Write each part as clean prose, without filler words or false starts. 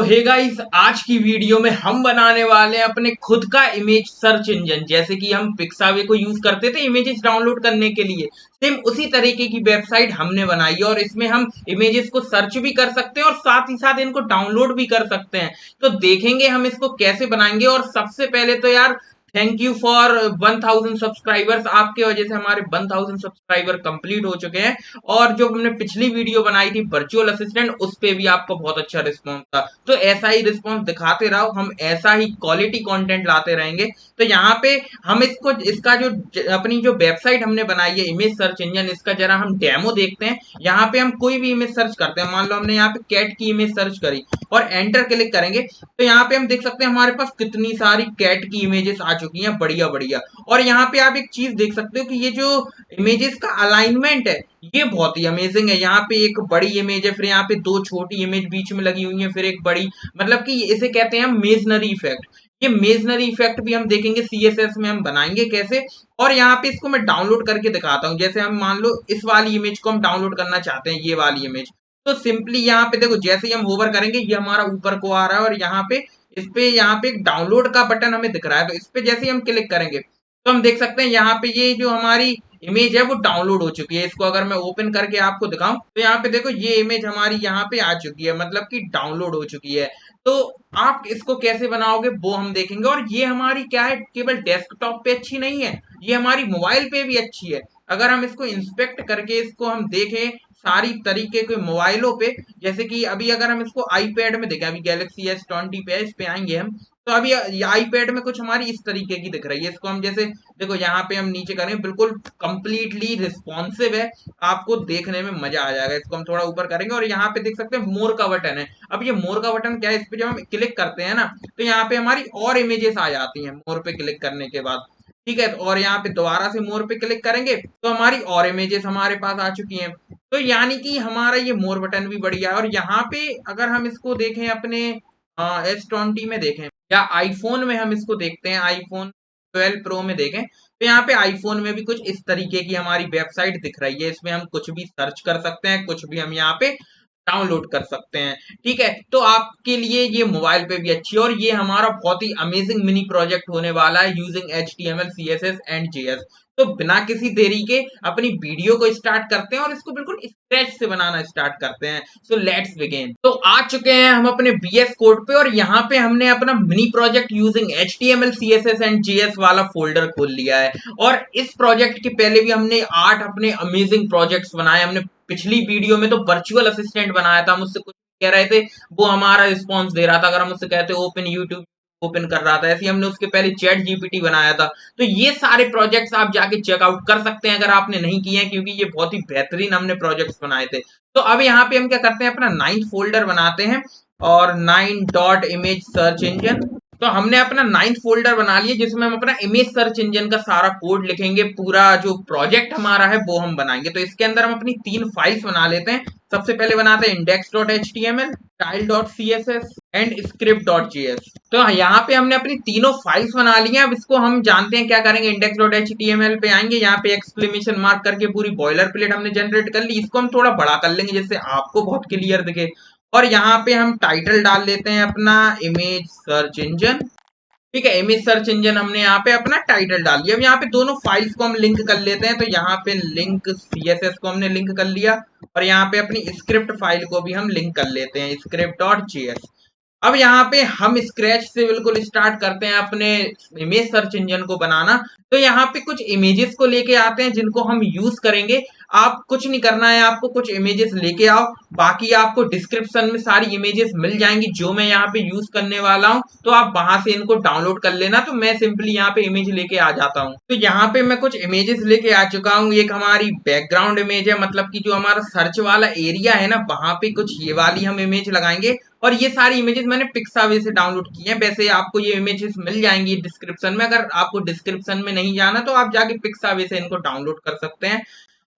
Hey guys, आज की video में हम बनाने वाले हैं अपने खुद का इमेज सर्च इंजन। जैसे कि हम पिक्सावे को यूज करते थे इमेजेस डाउनलोड करने के लिए, सेम उसी तरीके की वेबसाइट हमने बनाई है और इसमें हम इमेजेस को सर्च भी कर सकते हैं और साथ ही साथ इनको डाउनलोड भी कर सकते हैं। तो देखेंगे हम इसको कैसे बनाएंगे। और सबसे पहले तो यार थैंक यू फॉर 1000 सब्सक्राइबर्स। आपके वजह से हमारे 1000 सब्सक्राइबर कंप्लीट हो चुके हैं। और जो हमने पिछली वीडियो बनाई थी वर्चुअल असिस्टेंट, उस पे भी आपको बहुत अच्छा रिस्पॉन्स था। तो ऐसा ही रिस्पॉन्स दिखाते रहो, हम ऐसा ही क्वालिटी कंटेंट लाते रहेंगे। तो यहाँ पे हम इसका जो अपनी जो वेबसाइट हमने बनाई है इमेज सर्च इंजन, इसका जरा हम डेमो देखते हैं। यहाँ पे हम कोई भी इमेज सर्च करते हैं, मान लो हमने यहाँ पे कैट की इमेज सर्च करी और एंटर क्लिक करेंगे तो यहाँ पे हम देख सकते हैं हमारे पास कितनी सारी कैट की इमेजेस आ चुकी हैं, बढ़िया बढ़िया। और यहाँ पे आप एक चीज देख सकते हो कि ये जो इमेजेस का अलाइनमेंट है ये बहुत ही अमेजिंग है। यहाँ पे एक बड़ी इमेज है, फिर यहाँ पे दो छोटी इमेज बीच में लगी हुई है, फिर एक बड़ी, मतलब कि इसे कहते हैं हम मेजनरी इफेक्ट। ये मेजनरी इफेक्ट भी हम देखेंगे सीएसएस में हम बनाएंगे कैसे। और यहाँ पे इसको मैं डाउनलोड करके दिखाता हूँ। जैसे हम मान लो इस वाली इमेज को हम डाउनलोड करना चाहते हैं, ये वाली इमेज, तो सिंपली यहाँ पे देखो जैसे ही हम होवर करेंगे ये हमारा ऊपर को आ रहा है और यहाँ पे एक डाउनलोड का बटन हमें दिख रहा है। तो इस पे जैसे ही हम क्लिक करेंगे तो हम देख सकते हैं यहाँ पे ये जो हमारी इमेज है वो डाउनलोड हो चुकी है। इसको अगर मैं ओपन करके आपको दिखाऊं तो यहाँ पे देखो ये इमेज हमारी यहाँ पे आ चुकी है, मतलब कि डाउनलोड हो चुकी है। तो आप इसको कैसे बनाओगे वो हम देखेंगे। और ये हमारी क्या है, केवल डेस्कटॉप पे अच्छी नहीं है, ये हमारी मोबाइल पे भी अच्छी है। अगर हम इसको इंस्पेक्ट करके इसको हम देखें सारी तरीके के मोबाइलों पे, जैसे कि अभी अगर हम इसको आईपैड में देखें, अभी गैलेक्सी S20 पे है, इस पे आएंगे हम, तो अभी आईपैड में कुछ हमारी इस तरीके की दिख रही है। इसको हम जैसे देखो यहाँ पे हम नीचे करें, बिल्कुल कंप्लीटली रिस्पॉन्सिव है, आपको देखने में मजा आ जाएगा। इसको हम थोड़ा ऊपर करेंगे और यहाँ पे देख सकते हैं मोर का बटन है। अब ये मोर का बटन क्या है, इस पे जब हम क्लिक करते हैं ना तो यहाँ पे हमारी और इमेजेस आ जाती हैं मोर पे क्लिक करने के बाद, ठीक है। और यहाँ पे दोबारा से मोर पे क्लिक करेंगे तो हमारी और इमेजेस हमारे पास आ चुकी हैं। तो यानी कि हमारा ये मोर बटन भी बढ़िया है। और यहाँ पे अगर हम इसको देखें अपने S20 में देखें या आईफोन में हम इसको देखते हैं, आईफोन 12 प्रो में देखें तो यहाँ पे आईफोन में भी कुछ इस तरीके की हमारी वेबसाइट दिख रही है। इसमें हम कुछ भी सर्च कर सकते हैं, कुछ भी हम यहाँ पे डाउनलोड कर सकते हैं, ठीक है। तो आपके लिए ये मोबाइल पे भी अच्छी है। और ये हमारा बहुत ही अमेजिंग मिनी प्रोजेक्ट होने वाला है using HTML CSS and JS। तो बिना किसी देरी के अपनी वीडियो को स्टार्ट करते हैं और इसको बिल्कुल स्क्रैच से बनाना स्टार्ट करते हैं। So let's begin. तो आ चुके हैं हम अपने VS कोड पे और यहाँ पे हमने अपना mini project using HTML CSS and JS वाला फोल्डर खोल लिया है। और इस प्रोजेक्ट के पहले भी हमने 8 अपने अमेजिंग प्रोजेक्ट्स बनाए। हमने पिछली वीडियो में तो वर्चुअल असिस्टेंट बनाया था, मुझसे कुछ कह रहे थे वो हमारा रिस्पॉन्स दे रहा था, अगर हम उससे कहते ओपन यूट्यूब ओपन कर रहा था। ऐसे ही हमने उसके पहले चैट जीपीटी बनाया था। तो ये सारे प्रोजेक्ट्स आप जाके चेकआउट कर सकते हैं अगर आपने नहीं किए हैं, क्योंकि ये बहुत ही बेहतरीन हमने प्रोजेक्ट्स बनाए थे। तो अब यहाँ पे हम क्या करते हैं, अपना 9th फोल्डर बनाते हैं और 9.image सर्च इंजन। तो हमने अपना 9th फोल्डर बना लिया जिसमें हम अपना इमेज सर्च इंजन का सारा कोड लिखेंगे, पूरा जो प्रोजेक्ट हमारा है वो हम बनाएंगे। तो इसके अंदर हम अपनी 3 फाइल्स बना लेते हैं। सबसे पहले बनाते हैं index.html, style.css एंड script.js। तो यहाँ पे हमने अपनी तीनों फाइल्स बना ली हैं। अब इसको हम जानते हैं क्या करेंगे, index.html पे आएंगे, यहाँ पे एक्सक्लेमेशन मार्क करके पूरी बॉयलर प्लेट हमने जनरेट कर ली। इसको हम थोड़ा बड़ा कर लेंगे जिससे आपको बहुत क्लियर दिखे। और यहाँ पे हम टाइटल डाल लेते हैं अपना इमेज सर्च इंजन, ठीक है। इमेज सर्च इंजन हमने यहाँ पे अपना टाइटल डाल दिया। अब यहाँ पे दोनों फाइल्स को हम लिंक कर लेते हैं। तो यहाँ पे लिंक CSS को हमने लिंक कर लिया और यहाँ पे अपनी स्क्रिप्ट फाइल को भी हम लिंक कर लेते हैं, script.js। अब यहाँ पे हम स्क्रैच से बिल्कुल स्टार्ट करते हैं अपने इमेज सर्च इंजन को बनाना। तो यहाँ पे कुछ इमेजेस को लेके आते हैं जिनको हम यूज करेंगे। आप कुछ नहीं करना है, आपको कुछ इमेजेस लेके आओ, बाकी आपको डिस्क्रिप्शन में सारी इमेजेस मिल जाएंगी जो मैं यहाँ पे यूज करने वाला हूँ। तो आप वहां से इनको डाउनलोड कर लेना। तो मैं सिंपली यहाँ पे इमेज लेके आ जाता हूँ। तो यहाँ पे मैं कुछ इमेजेस लेके आ चुका हूँ। एक हमारी बैकग्राउंड इमेज है, मतलब कि जो हमारा सर्च वाला एरिया है ना वहां पे कुछ ये वाली हम इमेज लगाएंगे। और ये सारी इमेजेस मैंने पिक्सावे से डाउनलोड की हैं। वैसे आपको ये इमेजेस मिल जाएंगी डिस्क्रिप्शन में, अगर आपको डिस्क्रिप्शन में नहीं जाना तो आप जाके पिक्सावे से इनको डाउनलोड कर सकते हैं।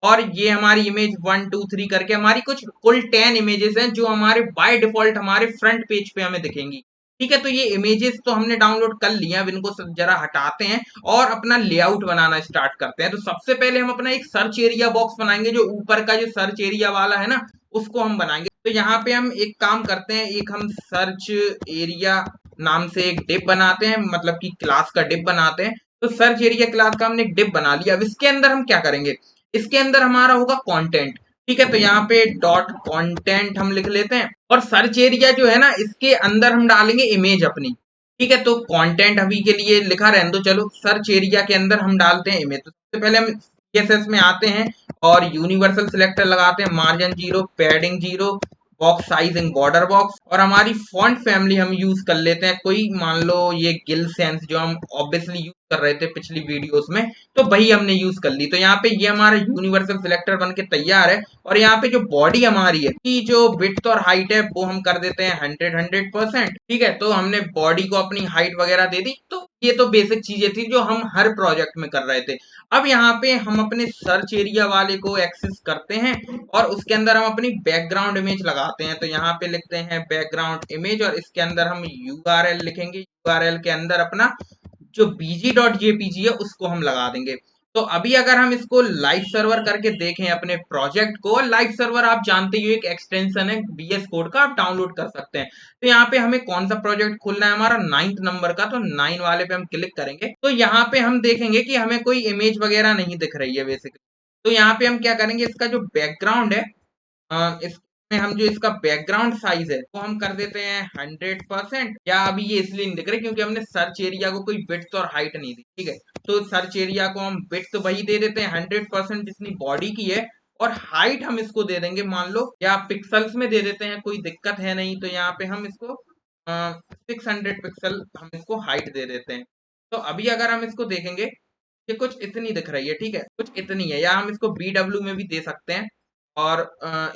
और ये हमारी इमेज 1 2 3 करके हमारी कुछ कुल 10 इमेजेस हैं जो हमारे बाय डिफॉल्ट हमारे फ्रंट पेज पे हमें दिखेंगी, ठीक है। तो ये इमेजेस तो हमने डाउनलोड कर लिया। अब इनको जरा हटाते हैं और अपना लेआउट बनाना स्टार्ट करते हैं। तो सबसे पहले हम अपना एक सर्च एरिया बॉक्स बनाएंगे, जो ऊपर का जो सर्च एरिया वाला है ना उसको हम बनाएंगे। तो यहाँ पे हम एक काम करते हैं, एक हम सर्च एरिया नाम से एक डिप बनाते हैं, मतलब कि क्लास का डिप बनाते हैं। तो सर्च एरिया क्लास का हमने एक डिप बना लिया। अब इसके अंदर हम क्या करेंगे, इसके अंदर हमारा होगा कंटेंट। ठीक है, तो यहाँ पे डॉट कंटेंट हम लिख लेते हैं, और सर्च एरिया जो है ना, इसके अंदर हम डालेंगे इमेज अपनी। ठीक है, तो कंटेंट अभी के लिए लिखा रहने दो। चलो सर्च एरिया के अंदर हम डालते हैं इमेज। तो सबसे पहले हम CSS में आते हैं और यूनिवर्सल सिलेक्टर लगाते हैं, margin 0, padding 0, box sizing border box, और हमारी फॉन्ट फैमिली हम यूज कर लेते हैं कोई, मान लो ये गिल सेंस जो हम ऑब्वियसली यूज कर रहे थे पिछली वीडियोस में, तो वही हमने यूज कर ली। तो यहाँ पे ये हमारा यूनिवर्सल सिलेक्टर बन के तैयार है। और यहाँ पे जो बॉडी हमारी है कि जो विड्थ और हाइट है वो हम कर देते हैं 100%। ठीक है, तो हमने बॉडी को अपनी हाइट वगैरह दे दी। तो ये तो बेसिक चीजें थी जो हम हर प्रोजेक्ट में कर रहे थे। अब यहाँ पे हम अपने सर्च एरिया वाले को एक्सेस करते हैं और उसके अंदर हम अपनी बैकग्राउंड इमेज लगाते हैं। तो यहाँ पे लिखते हैं बैकग्राउंड इमेज, और इसके अंदर हम URL लिखेंगे। URL के अंदर अपना जो bg.jpg है उसको हम लगा देंगे। तो अभी अगर हम इसको लाइव सर्वर करके देखें अपने प्रोजेक्ट को, लाइव सर्वर आप जानते ही हो एक एक्सटेंशन है VS कोड का, आप डाउनलोड कर सकते हैं। तो यहाँ पे हमें कौन सा प्रोजेक्ट खोलना है, हमारा 9th नंबर का, तो 9 वाले पे हम क्लिक करेंगे। तो यहाँ पे हम देखेंगे कि हमें कोई इमेज वगैरह नहीं दिख रही है बेसिकली। तो यहाँ पे हम क्या करेंगे, इसका जो बैकग्राउंड है, इसमें हम जो इसका बैकग्राउंड साइज है वो हम कर देते हैं 100%। या अभी ये इसलिए नहीं दिख रहे क्योंकि हमने सर्च एरिया को कोई विड्थ और हाइट नहीं दी। ठीक है, तो सर्च एरिया को हम विड्थ वही दे देते हैं 100% जितनी बॉडी की है, और हाइट हम इसको दे देंगे मान लो, या पिक्सल्स में दे देते हैं, कोई दिक्कत है नहीं। तो यहाँ पे हम इसको 600 पिक्सल हम इसको हाइट दे देते हैं। तो अभी अगर हम इसको देखेंगे, ये कुछ इतनी दिख रही है। ठीक है, कुछ इतनी है, या हम इसको BW में भी दे सकते हैं, और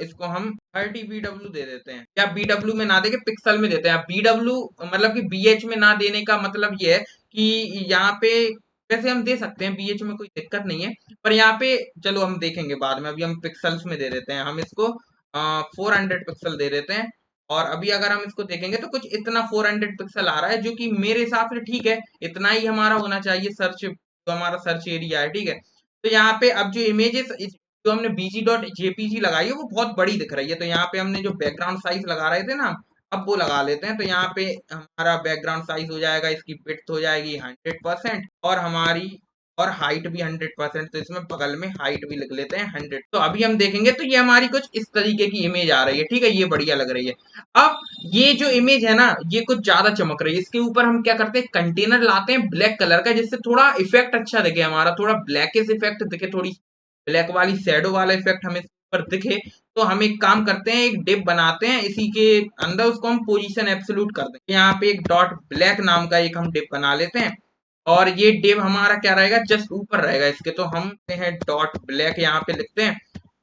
इसको हम 30 BW दे देते हैं, या BW में ना देके पिक्सल में देते हैं। BW मतलब कि BH में ना देने का मतलब ये है कि यहाँ पे वैसे हम दे सकते हैं BH में, कोई दिक्कत नहीं है, पर यहाँ पे चलो हम देखेंगे बाद में। अभी हम पिक्सल्स में दे देते हैं, हम इसको 400 पिक्सल दे देते हैं। और अभी अगर हम इसको देखेंगे तो कुछ इतना 400 पिक्सल आ रहा है, जो कि मेरे हिसाब से ठीक है, इतना ही हमारा होना चाहिए सर्च, जो हमारा सर्च एरिया है। ठीक है, तो यहाँ पे अब जो इमेजेस जो हमने bg.jpg लगाई है वो बहुत बड़ी दिख रही है। तो यहाँ पे हमने जो बैकग्राउंड साइज लगा रहे थे ना, अब वो लगा लेते हैं। तो यहाँ पे हमारा बैकग्राउंड साइज हो जाएगा, इसकी विड्थ हो जाएगी 100%, और हमारी और हाइट भी 100%। तो इसमें बगल में हाइट भी लिख लेते हैं 100। तो अभी हम देखेंगे तो ये हमारी कुछ इस तरीके की इमेज आ रही है। ठीक है, ये बढ़िया लग रही है। अब ये जो इमेज है ना, ये कुछ ज्यादा चमक रही है। इसके ऊपर हम क्या करते हैं, कंटेनर लाते हैं ब्लैक कलर का, जिससे थोड़ा इफेक्ट अच्छा दिखे, हमारा थोड़ा ब्लैकिश इफेक्ट दिखे, थोड़ी ब्लैक वाली शेडो वाला इफेक्ट हमें पर दिखे। तो हम एक काम करते हैं, एक डिप बनाते हैं इसी के अंदर, उसको हम पोजीशन एब्सोल्यूट कर देंगे। यहाँ पे एक डॉट ब्लैक नाम का एक हम डिप बना लेते हैं, और ये डिप हमारा क्या रहेगा, जस्ट ऊपर रहेगा इसके। तो हम हैं डॉट ब्लैक यहाँ पे लिखते हैं।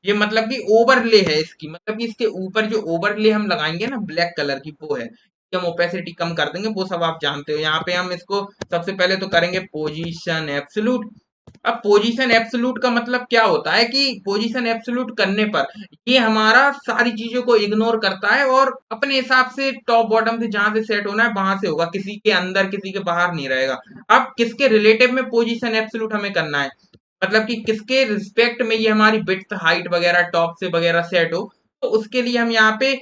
ये मतलब कि ओवरले है इसकी, मतलब कि इसके ऊपर जो ओवरले हम लगाएंगे ना ब्लैक कलर की, वो है कि हम ओपेसिटी कम कर देंगे, वो सब आप जानते हो। यहाँ पे हम इसको सबसे पहले तो करेंगे पोजीशन एब्सोल्यूट। अब पोजीशन एब्सोल्यूट का मतलब क्या होता है कि पोजीशन एब्सोल्यूट करने पर ये हमारा सारी चीजों को इग्नोर करता है, और अपने हिसाब से टॉप बॉटम से जहां से सेट होना है वहां से होगा, किसी के अंदर किसी के बाहर नहीं रहेगा। अब किसके रिलेटिव में पोजीशन एब्सोल्यूट हमें करना है, मतलब कि किसके रिस्पेक्ट में ये हमारी विड्थ हाइट वगैरह टॉप से वगैरह सेट हो, तो उसके लिए हम यहाँ पे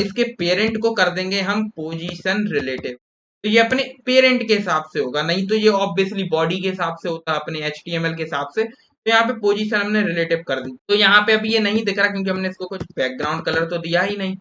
इसके पेरेंट को कर देंगे हम पोजीशन रिलेटिव। तो ये अपने पेरेंट के हिसाब से होगा, नहीं तो ये ऑब्वियसली बॉडी के हिसाब से होता है, अपने HTML के हिसाब से। तो यहाँ पे पोजीशन हमने रिलेटिव कर दी। तो यहाँ पे अभी ये नहीं दिख रहा क्योंकि हमने इसको कुछ बैकग्राउंड कलर तो दिया ही नहीं।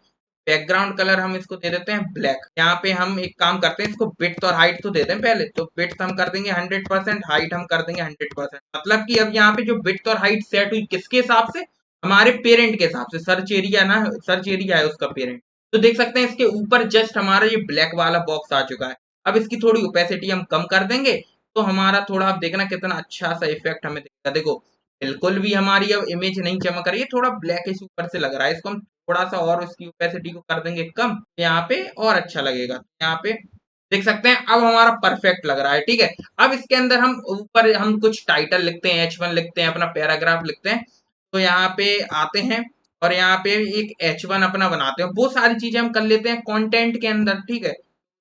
बैकग्राउंड कलर हम इसको दे देते हैं ब्लैक। यहाँ पे हम एक काम करते हैं, इसको विड्थ और हाइट तो दे दें पहले। तो विड्थ हम कर देंगे 100%, हाइट हम कर देंगे 100%। मतलब कि अब यहाँ पे जो विड्थ और हाइट सेट हुई किसके हिसाब से, हमारे पेरेंट के हिसाब से, सर्च एरिया ना, सर्च एरिया है उसका पेरेंट। तो देख सकते हैं इसके ऊपर जस्ट हमारा ये ब्लैक वाला बॉक्स आ चुका है। अब इसकी थोड़ी ओपेसिटी हम कम कर देंगे, तो हमारा थोड़ा, आप देखना कितना अच्छा सा इफेक्ट हमें दिखेगा। देखो बिल्कुल भी हमारी अब इमेज नहीं चमक रही है, थोड़ा ब्लैकिश ऊपर से लग रहा है। इसको हम थोड़ा सा और उसकी ओपेसिटी को कर देंगे कम, यहाँ पे और अच्छा लगेगा। यहाँ पे देख सकते हैं अब हमारा परफेक्ट लग रहा है। ठीक है, अब इसके अंदर हम ऊपर हम कुछ टाइटल लिखते हैं, H1 लिखते हैं, अपना पैराग्राफ लिखते हैं। तो यहाँ पे आते हैं और यहाँ पे एक H1 अपना बनाते हैं, वो सारी चीजें हम कर लेते हैं कंटेंट के अंदर। ठीक है,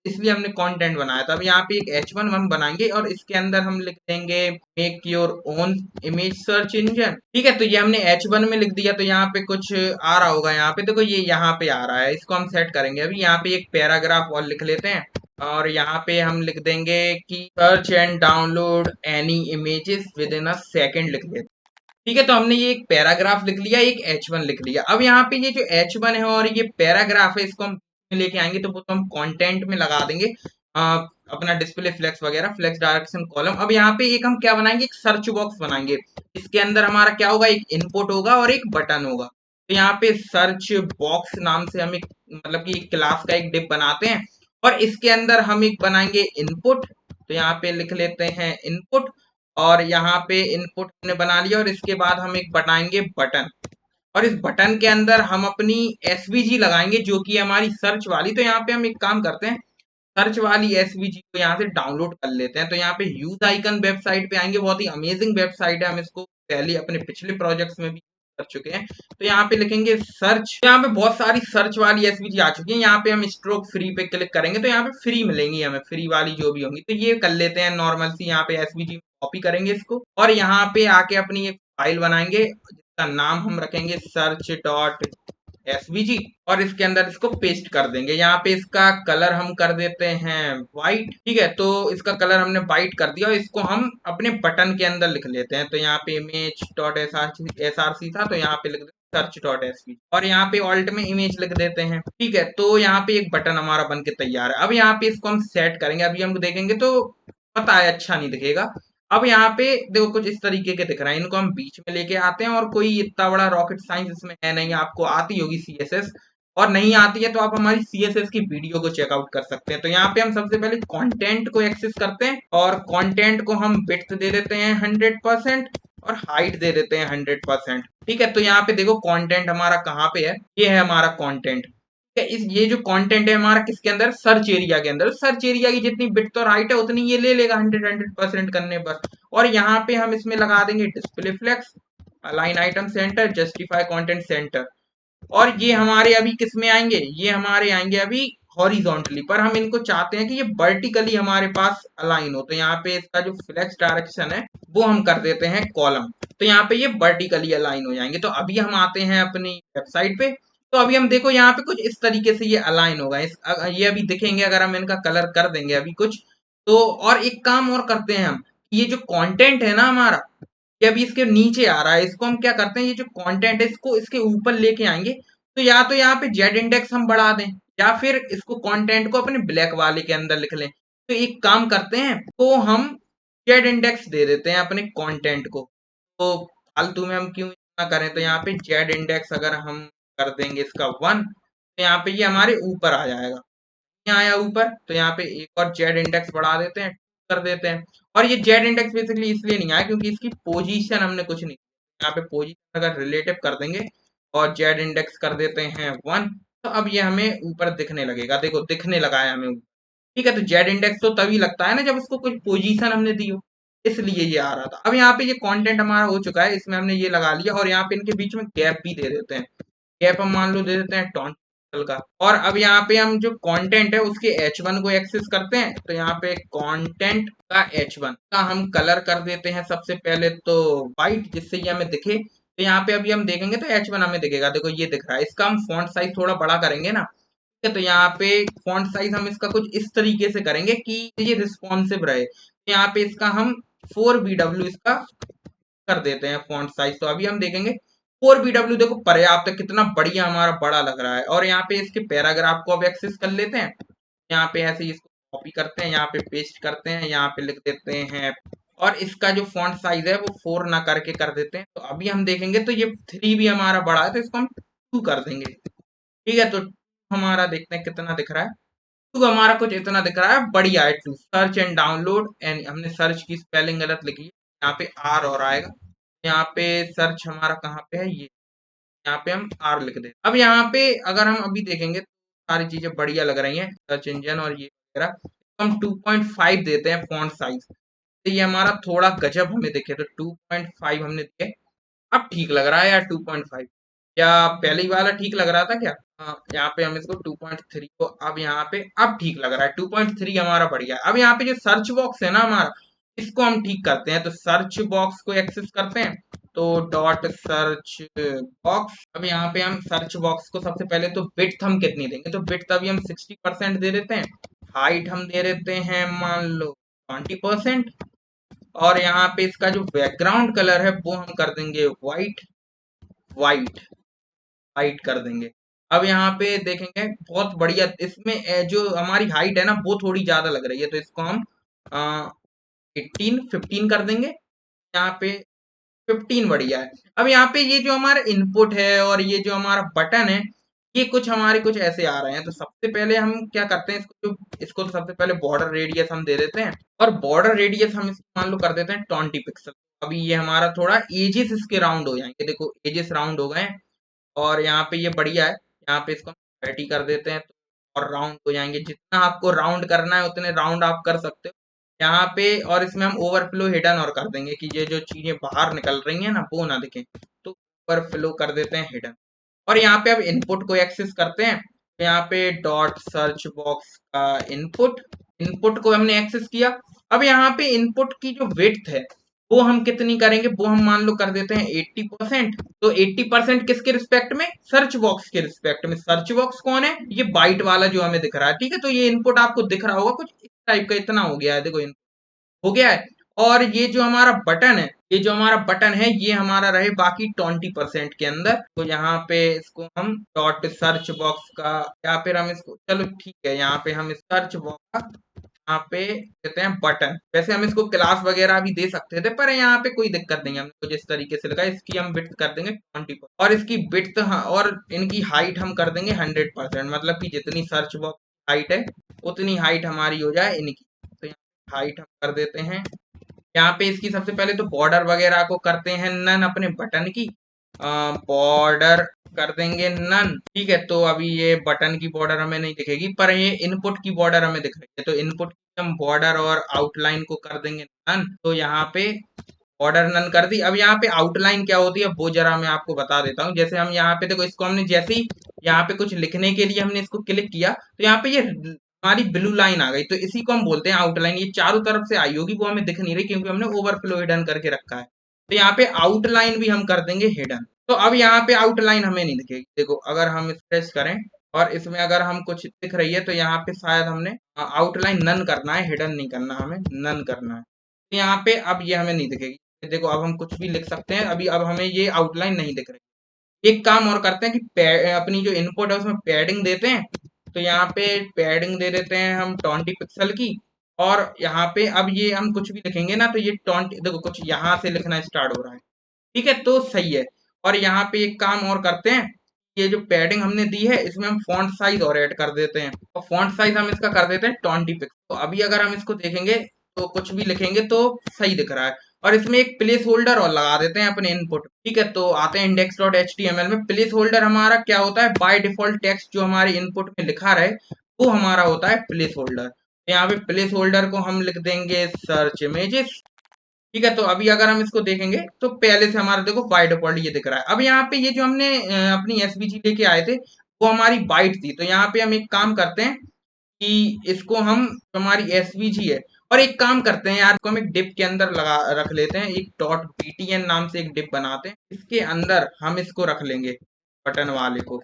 इसलिए हमने कंटेंट बनाया था। अब यहाँ पे एक H1 हम बनाएंगे और इसके अंदर हम लिख देंगे make your own image search engine. ठीक है, तो ये हमने H1 में लिख दिया। तो यहाँ पे कुछ आ रहा होगा, यहाँ पे देखो ये यहाँ पे आ रहा है, इसको हम सेट करेंगे। अभी यहाँ पे एक पैराग्राफ और लिख लेते हैं और यहाँ पे हम लिख देंगे कि search and download any images with in a second लिख देते हैं। ठीक है, तो हमने ये एक पैराग्राफ लिख लिया, एक H1 लिख लिया। अब यहाँ पे ये जो H1 है और ये पैराग्राफ है, इसको हम लेके आएंगे तो वो तो हम कंटेंट में लगा देंगे अपना डिस्प्ले फ्लेक्स वगैरह, फ्लेक्स डायरेक्शन कॉलम। अब यहाँ पे एक हम क्या बनाएंगे, एक सर्च बॉक्स बनाएंगे। इसके अंदर हमारा क्या होगा, एक इनपुट होगा और एक बटन होगा। तो यहाँ पे सर्च बॉक्स नाम से हम एक मतलब कि एक क्लास का एक डिप बनाते हैं और इसके अंदर हम एक बनाएंगे इनपुट। तो यहाँ पे लिख लेते हैं इनपुट और यहाँ पे इनपुट हमने बना लिया और इसके बाद हम एक बनाएंगे बटन और इस बटन के अंदर हम अपनी एसवीजी लगाएंगे जो कि हमारी सर्च वाली। तो यहाँ पे हम एक काम करते हैं, सर्च वाली एसवीजी को यहाँ से डाउनलोड कर लेते हैं। तो यहाँ पे यूज आइकन वेबसाइट पे आएंगे, बहुत ही अमेजिंग वेबसाइट है, हम इसको पहले अपने पिछले प्रोजेक्ट्स में भी कर चुके हैं। तो यहाँ पे लिखेंगे सर्च, यहाँ पे बहुत सारी सर्च वाली एसवीजी आ चुकी है। यहाँ पे हम स्ट्रोक फ्री पे क्लिक करेंगे तो यहाँ पे फ्री मिलेंगी हमें, फ्री वाली जो भी होंगी। तो ये कर लेते हैं नॉर्मल सी, यहाँ पे एसवीजी कॉपी करेंगे इसको और यहाँ पे आके अपनी एक फाइल बनाएंगे जिसका नाम हम रखेंगे सर्च डॉट एसवीजी और इसके अंदर इसको पेस्ट कर देंगे। यहाँ पे इसका कलर हम कर देते हैं व्हाइट। ठीक है, तो इसका कलर हमने व्हाइट कर दिया और इसको हम अपने बटन के अंदर लिख लेते हैं। तो यहाँ पे इमेज डॉट एसआरसी था, तो यहाँ पे लिख देते सर्च डॉट एसवीजी और यहाँ पे ऑल्ट में इमेज लिख देते हैं। ठीक है, तो यहाँ पे एक बटन हमारा बन के तैयार है। अब यहाँ पे इसको हम सेट करेंगे, अभी हम देखेंगे तो पता है अच्छा नहीं दिखेगा। अब यहाँ पे देखो कुछ इस तरीके के दिख रहा है, इनको हम बीच में लेके आते हैं और कोई इतना बड़ा रॉकेट साइंस इसमें है नहीं। आपको आती होगी सीएसएस और नहीं आती है तो आप हमारी सीएसएस की वीडियो को चेकआउट कर सकते हैं। तो यहाँ पे हम सबसे पहले कंटेंट को एक्सेस करते हैं और कंटेंट को हम विड्थ दे देते हैं 100% और हाइट दे देते हैं 100%। ठीक है, तो यहाँ पे देखो कंटेंट हमारा कहाँ पे है, ये है हमारा कंटेंट। इस ये जो कंटेंट है हमारा किसके अंदर, सर्च एरिया के अंदर। सर्च एरिया की जितनी विड्थ और हाइट है उतनी ये ले लेगा 100% करने पर। और यहाँ पे हम इसमें लगा देंगे display flex, align item centre, justify content centre. और ये हमारे अभी किस में आएंगे, ये हमारे आएंगे अभी हॉरिजॉन्टली, पर हम इनको चाहते हैं कि ये वर्टिकली हमारे पास अलाइन हो। तो यहाँ पे इसका जो फ्लेक्स डायरेक्शन है वो हम कर देते हैं कॉलम। तो यहाँ पे ये वर्टिकली अलाइन हो जाएंगे। तो अभी हम आते हैं अपनी वेबसाइट पे। तो अभी हम देखो यहाँ पे कुछ इस तरीके से ये अलाइन होगा। ये अभी दिखेंगे अगर हम इनका कलर कर देंगे अभी कुछ तो। और एक काम और करते हैं हम, ये जो कंटेंट है ना हमारा, ये अभी इसके नीचे आ रहा है, इसको हम क्या करते हैं, ये जो कंटेंट है इसको इसके ऊपर लेके आएंगे। तो या तो यहाँ पे जेड इंडेक्स हम बढ़ा दें या फिर इसको कंटेंट को अपने ब्लैक वाले के अंदर लिख लें। तो एक काम करते हैं, तो हम जेड इंडेक्स दे देते हैं अपने कंटेंट को। तो फालतू में हम क्यों इतना करें, तो यहाँ पे जेड इंडेक्स अगर हम कर देंगे इसका 1 तो यहाँ पे ये हमारे ऊपर आ जाएगा। यहाँ आया ऊपर तो यहाँ पे एक और जेड इंडेक्स बढ़ा देते हैं, कर देते हैं। और ये जेड इंडेक्स बेसिकली इसलिए नहीं आया क्योंकि इसकी पोजीशन हमने कुछ नहीं, यहाँ पे पोजीशन अगर रिलेटिव कर देंगे और जेड इंडेक्स कर देते हैं 1 तो अब ये हमें ऊपर दिखने लगेगा। देखो दिखने लगा है हमें ऊपर। ठीक है, तो जेड इंडेक्स तो तभी लगता है ना जब उसको कुछ पोजीशन हमने दी हो, इसलिए ये आ रहा था। अब यहाँ पे ये कंटेंट हमारा हो चुका है, इसमें हमने ये लगा लिया और यहाँ पे इनके बीच में गैप भी दे देते हैं। गैप हम मान लो दे देते हैं टॉन्ट का। और अब यहाँ पे हम जो कंटेंट है उसके H1 को एक्सेस करते हैं। तो यहाँ पे कंटेंट का H1 का हम कलर कर देते हैं सबसे पहले तो व्हाइट, जिससे ये हमें दिखे। तो यहाँ पे अभी हम देखेंगे तो H1 हमें दिखेगा, देखो ये दिख रहा है। इसका हम फॉन्ट साइज थोड़ा बड़ा करेंगे ना। ठीक है, तो यहाँ पे फॉन्ट साइज हम इसका कुछ इस तरीके से करेंगे कि ये रिस्पॉन्सिव रहे। तो यहाँ पे इसका हम 4BW इसका कर देते हैं फॉन्ट साइज। तो अभी हम देखेंगे 4BW देखो पर्याप्त है, कितना बढ़िया हमारा बड़ा लग रहा है। और यहाँ पे इसके पैराग्राफ को अब एक्सेस कर लेते हैं। यहाँ पे ऐसे ही इसको कॉपी करते हैं, यहाँ पे पेस्ट करते हैं, यहाँ पे लिख देते हैं और इसका जो फॉन्ट साइज है वो 4 ना करके कर देते हैं। तो अभी हम देखेंगे तो ये 3 भी हमारा बड़ा है तो इसको हम 2 कर देंगे। ठीक है, तो हमारा देखते हैं कितना दिख रहा है। 2 हमारा कुछ इतना दिख रहा है, बढ़िया है। 2 सर्च एंड डाउनलोड एंड हमने सर्च की स्पेलिंग गलत लिखी है, यहाँ पे आर और आएगा। यहाँ पे सर्च हमारा कहाँ पे है, ये यहाँ पे हम आर लिख दें। अब यहाँ पे अगर हम अभी देखेंगे तो सारी चीजें बढ़िया लग रही हैं, सर्च इंजन और ये वगैरह। तो हम 2.5 देते हैं फॉन्ट साइज, तो ये हमारा थोड़ा गजब हमें दिखे तो 2.5 हमने दिए। अब ठीक लग रहा है यार 2.5। या पहले ही वाला ठीक लग रहा था क्या? हाँ, यहाँ पे हम इसको 2.3 को अब यहाँ पे अब ठीक लग रहा है, 2.3 हमारा बढ़िया है। अब यहाँ पे जो सर्च बॉक्स है ना हमारा, इसको हम ठीक करते हैं। तो सर्च बॉक्स को एक्सेस करते हैं, तो डॉट सर्च बॉक्स। अब यहाँ पे हम सर्च बॉक्स को सबसे पहले तो विड्थ हम कितनी देंगे, तो विड्थ अभी हम 60% दे देते हैं। हाइट हम दे देते हैं मान लो 20%। और यहाँ पे इसका जो बैकग्राउंड कलर है वो हम कर देंगे व्हाइट, व्हाइट हाइट कर देंगे। अब यहाँ पे देखेंगे बहुत बढ़िया, इसमें जो हमारी हाइट है ना वो थोड़ी ज्यादा लग रही है, तो इसको हम 15 कर देंगे। यहाँ पे 15 बढ़िया है। अब यहाँ पे ये जो हमारा इनपुट है और ये जो हमारा बटन है, ये कुछ हमारे कुछ ऐसे आ रहे हैं। तो सबसे पहले हम क्या करते हैं, इसको तो सबसे पहले बॉर्डर रेडियस हम दे देते हैं, और बॉर्डर रेडियस हम इसको मान लो कर देते हैं 20 पिक्सल। अभी ये हमारा थोड़ा एजेस इसके राउंड हो जाएंगे, देखो एजेस राउंड हो गए हैं। और यहाँ पे ये बढ़िया है, यहाँ पे इसको 30 कर देते हैं, तो और राउंड हो जाएंगे। जितना आपको राउंड करना है उतने राउंड आप कर सकते हो यहाँ पे। और इसमें हम ओवरफ्लो हिडन और कर देंगे कि ये जो चीजें बाहर निकल रही हैं ना वो ना दिखें, तो ओवरफ्लो कर देते हैं हिडन। और यहाँ पे अब इनपुट को एक्सेस करते हैं, तो यहाँ पे डॉट सर्च बॉक्स का इनपुट, इनपुट को हमने एक्सेस किया। अब यहाँ पे इनपुट की जो विड्थ है वो हम कितनी करेंगे, वो हम मान लो कर देते हैं 80%। तो 80% किसके रिस्पेक्ट में, सर्च बॉक्स के रिस्पेक्ट में। सर्च बॉक्स कौन है, ये बाइट वाला जो हमें दिख रहा है, ठीक है। तो ये इनपुट आपको दिख रहा होगा कुछ इस टाइप का, इतना हो गया है, देखो हो गया है। और ये जो हमारा बटन है, ये जो हमारा बटन है ये हमारा रहे बाकी 20% के अंदर। तो यहाँ पे इसको हम डॉट सर्च बॉक्स का, या फिर हम इसको, चलो ठीक है, यहाँ पे हम सर्च बॉक्स का यहाँ पे कहते हैं बटन। वैसे हम इसको क्लास वगैरह भी दे सकते थे, पर यहाँ पे कोई दिक्कत नहीं है, हमको जिस तरीके से लगा। इसकी हम विड्थ कर देंगे 20%, और इसकी विड्थ और इनकी हाइट हम कर देंगे 100%। मतलब कि जितनी सर्च बॉक्स हाइट है उतनी हाइट हमारी हो जाए इनकी। तो यहाँ हाइट हम कर देते हैं। यहाँ पे इसकी सबसे पहले तो बॉर्डर वगैरह को करते हैं नन अपने बटन की, बॉर्डर कर देंगे नन, ठीक है। तो अभी ये बटन की बॉर्डर हमें नहीं दिखेगी, पर ये इनपुट की बॉर्डर हमें दिख रही है। तो इनपुट की हम बॉर्डर और आउटलाइन को कर देंगे नन। तो यहाँ पे बॉर्डर नन कर दी। अब यहाँ पे आउटलाइन क्या होती है वो जरा मैं आपको बता देता हूँ। जैसे हम यहाँ पे देखो, इसको हमने जैसे ही यहाँ पे कुछ लिखने के लिए हमने इसको क्लिक किया, तो यहाँ पे ये हमारी ब्लू लाइन आ गई, तो इसी को हम बोलते हैं आउटलाइन। ये चारों तरफ से आई होगी, वो हमें दिख नहीं रही क्योंकि हमने ओवरफ्लो हिडन करके रखा है। तो यहाँ पे आउटलाइन भी हम कर देंगे हिडन। तो अब यहाँ पे आउटलाइन हमें नहीं दिखेगी। देखो अगर हम स्ट्रेच करें और इसमें अगर हम कुछ दिख रही है, तो यहाँ पे शायद हमने आउटलाइन नन करना है, हिडन नहीं करना, हमें नन करना है। तो यहाँ पे अब ये हमें नहीं दिखेगी। देखो अब हम कुछ भी लिख सकते हैं, अभी अब हमें ये आउटलाइन नहीं दिख रही। एक काम और करते हैं कि अपनी जो इनपुट है उसमें पैडिंग देते हैं। तो यहाँ पे पैडिंग दे देते हैं हम 20 पिक्सल की। और यहाँ पे अब ये हम कुछ भी लिखेंगे ना, तो ये 20, देखो कुछ यहाँ से लिखना स्टार्ट हो रहा है, ठीक है, तो सही है। और यहाँ पे एक काम और करते हैं, ये जो पैडिंग हमने दी है इसमें हम फॉन्ट साइज और ऐड कर देते हैं, और फॉन्ट साइज हम इसका कर देते हैं 20 पिक्सल। तो अभी अगर हम इसको देखेंगे तो कुछ भी लिखेंगे तो सही दिख रहा है। और इसमें एक प्लेस होल्डर और लगा देते हैं अपने इनपुट, ठीक है। तो आते हैं index.html में। प्लेस होल्डर हमारा क्या होता है, बाय डिफॉल्ट टेक्स्ट जो हमारे इनपुट में लिखा रहे वो हमारा होता है प्लेस होल्डर। तो यहाँ पे प्लेस होल्डर को हम लिख देंगे सर्च इमेजेस, ठीक है। तो अभी अगर हम इसको देखेंगे तो पहले से हमारा देखो बाय डिफॉल्ट ये दिख रहा है। अब यहाँ पे ये जो हमने अपनी एसवीजी लेके आए थे वो हमारी बाइट थी। तो यहाँ पे हम एक काम करते हैं कि इसको हम, हमारी एसवीजी है, और एक काम करते हैं यार, को हम एक डिप के अंदर लगा रख लेते हैं, एक डॉट btn नाम से एक डिप बनाते हैं, इसके अंदर हम इसको रख लेंगे बटन वाले को।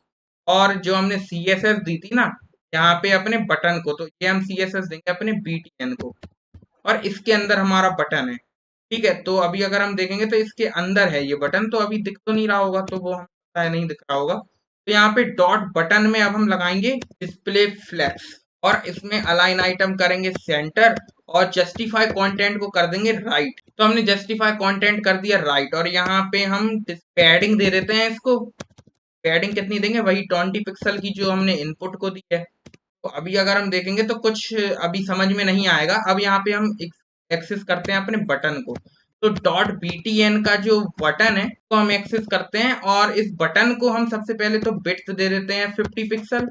और जो हमने सीएसएस दी थी ना यहाँ पे अपने बटन को, तो ये हम सीएसएस देंगे अपने btn को, और इसके अंदर हमारा बटन है, ठीक है। तो अभी अगर हम देखेंगे तो इसके अंदर है ये बटन, तो अभी दिख तो नहीं रहा होगा, तो वो हम पता है नहीं दिख रहा होगा। तो यहाँ पे डॉट बटन में अब हम लगाएंगे डिस्प्ले फ्लैक्स, और इसमें अलाइन आइटम करेंगे सेंटर, और जस्टिफाई कंटेंट को कर देंगे राइट। तो हमने जस्टिफाई कंटेंट कर दिया राइट, और यहाँ पे हम पैडिंग दे देते हैं इसको। पैडिंग कितनी देंगे, वही 20 पिक्सल की जो हमने इनपुट को दी है। तो अभी अगर हम देखेंगे तो कुछ अभी समझ में नहीं आएगा। अब यहाँ पे हम एक्सेस करते हैं अपने बटन को। तो डॉट btn का जो बटन है तो हम एक्सेस करते हैं, और इस बटन को हम सबसे पहले तो विड्थ दे देते हैं 50 पिक्सल,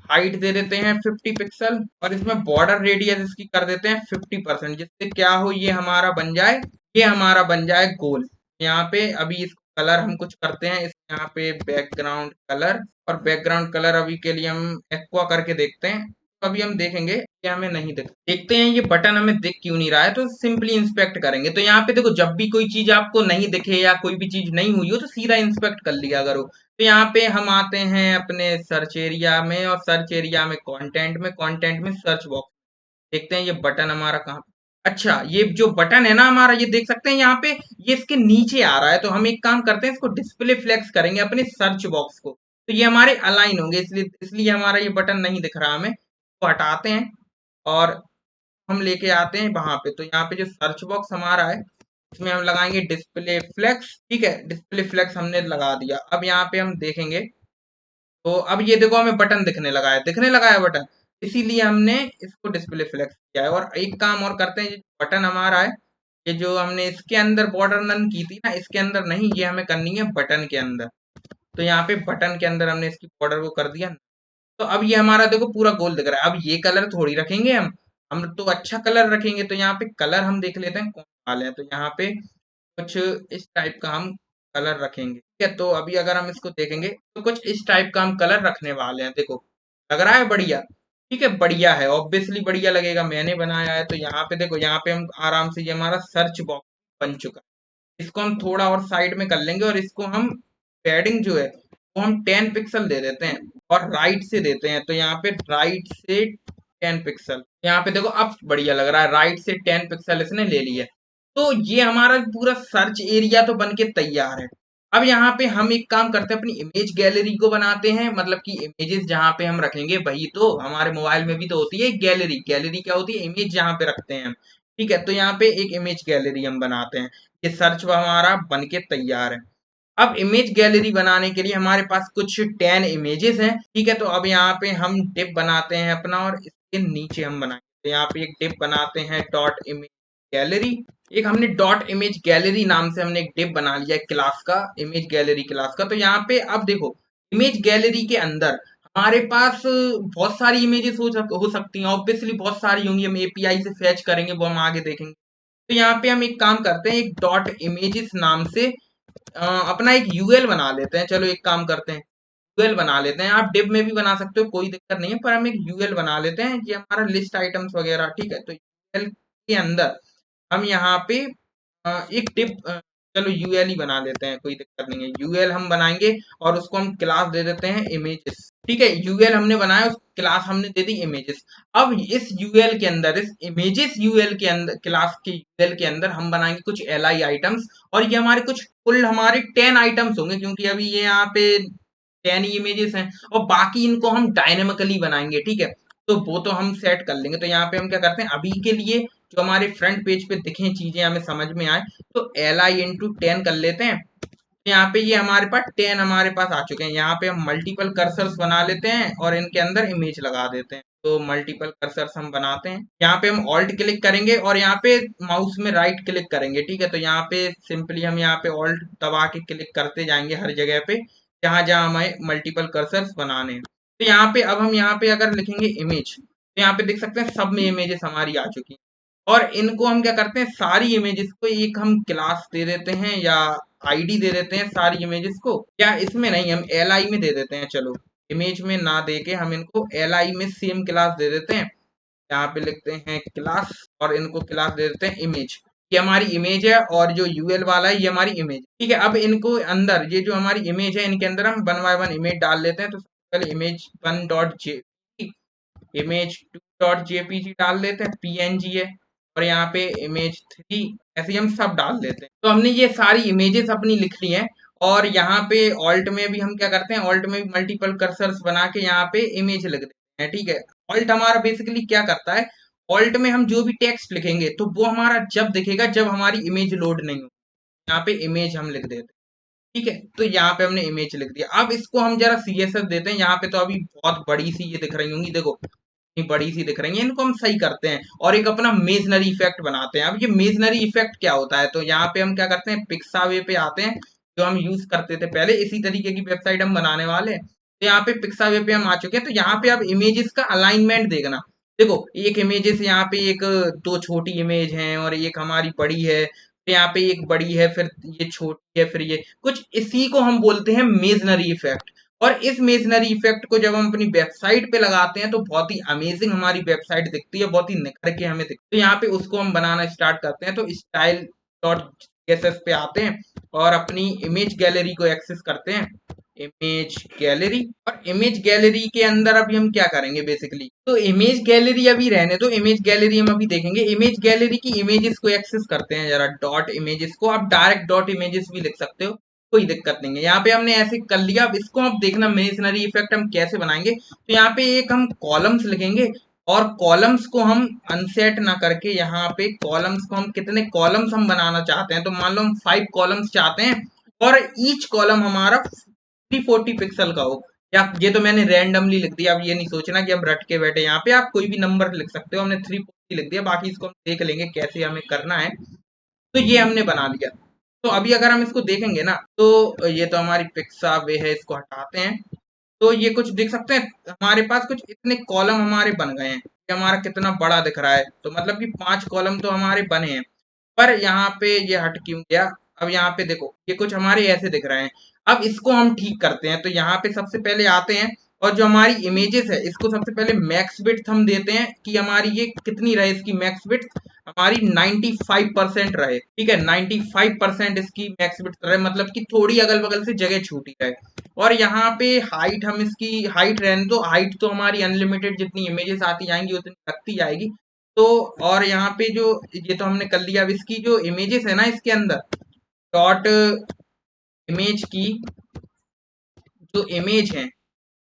हाइट दे देते हैं 50 पिक्सल, और इसमें बॉर्डर रेडियस इसकी कर देते हैं 50%, जिससे क्या हो, ये हमारा बन जाए, ये हमारा बन जाए गोल। यहाँ पे अभी इसको कलर हम कुछ करते हैं, इस यहाँ पे बैकग्राउंड कलर, और बैकग्राउंड कलर अभी के लिए हम एक्वा करके देखते हैं। तो अभी हम देखेंगे कि हमें नहीं देखते हैं ये बटन हमें दिख क्यों नहीं रहा है, तो सिंपली इंस्पेक्ट करेंगे। तो यहाँ पे देखो, जब भी कोई चीज आपको नहीं दिखे या कोई भी चीज नहीं हुई हो तो सीधा इंस्पेक्ट कर लिया करो। तो यहाँ पे हम आते हैं अपने सर्च एरिया में, और सर्च एरिया में कंटेंट में सर्च बॉक्स, देखते हैं ये बटन हमारा कहाँ। अच्छा, ये जो बटन है ना हमारा, ये देख सकते हैं यहाँ पे, ये इसके नीचे आ रहा है। तो हम एक काम करते हैं, इसको डिस्प्ले फ्लेक्स करेंगे अपने सर्च बॉक्स को, तो ये हमारे अलाइन होंगे, इसलिए इसलिए हमारा ये बटन नहीं दिख रहा हमें। तो हटाते हैं और हम लेके आते हैं वहां पे। तो यहाँ पे जो सर्च बॉक्स हमारा है, इसमें हम लगाएंगे डिस्प्ले फ्लेक्स। ठीक है, डिस्प्ले फ्लेक्स हमने लगा दिया। अब यहाँ पे हम देखेंगे, तो अब ये देखो हमें बटन दिखने लगा है बटन, इसीलिए हमने इसको डिस्प्ले फ्लेक्स किया है। और एक काम और करते हैं, ये बटन हमारा है, ये जो हमने इसके अंदर बॉर्डर नन की थी ना, इसके अंदर नहीं, ये हमें करनी है बटन के अंदर। तो यहाँ पे बटन के अंदर हमने इसकी बॉर्डर को कर दिया। तो अब ये हमारा देखो पूरा गोल दिख रहा है। अब ये कलर थोड़ी रखेंगे हम तो अच्छा कलर रखेंगे। तो यहाँ पे कलर हम देख लेते हैं कौन वाले हैं। तो यहाँ पे कुछ इस टाइप का हम कलर रखेंगे। ठीक है, तो अभी अगर हम इसको देखेंगे तो कुछ इस टाइप का हम कलर रखने वाले हैं। देखो, लग रहा है बढ़िया? ठीक है, बढ़िया है, ऑब्वियसली बढ़िया लगेगा, मैंने बनाया है। तो यहाँ पे देखो, यहाँ पे हम आराम से, ये हमारा सर्च बॉक्स बन चुका है। इसको हम थोड़ा और साइड में कर लेंगे, और इसको हम पैडिंग जो है वो हम 10 पिक्सल दे देते हैं, और राइट से देते हैं। तो यहाँ पे राइट से 10 पिक्सल, यहाँ पे देखो अब बढ़िया लग रहा है, राइट से 10 पिक्सल इसने ले लिया। तो ये हमारा पूरा सर्च एरिया तो बन के तैयार है। अब यहाँ पे हम एक काम करते हैं, अपनी इमेज गैलरी को बनाते हैं, मतलब कि इमेजेस जहाँ पे हम रखेंगे, वही तो हमारे मोबाइल में भी तो होती है गैलरी। गैलरी क्या होती है? इमेज जहाँ पे रखते हैं हम। ठीक है, तो यहाँ पे एक इमेज गैलरी हम बनाते हैं। ये सर्च हमारा बन के तैयार है। अब इमेज गैलरी बनाने के लिए हमारे पास कुछ 10 इमेजेस हैं। ठीक है, तो अब यहाँ पे हम डिप बनाते हैं अपना, और इसके नीचे हम बनाएंगे। तो यहाँ पे एक डिप बनाते हैं, डॉट इमेज गैलरी। एक हमने डॉट इमेज गैलरी नाम से हमने एक डिप बना लिया है क्लास का, इमेज गैलरी क्लास का। तो यहाँ पे अब देखो, इमेज गैलरी के अंदर हमारे पास बहुत सारी इमेजेस हो सकती हैं, ऑब्वियसली बहुत सारी होंगी। हम एपीआई से फैच करेंगे, वो हम आगे देखेंगे। तो यहाँ पे हम एक काम करते हैं, एक डॉट इमेजेस नाम से अपना एक यूएल बना लेते हैं। चलो एक काम करते हैं, यूएल बना लेते हैं। आप डिव में भी बना सकते हो, कोई दिक्कत नहीं है, पर हम एक यूएल बना लेते हैं, ये हमारा लिस्ट आइटम्स वगैरह। ठीक है, तो यूएल के अंदर हम यहाँ पे एक डिव, चलो यूएल ही बना लेते हैं, कोई दिक्कत नहीं है। यूएल हम बनाएंगे और उसको हम क्लास दे देते हैं इमेजेस। ठीक है, यूएल हमने बनाया, उस क्लास हमने दे दी इमेजेस। अब इस यूएल के अंदर, इस इमेजेस यूएल के अंदर, क्लास के यूएल के अंदर हम बनाएंगे कुछ एलआई आइटम्स, और ये हमारे कुछ कुल हमारे 10 आइटम्स होंगे, क्योंकि अभी ये यहाँ पे 10 इमेजेस हैं, और बाकी इनको हम डायनेमिकली बनाएंगे। ठीक है, तो वो तो हम सेट कर लेंगे। तो यहाँ पे हम क्या करते हैं, अभी के लिए जो हमारे फ्रंट पेज पे दिखें चीजें, हमें समझ में आए, तो LI × 10 कर लेते हैं। तो यहाँ पे ये हमारे पास 10 हमारे पास आ चुके हैं। यहाँ पे हम मल्टीपल कर्सर्स बना लेते हैं, और इनके अंदर इमेज लगा देते हैं। तो मल्टीपल कर्सर्स हम बनाते हैं। यहाँ पे हम ऑल्ट क्लिक करेंगे, और यहाँ पे माउस में राइट क्लिक करेंगे। ठीक है, तो यहाँ पे सिंपली हम यहाँ पे ऑल्ट दबा के क्लिक करते जाएंगे हर जगह पे, जहां जहां हमें मल्टीपल कर्सर्स बनाने हैं। तो यहाँ पे अब हम यहाँ पे अगर लिखेंगे इमेज, तो यहाँ पे देख सकते हैं सब में इमेजेस हमारी आ चुकी हैं। और इनको हम क्या करते हैं, सारी इमेजेस को एक हम क्लास दे देते हैं, या आईडी दे देते हैं सारी इमेजेस को, या इसमें नहीं, हम एल में दे देते हैं। चलो, इमेज में ना दे के हम इनको एल में सेम क्लास दे देते हैं। यहाँ पे लिखते हैं क्लास, और इनको क्लास दे देते हैं इमेज। ये हमारी इमेज है, और जो यूएल वाला है ये हमारी इमेज। ठीक है, अब इनको अंदर, ये जो हमारी इमेज है, इनके अंदर हम 1 बाय 1 इमेज डाल लेते हैं। तो सबसे पहले इमेज 1.jpg, इमेज 2.jpg डाल लेते हैं, पीएनजी है, और यहाँ पे इमेज 3, ऐसे ही हम सब डाल लेते हैं। तो हमने ये सारी इमेजेस अपनी लिख ली हैं। और यहाँ पे ऑल्ट में भी हम क्या करते हैं, ऑल्ट में भी मल्टीपल कर्सर्स बना के यहाँ पे इमेज लिख देते हैं। ठीक है, ऑल्ट हमारा बेसिकली क्या करता है, ऑल्ट में हम जो भी टेक्स्ट लिखेंगे तो वो हमारा जब दिखेगा जब हमारी इमेज लोड नहीं हो। यहाँ पे इमेज हम लिख देते हैं। ठीक है, तो यहाँ पे हमने इमेज लिख दिया। अब इसको हम जरा सीएसएस देते हैं। यहाँ पे तो अभी बहुत बड़ी सी ये दिख रही होंगी, देखो इतनी बड़ी सी दिख रही है, इनको हम सही करते हैं, और एक अपना मेजनरी इफेक्ट बनाते हैं। अब ये मेजनरी इफेक्ट क्या होता है, तो यहाँ पे हम क्या करते हैं, पिक्सावे पे आते हैं, जो हम यूज करते थे पहले, इसी तरीके की वेबसाइट हम बनाने वाले हैं। तो यहाँ पे पिक्सावे पे हम आ चुके हैं। तो यहाँ पे अब इमेजेस का अलाइनमेंट देखना। देखो, एक इमेजेस यहाँ पे एक, दो छोटी इमेज हैं और एक हमारी बड़ी है। तो यहाँ पे एक बड़ी है, फिर ये छोटी है, फिर ये कुछ, इसी को हम बोलते हैं मेजनरी इफेक्ट। और इस मेजनरी इफेक्ट को जब हम अपनी वेबसाइट पे लगाते हैं तो बहुत ही अमेजिंग हमारी वेबसाइट दिखती है, बहुत ही निखर के हमें दिखती है। तो यहाँ पे उसको हम बनाना स्टार्ट करते हैं, तो स्टाइल डॉट CSS पे आते हैं और अपनी इमेज गैलरी को एक्सेस करते हैं, इमेज गैलरी। और इमेज गैलरी के अंदर अभी हम क्या करेंगे बेसिकली, तो इमेज गैलरी अभी रहने दो, इमेज गैलरी हम अभी देखेंगे। इमेज गैलरी की इमेजेस को एक्सेस करते हैं जरा, डॉट इमेजेस को, आप डायरेक्ट डॉट इमेजेस भी लिख सकते हो, कोई दिक्कत नहीं है। यहाँ पे हमने ऐसे कर लिया। अब इसको आप देखना मेजनरी इफेक्ट हम कैसे बनाएंगे। तो यहाँ पे एक हम कॉलम्स लिखेंगे, और कॉलम्स को हम अनसेट ना करके, यहाँ पे कॉलम्स को हम कितने कॉलम्स हम बनाना चाहते हैं, तो मान लो हम 5 कॉलम्स चाहते हैं, और ईच कॉलम हमारा 340 पिक्सल का हो। या ये तो मैंने रैंडमली लिख दिया, अब ये नहीं सोचना कि हम रट के बैठे, यहाँ पे आप कोई भी नंबर लिख सकते हो, हमने 340 लिख दिया, बाकी इसको हम देख लेंगे कैसे हमें करना है। तो ये हमने बना लिया। तो अभी अगर हम इसको देखेंगे ना, तो ये तो हमारी पिक्सा वे है, इसको हटाते हैं। तो ये कुछ देख सकते हैं, हमारे पास कुछ इतने कॉलम हमारे बन गए हैं, ये हमारा कितना बड़ा दिख रहा है, तो मतलब कि 5 कॉलम तो हमारे बने हैं। पर यहाँ पे ये हट क्यों गया, अब यहाँ पे देखो ये कुछ हमारे ऐसे दिख रहे हैं। अब इसको हम ठीक करते हैं, तो यहाँ पे सबसे पहले आते हैं, और जो हमारी इमेजेस है इसको सबसे पहले मैक्स विड्थ हम देते हैं, कि हमारी ये कितनी रहे, इसकी मैक्स विड्थ हमारी 95% रहे, ठीक है, 95% इसकी मैक्स विड्थ रहे, मतलब कि थोड़ी अगल बगल से जगह छूटी रहे। और यहाँ पे हाइट, हम इसकी हाइट रहने दो, हाइट तो हमारी अनलिमिटेड, जितनी इमेजेस आती जाएंगी उतनी लगती जाएगी। तो और यहाँ पे जो, ये तो हमने कर लिया। अब इसकी जो इमेजेस है ना, इसके अंदर डॉट इमेज की जो इमेज है,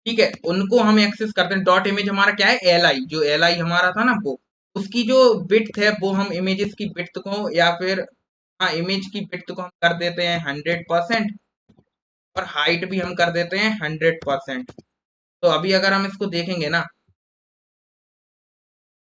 ठीक है, उनको हम एक्सेस करते हैं। डॉट इमेज हमारा क्या है, LI, जो LI हमारा था ना, वो उसकी जो विड्थ है, वो हम इमेजेस की विड्थ को, या फिर हाँ, इमेज की विड्थ को हम कर देते हैं 100%, और हाइट भी हम कर देते हैं 100%। तो अभी अगर हम इसको देखेंगे ना,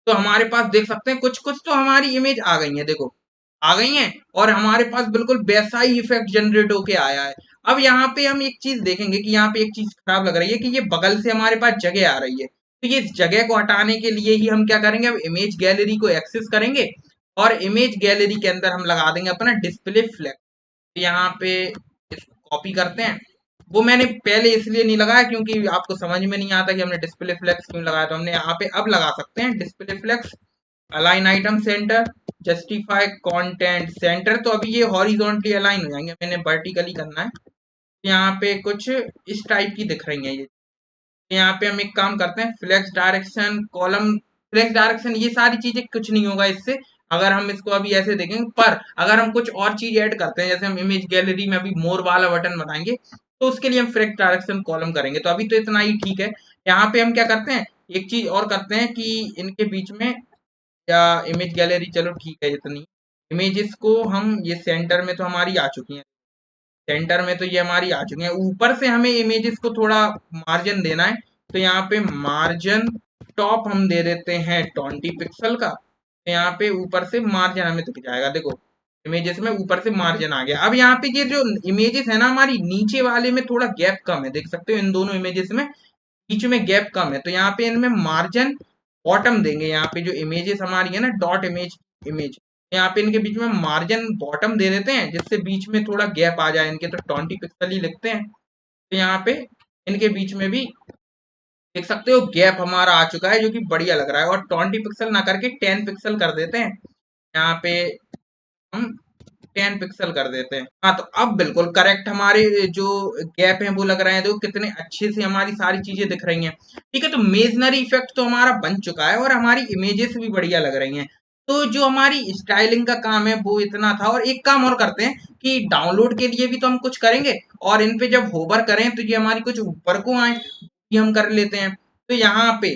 तो हमारे पास देख सकते हैं कुछ कुछ तो हमारी इमेज आ गई है, देखो आ गई हैं, और हमारे पास बिल्कुल वैसा ही इफेक्ट जनरेट होके आया है। अब यहाँ पे हम एक चीज देखेंगे कि यहाँ पे एक चीज खराब लग रही है, कि ये बगल से हमारे पास जगह आ रही है। तो ये इस जगह को हटाने के लिए ही हम क्या करेंगे, अब इमेज गैलरी को एक्सेस करेंगे, और इमेज गैलरी के अंदर हम लगा देंगे अपना डिस्प्ले फ्लैग। तो यहाँ पे इसको कॉपी करते हैं। वो मैंने पहले इसलिए नहीं लगाया क्योंकि आपको समझ में नहीं आता कि हमने डिस्प्ले फ्लेक्स क्यों लगाया, तो हमने यहाँ पे अब लगा सकते हैं display flex. Align item centre, justify content centre, तो अभी ये हॉरिजॉन्टली अलाइन हो जाएंगे, मैंने वर्टिकली करना है। यहाँ पे कुछ इस टाइप की दिख रही है ये। यहाँ पे हम एक काम करते हैं, flex direction column, flex direction, ये सारी चीजें कुछ नहीं होगा इससे, अगर हम इसको अभी ऐसे देखेंगे। पर अगर हम कुछ और चीज ऐड करते हैं, जैसे हम इमेज गैलरी में अभी मोर वाला बटन बनाएंगे, तो उसके लिए हम फ्लेक्स डायरेक्शन कॉलम करेंगे। तो अभी तो इतना ही ठीक है। यहाँ पे हम क्या करते हैं, एक चीज और करते हैं कि इनके बीच में, या इमेज गैलरी चलो ठीक है इतनी, इमेजेस को हम, ये सेंटर में तो हमारी आ चुकी हैं, सेंटर में तो ये हमारी आ चुकी है। ऊपर से हमें इमेजेस को थोड़ा मार्जिन देना है, तो यहाँ पे मार्जिन टॉप हम दे देते हैं 20 पिक्सल का। तो यहाँ पे ऊपर से मार्जिन हमें दिख जाएगा, देखो इमेजेस में ऊपर से मार्जिन आ गया। अब यहाँ पे ये जो इमेजेस है ना, हमारी नीचे वाले में थोड़ा गैप कम है, देख सकते हो इन दोनों इमेजेस में बीच में गैप कम है, तो यहाँ पे इनमें मार्जिन बॉटम देंगे। यहाँ पे जो इमेजेस हमारी है ना, डॉट इमेज इमेज, यहाँ पे इनके बीच में मार्जिन बॉटम दे देते हैं, जिससे बीच में थोड़ा गैप आ जाए इनके, तो 20 पिक्सल ही लिखते हैं। तो यहाँ पे इनके बीच में भी देख सकते हो गैप हमारा आ चुका है, जो कि बढ़िया लग रहा है। और 20 पिक्सल ना करके 10 पिक्सल कर देते हैं, यहाँ पे हम 10 पिक्सल कर देते हैं। हाँ, तो अब बिल्कुल करेक्ट हमारे जो गैप हैं वो लग रहे हैं, देखो कितने अच्छे से हमारी सारी चीजें दिख रही हैं। ठीक है, तो मेजनरी इफेक्ट तो हमारा बन चुका है, और हमारी इमेजेस भी बढ़िया लग रही हैं। तो जो हमारी स्टाइलिंग का काम है वो इतना था। और एक काम और करते हैं कि डाउनलोड के लिए भी तो हम कुछ करेंगे, और इन पे जब होवर करें तो ये हमारी कुछ ऊपर को आए, ये हम कर लेते हैं। तो यहाँ पे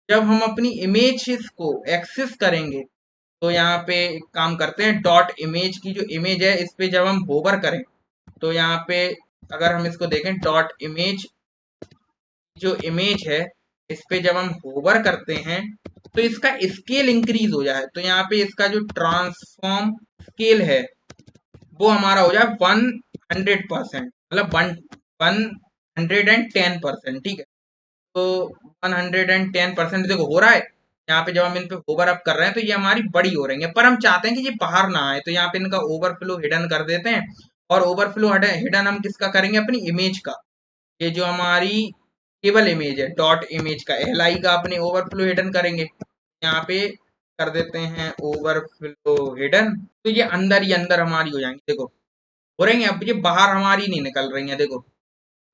जब हम अपनी इमेजेस को एक्सेस करेंगे, तो यहाँ पे एक काम करते हैं, डॉट इमेज की जो इमेज है इस पे जब हम होवर करें, तो यहाँ पे अगर हम इसको देखें, डॉट इमेज जो इमेज है इस पे जब हम होवर करते हैं, तो इसका स्केल इंक्रीज हो जाए। तो यहाँ पे इसका जो ट्रांसफॉर्म स्केल है वो हमारा हो जाए 100%, मतलब 110%, ठीक है। तो 110% देखो हो रहा है, यहाँ पे जब हम इन पे ओवर अप कर रहे हैं तो ये हमारी बड़ी हो रही है, पर हम चाहते हैं कि ये बाहर ना आए, तो यहाँ पे इनका ओवरफ्लो हिडन कर देते हैं। और ओवरफ्लो हिडन हम किसका करेंगे, अपनी इमेज का। ये जो हमारी केबल इमेज है, डॉट इमेज का, एल का अपने ओवरफ्लो हिडन करेंगे। यहाँ पे कर देते हैं ओवरफ्लो हिडन, तो ये अंदर ही अंदर हमारी हो जाएंगी, देखो हो रही है। अब ये बाहर हमारी नहीं निकल रही है, देखो हो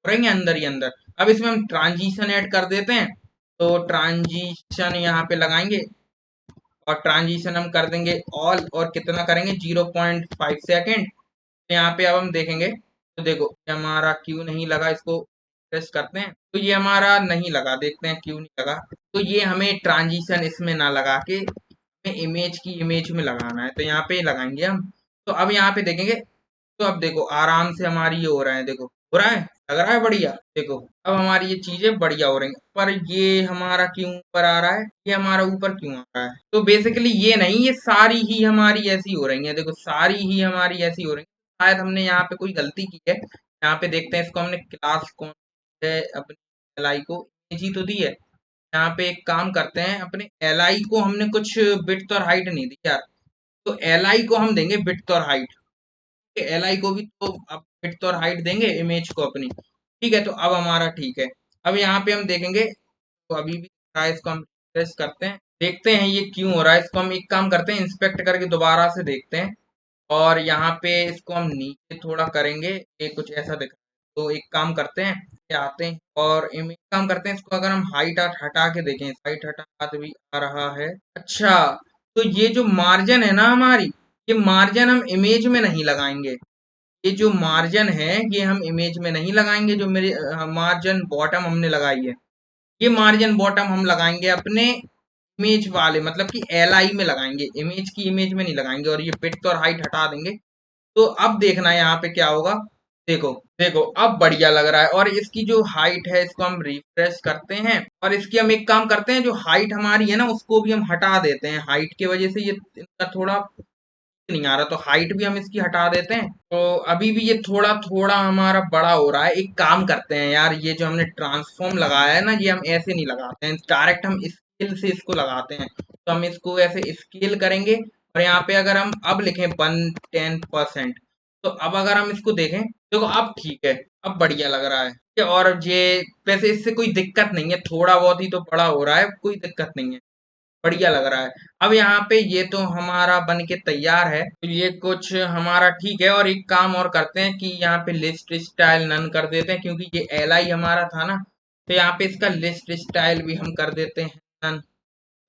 रही है अंदर ही अंदर। अब इसमें हम ट्रांजिशन ऐड कर देते हैं, तो ट्रांजिशन यहाँ पे लगाएंगे और ट्रांजिशन हम कर देंगे ऑल, और कितना करेंगे 0.5 सेकेंड। तो यहाँ पे अब हम देखेंगे, तो देखो ये हमारा क्यों नहीं लगा, इसको प्रेस करते हैं तो ये हमारा नहीं लगा, देखते हैं क्यों नहीं लगा। तो ये हमें ट्रांजिशन इसमें ना लगा के हमें इमेज की इमेज में लगाना है, तो यहाँ पे लगाएंगे हम। तो अब यहाँ पे देखेंगे, तो अब देखो आराम से हमारी ये हो रहा है, देखो हो रहा है, लग रहा है बढ़िया। देखो अब हमारी ये चीजें बढ़िया हो रही हैं, पर ये हमारा क्यों ऊपर आ रहा है, ये हमारा ऊपर क्यों आ रहा है। तो बेसिकली ये नहीं, ये सारी ही हमारी ऐसी हो रही है, देखो सारी ही हमारी ऐसी हो रही है। शायद हमने यहाँ पे कोई गलती की है। यहाँ पे देखते हैं, इसको हमने क्लास कौन है, अपनी एल को इमेज ही तो दी है। यहाँ पे एक काम करते हैं, अपने एल को हमने कुछ बिट्स और हाइट नहीं दी यार, तो एल को हम देंगे बिट्स और हाइट। एल को भी तो अब विड्थ और हाइट देंगे इमेज को अपनी, ठीक है। तो अब हमारा ठीक है। अब यहाँ पे हम देखेंगे, तो अभी भी इसको हम रिफ्रेश करते हैं, देखते हैं ये क्यों हो रहा है। इसको हम एक काम करते हैं, इंस्पेक्ट करके दोबारा से देखते हैं, और यहाँ पे इसको हम नीचे थोड़ा करेंगे, ये कुछ ऐसा दिख रहा है। तो एक काम करते हैं, ये आते हैं और इमेज काम करते हैं, इसको अगर हम हाइट हटा के देखें, हाइट हटा तो भी आ रहा है। अच्छा, तो ये जो मार्जिन है ना हमारी, ये मार्जिन हम इमेज में नहीं लगाएंगे। ये जो मार्जिन है ये हम इमेज में नहीं लगाएंगे, जो मेरी मार्जिन बॉटम हमने लगाई है, ये मार्जिन बॉटम हम लगाएंगे अपने इमेज वाले, मतलब कि एल में लगाएंगे, इमेज की इमेज में नहीं लगाएंगे। और ये विड्थ और हाइट हटा देंगे। तो अब देखना यहाँ पे क्या होगा, देखो देखो अब बढ़िया लग रहा है। और इसकी जो हाइट है इसको हम रिफ्रेश करते हैं, और इसकी हम एक काम करते हैं, जो हाइट हमारी है ना उसको भी हम हटा देते हैं। हाइट की वजह से ये इनका थोड़ा नहीं आ रहा, तो हाइट भी हम इसकी हटा देते हैं। तो अभी भी ये थोड़ा थोड़ा हमारा बड़ा हो रहा है। एक काम करते हैं यार, ये जो हमने ट्रांसफॉर्म लगाया है ना, ये हम ऐसे नहीं लगाते हैं, डायरेक्ट हम स्केल से इसको लगाते हैं। तो हम इसको ऐसे स्केल करेंगे, और यहाँ पे अगर हम अब लिखें 110%, तो अब अगर हम इसको देखें, देखो अब ठीक है, अब बढ़िया लग रहा है। और ये वैसे इससे कोई दिक्कत नहीं है, थोड़ा बहुत ही तो बड़ा हो रहा है, कोई दिक्कत नहीं है, बढ़िया लग रहा है। अब यहाँ पे ये तो हमारा बन के तैयार है, तो ये कुछ हमारा ठीक है। और एक काम और करते हैं कि यहाँ पे लिस्ट स्टाइल नन कर देते हैं, क्योंकि ये एल हमारा था ना, तो यहाँ पे इसका लिस्ट स्टाइल भी हम कर देते हैं नन।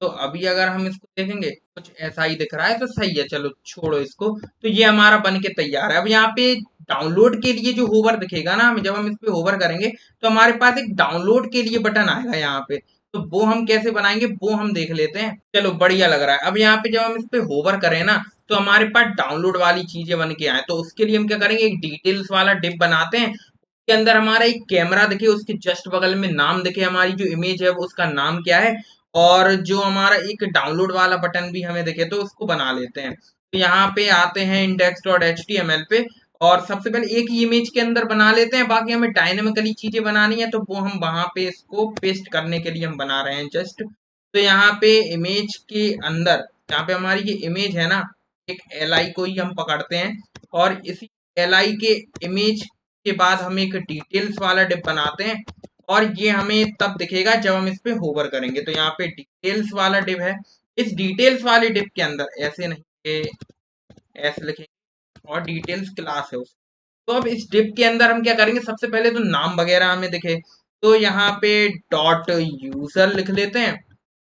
तो अभी अगर हम इसको देखेंगे कुछ ऐसा ही दिख रहा है, तो सही है, चलो छोड़ो इसको। तो ये हमारा बन के तैयार है। अब यहाँ पे डाउनलोड के लिए जो होवर दिखेगा ना, जब हम इस पे होवर करेंगे तो हमारे पास एक डाउनलोड के लिए बटन आएगा यहाँ पे। तो वो हम कैसे बनाएंगे वो हम देख लेते हैं। चलो बढ़िया लग रहा है। अब यहाँ पे जब हम इस पे होवर करें ना, तो हमारे पास डाउनलोड वाली चीजें बन के आए। तो उसके लिए हम क्या करेंगे, एक डिटेल्स वाला डिप बनाते हैं, उसके अंदर हमारा एक कैमरा दिखे, उसके जस्ट बगल में नाम दिखे, हमारी जो इमेज है वो उसका नाम क्या है, और जो हमारा एक डाउनलोड वाला बटन भी हमें दिखे, तो उसको बना लेते हैं। तो यहाँ पे आते हैं index.html पे, और सबसे पहले एक ही इमेज के अंदर बना लेते हैं। बाकी हमें डायनेमिकली चीजें बनानी है, तो वो हम वहां पे इसको पेस्ट करने के लिए हम बना रहे हैं जस्ट। तो यहाँ पे इमेज के अंदर, यहाँ पे हमारी ये इमेज है ना, एक एल को ही हम पकड़ते हैं, और इसी एल के इमेज के बाद हम एक डिटेल्स वाला डिप बनाते हैं, और ये हमें तब दिखेगा जब हम इस पे होवर करेंगे। तो यहाँ पे डिटेल्स वाला डिप है, इस डिटेल्स वाले डिप के अंदर ऐसे नहीं, ऐसे लिखेंगे, और डिटेल्स क्लास है उसकी। तो अब इस डिप के अंदर हम क्या करेंगे, सबसे पहले तो नाम वगैरह हमें दिखे, तो यहाँ पे डॉट यूजर लिख लेते हैं,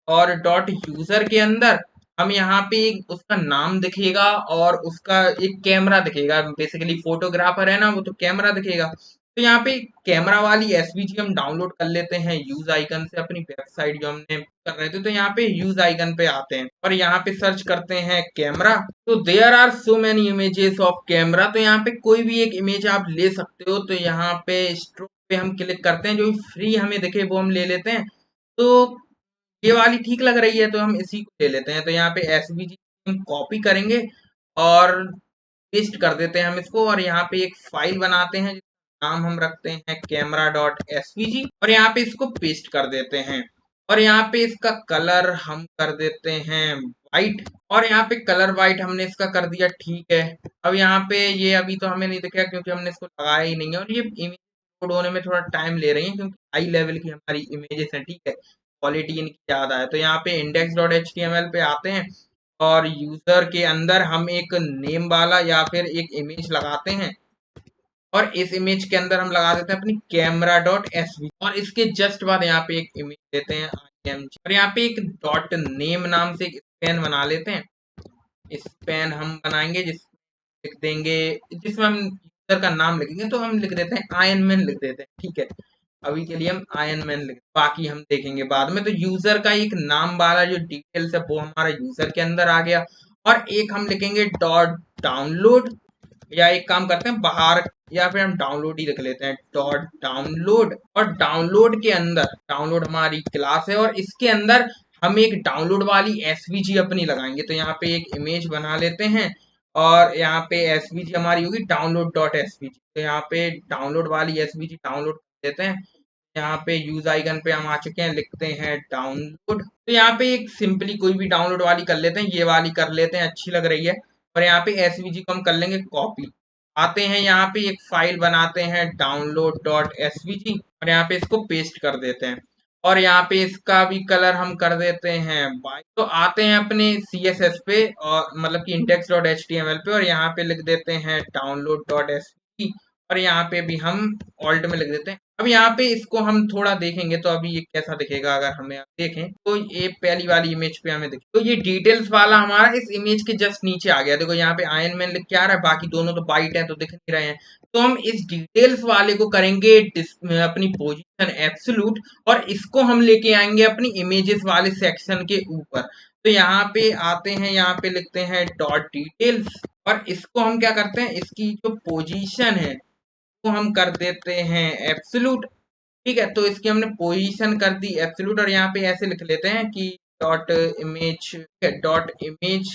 और डॉट यूजर के अंदर हम यहाँ पे एक उसका नाम दिखेगा, और उसका एक कैमरा दिखेगा, बेसिकली फोटोग्राफर है ना वो, तो कैमरा दिखेगा। तो यहाँ पे कैमरा वाली एसवीजी हम डाउनलोड कर लेते हैं यूज आइकन से, अपनी वेबसाइट जो हमने कर रहे थे। तो यहाँ पे यूज आइकन पे आते हैं, और यहाँ पे सर्च करते हैं कैमरा। तो there are so many images of camera, तो यहाँ पे कोई भी एक इमेज आप ले सकते हो। तो यहाँ पे स्ट्रोक पे हम क्लिक करते हैं, जो फ्री हमें दिखे वो हम ले लेते हैं। तो ये वाली ठीक लग रही है, तो हम इसी को ले लेते हैं। तो यहाँ पे एसवीजी हम कॉपी करेंगे और पेस्ट कर देते हैं हम इसको, और यहाँ पे एक फाइल बनाते हैं, नाम हम रखते हैं कैमरा डॉट एसवीजी, और यहाँ पे इसको पेस्ट कर देते हैं। और यहाँ पे इसका कलर हम कर देते हैं व्हाइट, और यहाँ पे कलर व्हाइट हमने इसका कर दिया, ठीक है। अब यहाँ पे ये अभी तो हमें नहीं दिखेगा क्योंकि हमने इसको लगाया ही नहीं है, और ये इमेज लोड होने में थोड़ा टाइम ले रही है क्योंकि हाई लेवल की हमारी इमेजेस हैं, ठीक है, क्वालिटी इनकी ज्यादा है। तो यहाँ पे index.html पे आते हैं और यूजर के अंदर हम एक नेम वाला या फिर एक इमेज लगाते हैं, और इस इमेज के अंदर हम लगा देते हैं अपनी कैमरा डॉट एसवी, और इसके जस्ट बाद यहाँ पे एक इमेज देते हैं IMG, और यहाँ पे एक डॉट नेम नाम से एक स्पैन बना लेते हैं। स्पैन हम बनाएंगे लिख देंगे, जिसमें हम यूजर का नाम लिखेंगे तो हम लिख देते हैं आयन मैन लिख देते हैं, ठीक है। अभी के लिए हम आयन मैन लिख, बाकी हम देखेंगे बाद में। तो यूजर का एक नाम वाला जो डिटेल्स है वो हमारा यूजर के अंदर आ गया, और एक हम लिखेंगे डॉट डाउनलोड, या एक काम करते हैं बाहर, या फिर हम डाउनलोड ही रख लेते हैं डॉट डाउनलोड, और डाउनलोड के अंदर डाउनलोड हमारी क्लास है, और इसके अंदर हम एक डाउनलोड वाली एसवीजी अपनी लगाएंगे। तो यहाँ पे एक इमेज बना लेते हैं, और यहाँ पे एसवीजी हमारी होगी डाउनलोड डॉट एसवीजी। तो यहाँ पे डाउनलोड वाली एसवीजी डाउनलोड कर देते हैं। यहाँ पे यूज आइकन पे हम आ चुके हैं, लिखते हैं डाउनलोड। तो यहाँ पे एक सिंपली कोई भी डाउनलोड वाली कर लेते हैं, ये वाली कर लेते हैं, अच्छी लग रही है। और यहाँ पे एसवीजी को हम कर लेंगे कॉपी। आते हैं यहाँ पे एक फाइल बनाते हैं डाउनलोड डॉट एसवीजी, और यहाँ पे इसको पेस्ट कर देते हैं, और यहाँ पे इसका भी कलर हम कर देते हैं वाइट। तो आते हैं अपने CSS पे, और मतलब कि index.html पे, और यहाँ पे लिख देते हैं डाउनलोड डॉट एसवीजी, और यहाँ पे भी हम ऑल्ट में लिख देते हैं। अब यहाँ पे इसको हम थोड़ा देखेंगे तो अभी ये कैसा दिखेगा, अगर हमें आप देखें तो ये पहली वाली इमेज पे हमें दिखे, तो ये डिटेल्स वाला हमारा इस इमेज के जस्ट नीचे आ गया। देखो यहाँ पे आयन मैन लिख के आ रहा है, बाकी दोनों तो वाइट है तो दिख नहीं रहे हैं। तो हम इस डिटेल्स वाले को करेंगे अपनी पोजीशन एब्सोल्यूट, और इसको हम लेके आएंगे अपनी इमेजेस वाले सेक्शन के ऊपर। तो यहाँ पे आते हैं, यहाँ पे लिखते हैं डॉट डिटेल्स, और इसको हम क्या करते हैं, इसकी जो पोजीशन है को हम कर देते हैं एब्सोल्यूट, ठीक है। तो इसकी हमने पोजीशन कर दी एब्सोल्यूट, और यहाँ पे ऐसे लिख लेते हैं कि डॉट इमेज, डॉट इमेज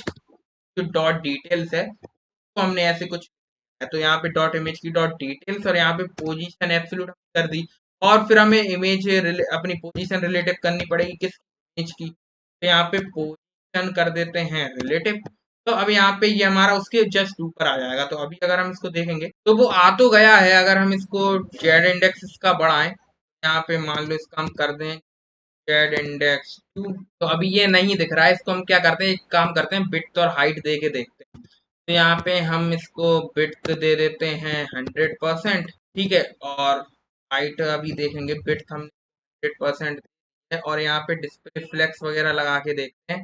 जो डॉट डिटेल्स है तो हमने ऐसे कुछ है। तो यहाँ पे डॉट इमेज की डॉट डिटेल्स, और यहाँ पे पोजीशन एब्सोल्यूट कर दी, और फिर हमें इमेज अपनी पोजीशन रिलेटिव करनी पड़ेगी किस इमेज की, तो यहाँ पे पोजीशन कर देते हैं रिलेटिव। तो अब यहाँ पे ये हमारा उसके जस्ट ऊपर आ जाएगा। तो अभी अगर हम इसको देखेंगे तो वो आ तो गया है। अगर हम इसको जेड इंडेक्स इसका बढ़ाएं, यहाँ पे मान लो इसका हम कर दें जेड इंडेक्स 2, तो अभी ये नहीं दिख रहा है। इसको हम क्या करते हैं, एक काम करते हैं, बिट और हाइट दे के देखते हैं। तो यहाँ पे हम इसको बिट दे देते हैं 100%, ठीक है, और हाइट अभी देखेंगे, बिट हम 100% है, और यहाँ पे डिस्प्ले फ्लेक्स वगैरह लगा के देखते हैं,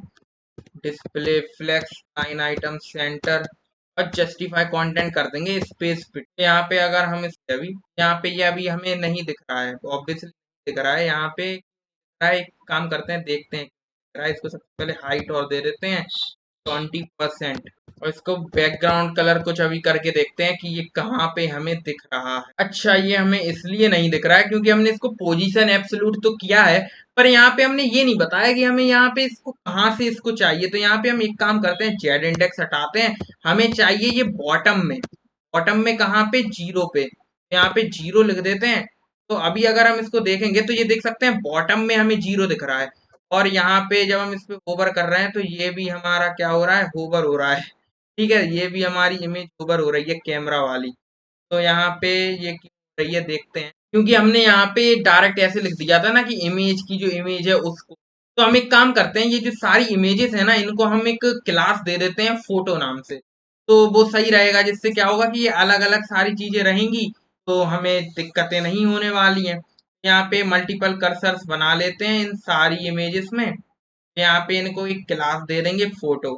display flex line item centre, और जस्टिफाई कंटेंट कर देंगे स्पेस फिट। यहाँ पे अगर हम इस अभी यहाँ पे ये अभी हमें नहीं दिख रहा है, ऑब्वियसली दिख रहा है यहाँ पे, एक काम करते हैं, देखते हैं दिख रहा है। इसको सबसे पहले हाइट और दे देते हैं 20%, और इसको बैकग्राउंड कलर कुछ अभी करके देखते हैं कि ये कहाँ पे हमें दिख रहा है। अच्छा, ये हमें इसलिए नहीं दिख रहा है क्योंकि हमने इसको पोजीशन एब्सोल्यूट तो किया है, पर यहाँ पे हमने ये नहीं बताया कि हमें यहाँ पे इसको कहाँ से इसको चाहिए। तो यहाँ पे हम एक काम करते हैं, जेड इंडेक्स हटाते हैं, हमें चाहिए ये बॉटम में। बॉटम में कहाँ पे, जीरो पे, यहाँ पे जीरो लिख देते हैं। तो अभी अगर हम इसको देखेंगे तो ये देख सकते हैं बॉटम में हमें जीरो दिख रहा है, और यहाँ पे जब हम इस पे होवर कर रहे हैं तो ये भी हमारा क्या हो रहा है, होवर हो रहा है, ठीक है। ये भी हमारी इमेज होवर हो रही है कैमरा वाली। तो यहाँ पे ये क्यों हो रही है देखते हैं, क्योंकि हमने यहाँ पे डायरेक्ट ऐसे लिख दिया था ना कि इमेज की जो इमेज है उसको। तो हम एक काम करते हैं, ये जो सारी इमेजेस है ना, इनको हम एक क्लास दे देते हैं फोटो नाम से। तो वो सही रहेगा, जिससे क्या होगा कि ये अलग अलग सारी चीजें रहेंगी, तो हमें दिक्कतें नहीं होने वाली हैं। यहाँ पे मल्टीपल कर्सर्स बना लेते हैं इन सारी इमेजेस में, यहाँ पे इनको एक क्लास दे देंगे फोटो,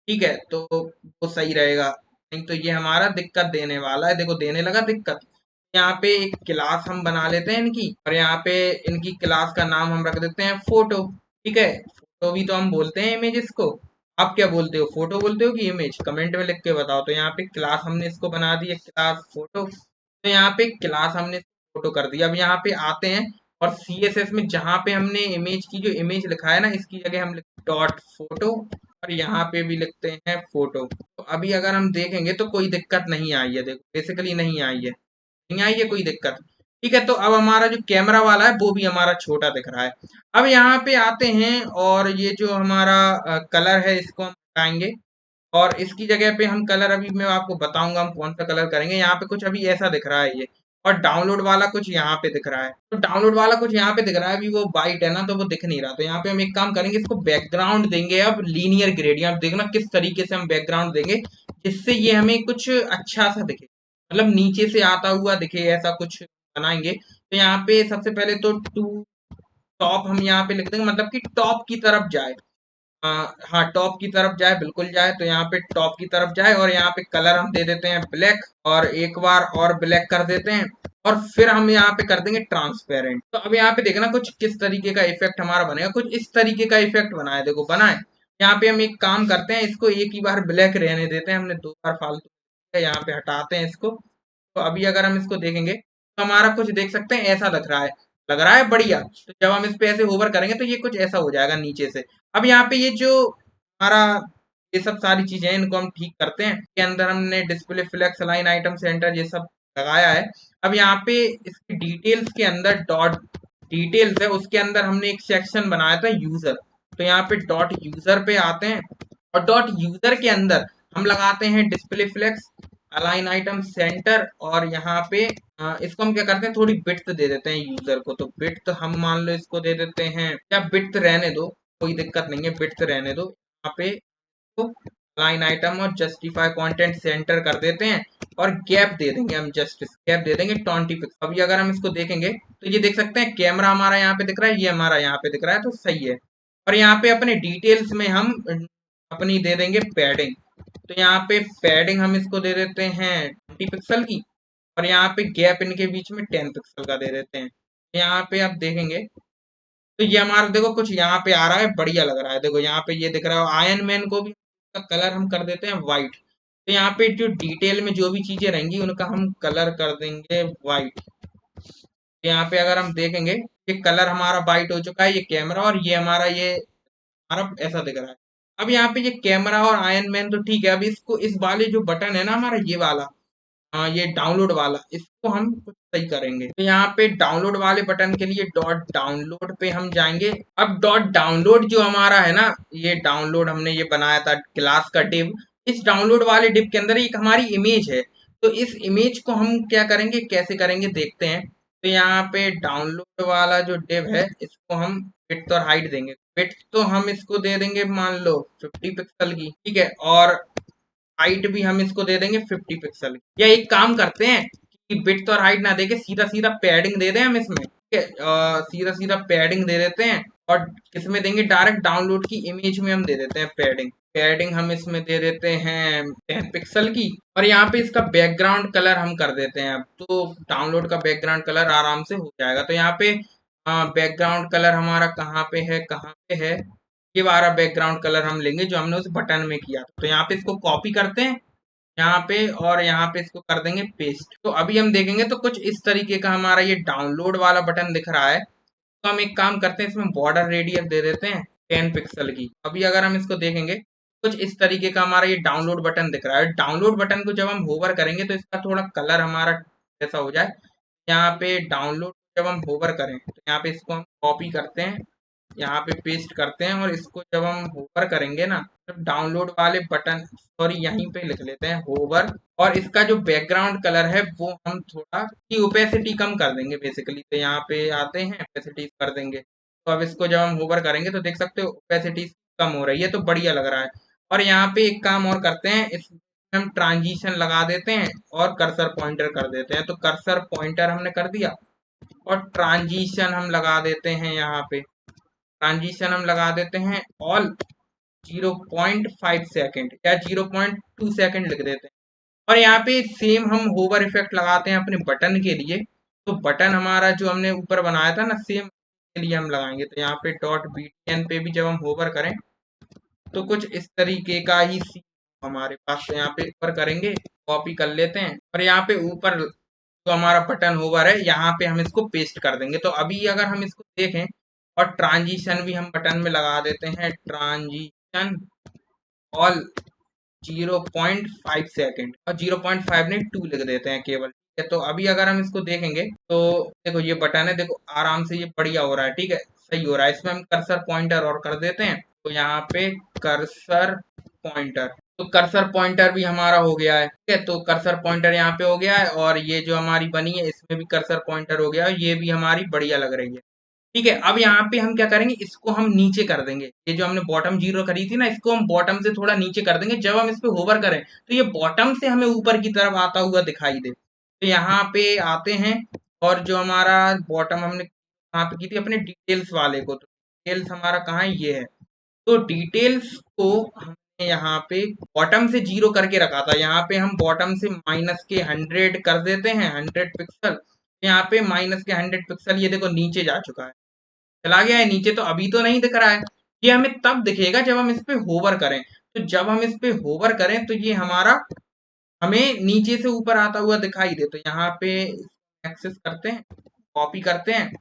ठीक है। तो वो सही रहेगा, नहीं तो ये हमारा दिक्कत देने वाला है। देखो देने लगा दिक्कत। यहाँ पे एक क्लास हम बना लेते हैं इनकी, और यहाँ पे इनकी क्लास का नाम हम रख देते हैं फोटो, ठीक है। फोटो भी तो हम बोलते हैं इमेजेस को, आप क्या बोलते हो, फोटो बोलते हो कि इमेज, कमेंट में लिख के बताओ। तो यहाँ पे क्लास हमने इसको बना दी है क्लास फोटो, तो यहाँ पे क्लास हमने फोटो कर दिया। अब यहाँ पे आते हैं, और CSS में जहाँ पे हमने इमेज की जो इमेज लिखा है ना, इसकी जगह हम डॉट फोटो, और यहाँ पे भी लिखते हैं फोटो। तो अभी अगर हम देखेंगे तो कोई दिक्कत नहीं आई है, देखो बेसिकली नहीं आई है, नहीं आई है कोई दिक्कत। ठीक है, तो अब हमारा जो कैमरा वाला है वो भी हमारा छोटा दिख रहा है। अब यहाँ पे आते हैं और ये जो हमारा कलर है इसको हम हटाएंगे और इसकी जगह पे हम कलर, अभी मैं आपको बताऊंगा हम कौन सा कलर करेंगे। यहाँ पे कुछ अभी ऐसा दिख रहा है ये, और डाउनलोड वाला कुछ यहाँ पे दिख रहा है। तो डाउनलोड वाला कुछ यहाँ पे दिख रहा है, अभी वो वाइट है ना तो वो दिख नहीं रहा। तो यहाँ पे हम एक काम करेंगे, इसको बैकग्राउंड देंगे अब लीनियर ग्रेडियंट। आप देखना किस तरीके से हम बैकग्राउंड देंगे जिससे ये हमें कुछ अच्छा सा दिखे, मतलब नीचे से आता हुआ दिखे, ऐसा कुछ बनाएंगे। तो यहाँ पे सबसे पहले तो टू टॉप हम यहाँ पे लिख देंगे, मतलब कि टॉप की तरफ जाए। हाँ, टॉप की तरफ जाए, बिल्कुल जाए। तो यहाँ पे टॉप की तरफ जाए और यहाँ पे कलर हम दे देते हैं ब्लैक, और एक बार और ब्लैक कर देते हैं, और फिर हम यहाँ पे कर देंगे ट्रांसपेरेंट। तो अब यहाँ पे देखना कुछ किस तरीके का इफेक्ट हमारा बनेगा, कुछ इस तरीके का इफेक्ट बनाए, देखो बनाए। यहाँ पे हम एक काम करते हैं, इसको एक ही बार ब्लैक रहने देते हैं, हमने दो बार फालतू यहाँ पे हटाते हैं इसको। तो अभी अगर हम इसको देखेंगे तो हमारा कुछ देख सकते हैं ऐसा लग रहा है बढ़िया। तो जब हम इस पे ऐसे होवर करेंगे तो ये कुछ ऐसा हो जाएगा नीचे से। अब यहाँ पे ये जो हमारा ये सब सारी चीजें हैं इनको हम ठीक करते हैं। के अंदर हमने display flex line item centre ये सब लगाया है। अब यहाँ पे इसकी डिटेल्स के अंदर डॉट डिटेल्स है, उसके अंदर हमने एक सेक्शन बनाया था यूजर। तो यहाँ पे डॉट यूजर पे आते हैं और डॉट यूजर के अंदर हम लगाते हैं display flex align item centre. और यहाँ पे इसको हम क्या करते हैं, थोड़ी बिट्स दे देते हैं यूजर को। तो बिट्स हम मान लो इसको दे देते हैं, या बिट्स रहने दो, कोई दिक्कत नहीं है, बिट्स रहने दो। यहाँ पे तो लाइन आइटम और जस्टिफाई कंटेंट सेंटर कर देते हैं, और गैप दे देंगे हम, जस्ट गैप दे देंगे 20 पिक्सल। अभी अगर हम इसको देखेंगे तो ये देख सकते हैं कैमरा हमारा यहाँ पे दिख रहा है, ये हमारा यहाँ पे दिख रहा है, तो सही है। और यहाँ पे अपने डिटेल्स में हम अपनी दे देंगे पैडिंग। तो यहाँ पे पैडिंग हम इसको दे देते हैं 20 पिक्सल की, और यहाँ पे गैप इनके बीच में 10 पिक्सल का दे देते हैं। यहाँ पे आप देखेंगे तो ये हमारा देखो कुछ यहाँ पे आ रहा है, बढ़िया लग रहा है। देखो यहाँ पे ये दिख रहा है, आयरन मैन को भी कलर हम कर देते हैं व्हाइट। तो यहाँ पे जो डिटेल में जो भी चीजें रहेंगी उनका हम कलर कर देंगे व्हाइट। यहाँ पे अगर हम देखेंगे ये कलर हमारा व्हाइट हो चुका है, ये कैमरा, और ये हमारा ऐसा दिख रहा है। अब यहाँ पे ये कैमरा और आयरन मैन तो ठीक है। अब इसको इस वाले जो बटन है ना हमारा ये वाला, हाँ ये डाउनलोड वाला, इसको हम कुछ सही करेंगे। तो यहाँ पे डाउनलोड वाले बटन के लिए डॉट डाउनलोड पे हम जाएंगे। अब डॉट डाउनलोड जो हमारा है ना, ये डाउनलोड हमने ये बनाया था क्लास का डिव। इस डाउनलोड वाले डिव के अंदर एक हमारी इमेज है। तो इस इमेज को हम क्या करेंगे, कैसे करेंगे देखते हैं। तो यहाँ पे डाउनलोड वाला जो डिव है इसको हम विड्थ और हाइट देंगे। विड्थ तो हम इसको दे देंगे मान लो 50 पिक्सल की, ठीक है, और हाइट भी हम इसको दे देंगे 50 पिक्सल। या एक काम करते हैं कि विड्थ और हाइट ना देके सीधा सीधा पैडिंग दे दें हम इसमें, ठीक है, सीधा सीधा पैडिंग दे देते हैं। और किसमें देंगे, डायरेक्ट डाउनलोड की इमेज में हम दे देते हैं पैडिंग। पैडिंग हम इसमें दे देते हैं 10 पिक्सल की, और यहाँ पे इसका बैकग्राउंड कलर हम कर देते हैं। अब तो डाउनलोड का बैकग्राउंड कलर आराम से हो जाएगा। तो यहाँ पे बैकग्राउंड कलर हमारा कहाँ पे है, कहाँ पे है, ये वाला बैकग्राउंड कलर हम लेंगे जो हमने उस बटन में किया था। तो यहाँ पे इसको कॉपी करते हैं यहाँ पे, और यहाँ पे इसको कर देंगे पेस्ट। तो अभी हम देखेंगे तो कुछ इस तरीके का हमारा ये डाउनलोड वाला बटन दिख रहा है। तो हम एक काम करते हैं, इसमें बॉर्डर रेडियस दे देते हैं 10 पिक्सल की। अभी अगर हम इसको देखेंगे कुछ इस तरीके का हमारा ये डाउनलोड बटन दिख रहा है। डाउनलोड बटन को जब हम होवर करेंगे तो इसका थोड़ा कलर हमारा ऐसा हो जाए। यहाँ पे डाउनलोड जब हम होवर करें तो यहाँ पे इसको हम कॉपी करते हैं, यहाँ पे पेस्ट करते हैं, और इसको जब हम होवर करेंगे ना, तो डाउनलोड वाले बटन, सॉरी यहीं पे लिख लेते हैं होवर, और इसका जो बैकग्राउंड कलर है वो हम थोड़ा की ओपेसिटी कम कर देंगे बेसिकली। तो यहाँ पे आते हैं ओपेसिटी कर देंगे। तो अब इसको जब हम होवर करेंगे तो देख सकते हो ओपेसिटी कम हो रही है, तो बढ़िया लग रहा है। और यहाँ पे एक काम और करते हैं, इसमें हम ट्रांजिशन लगा देते हैं और कर्सर पॉइंटर कर देते हैं। तो कर्सर पॉइंटर हमने कर दिया, और ट्रांजिशन हम लगा देते हैं, यहाँ पे ट्रांजिशन हम लगा देते हैं ऑल 0.5 सेकेंड या 0.2 सेकेंड लिख देते हैं। और यहाँ पे सेम हम होवर इफेक्ट लगाते हैं अपने बटन के लिए। तो बटन हमारा जो हमने ऊपर बनाया था ना, सेम के लिए हम लगाएंगे। तो यहाँ पे डॉट btn पे भी जब हम होवर करें तो कुछ इस तरीके का ही सीन हमारे पास। तो यहाँ पे ऊपर करेंगे, कॉपी कर लेते हैं, और यहाँ पे ऊपर जो हमारा बटन होवर है यहाँ पे हम इसको पेस्ट कर देंगे। तो अभी अगर हम इसको देखें, और ट्रांजिशन भी हम बटन में लगा देते हैं, ट्रांजिशन ऑल 0.5 सेकेंड, और 0.5 नहीं 2 लिख देते हैं केवल। तो अभी अगर हम इसको देखेंगे तो देखो ये बटन है, देखो आराम से ये बढ़िया हो रहा है, ठीक है, सही हो रहा है। इसमें हम कर्सर पॉइंटर और कर देते हैं, तो यहाँ पे कर्सर पॉइंटर, तो कर्सर पॉइंटर भी हमारा हो गया है, ठीक है। तो कर्सर पॉइंटर यहाँ पे हो गया है, और ये जो हमारी बनी है इसमें भी कर्सर पॉइंटर हो गया है, ये भी हमारी बढ़िया लग रही है, ठीक है। अब यहाँ पे हम क्या करेंगे, इसको हम नीचे कर देंगे, ये जो हमने बॉटम जीरो करी थी ना, इसको हम बॉटम से थोड़ा नीचे कर देंगे। जब हम इस पे होवर करें तो ये बॉटम से हमें ऊपर की तरफ आता हुआ दिखाई दे। तो यहाँ पे आते हैं, और जो हमारा बॉटम हमने कहाँ पे की थी, अपने डिटेल्स वाले को, तो डिटेल्स हमारा कहाँ है, ये है। तो डिटेल्स को हमने यहाँ पे बॉटम से जीरो करके रखा था, यहाँ पे हम बॉटम से माइनस के 100 कर देते हैं, 100 पिक्सल। यहाँ पे माइनस के 100 पिक्सल, ये देखो नीचे जा चुका है, चला गया है नीचे। तो अभी तो नहीं दिख रहा है, ये हमें तब दिखेगा जब हम इस पे होवर करें। तो जब हम इस पे होवर करें तो ये हमारा हमें नीचे से ऊपर आता हुआ दिखाई दे। तो यहाँ पे एक्सेस करते हैं, कॉपी करते हैं,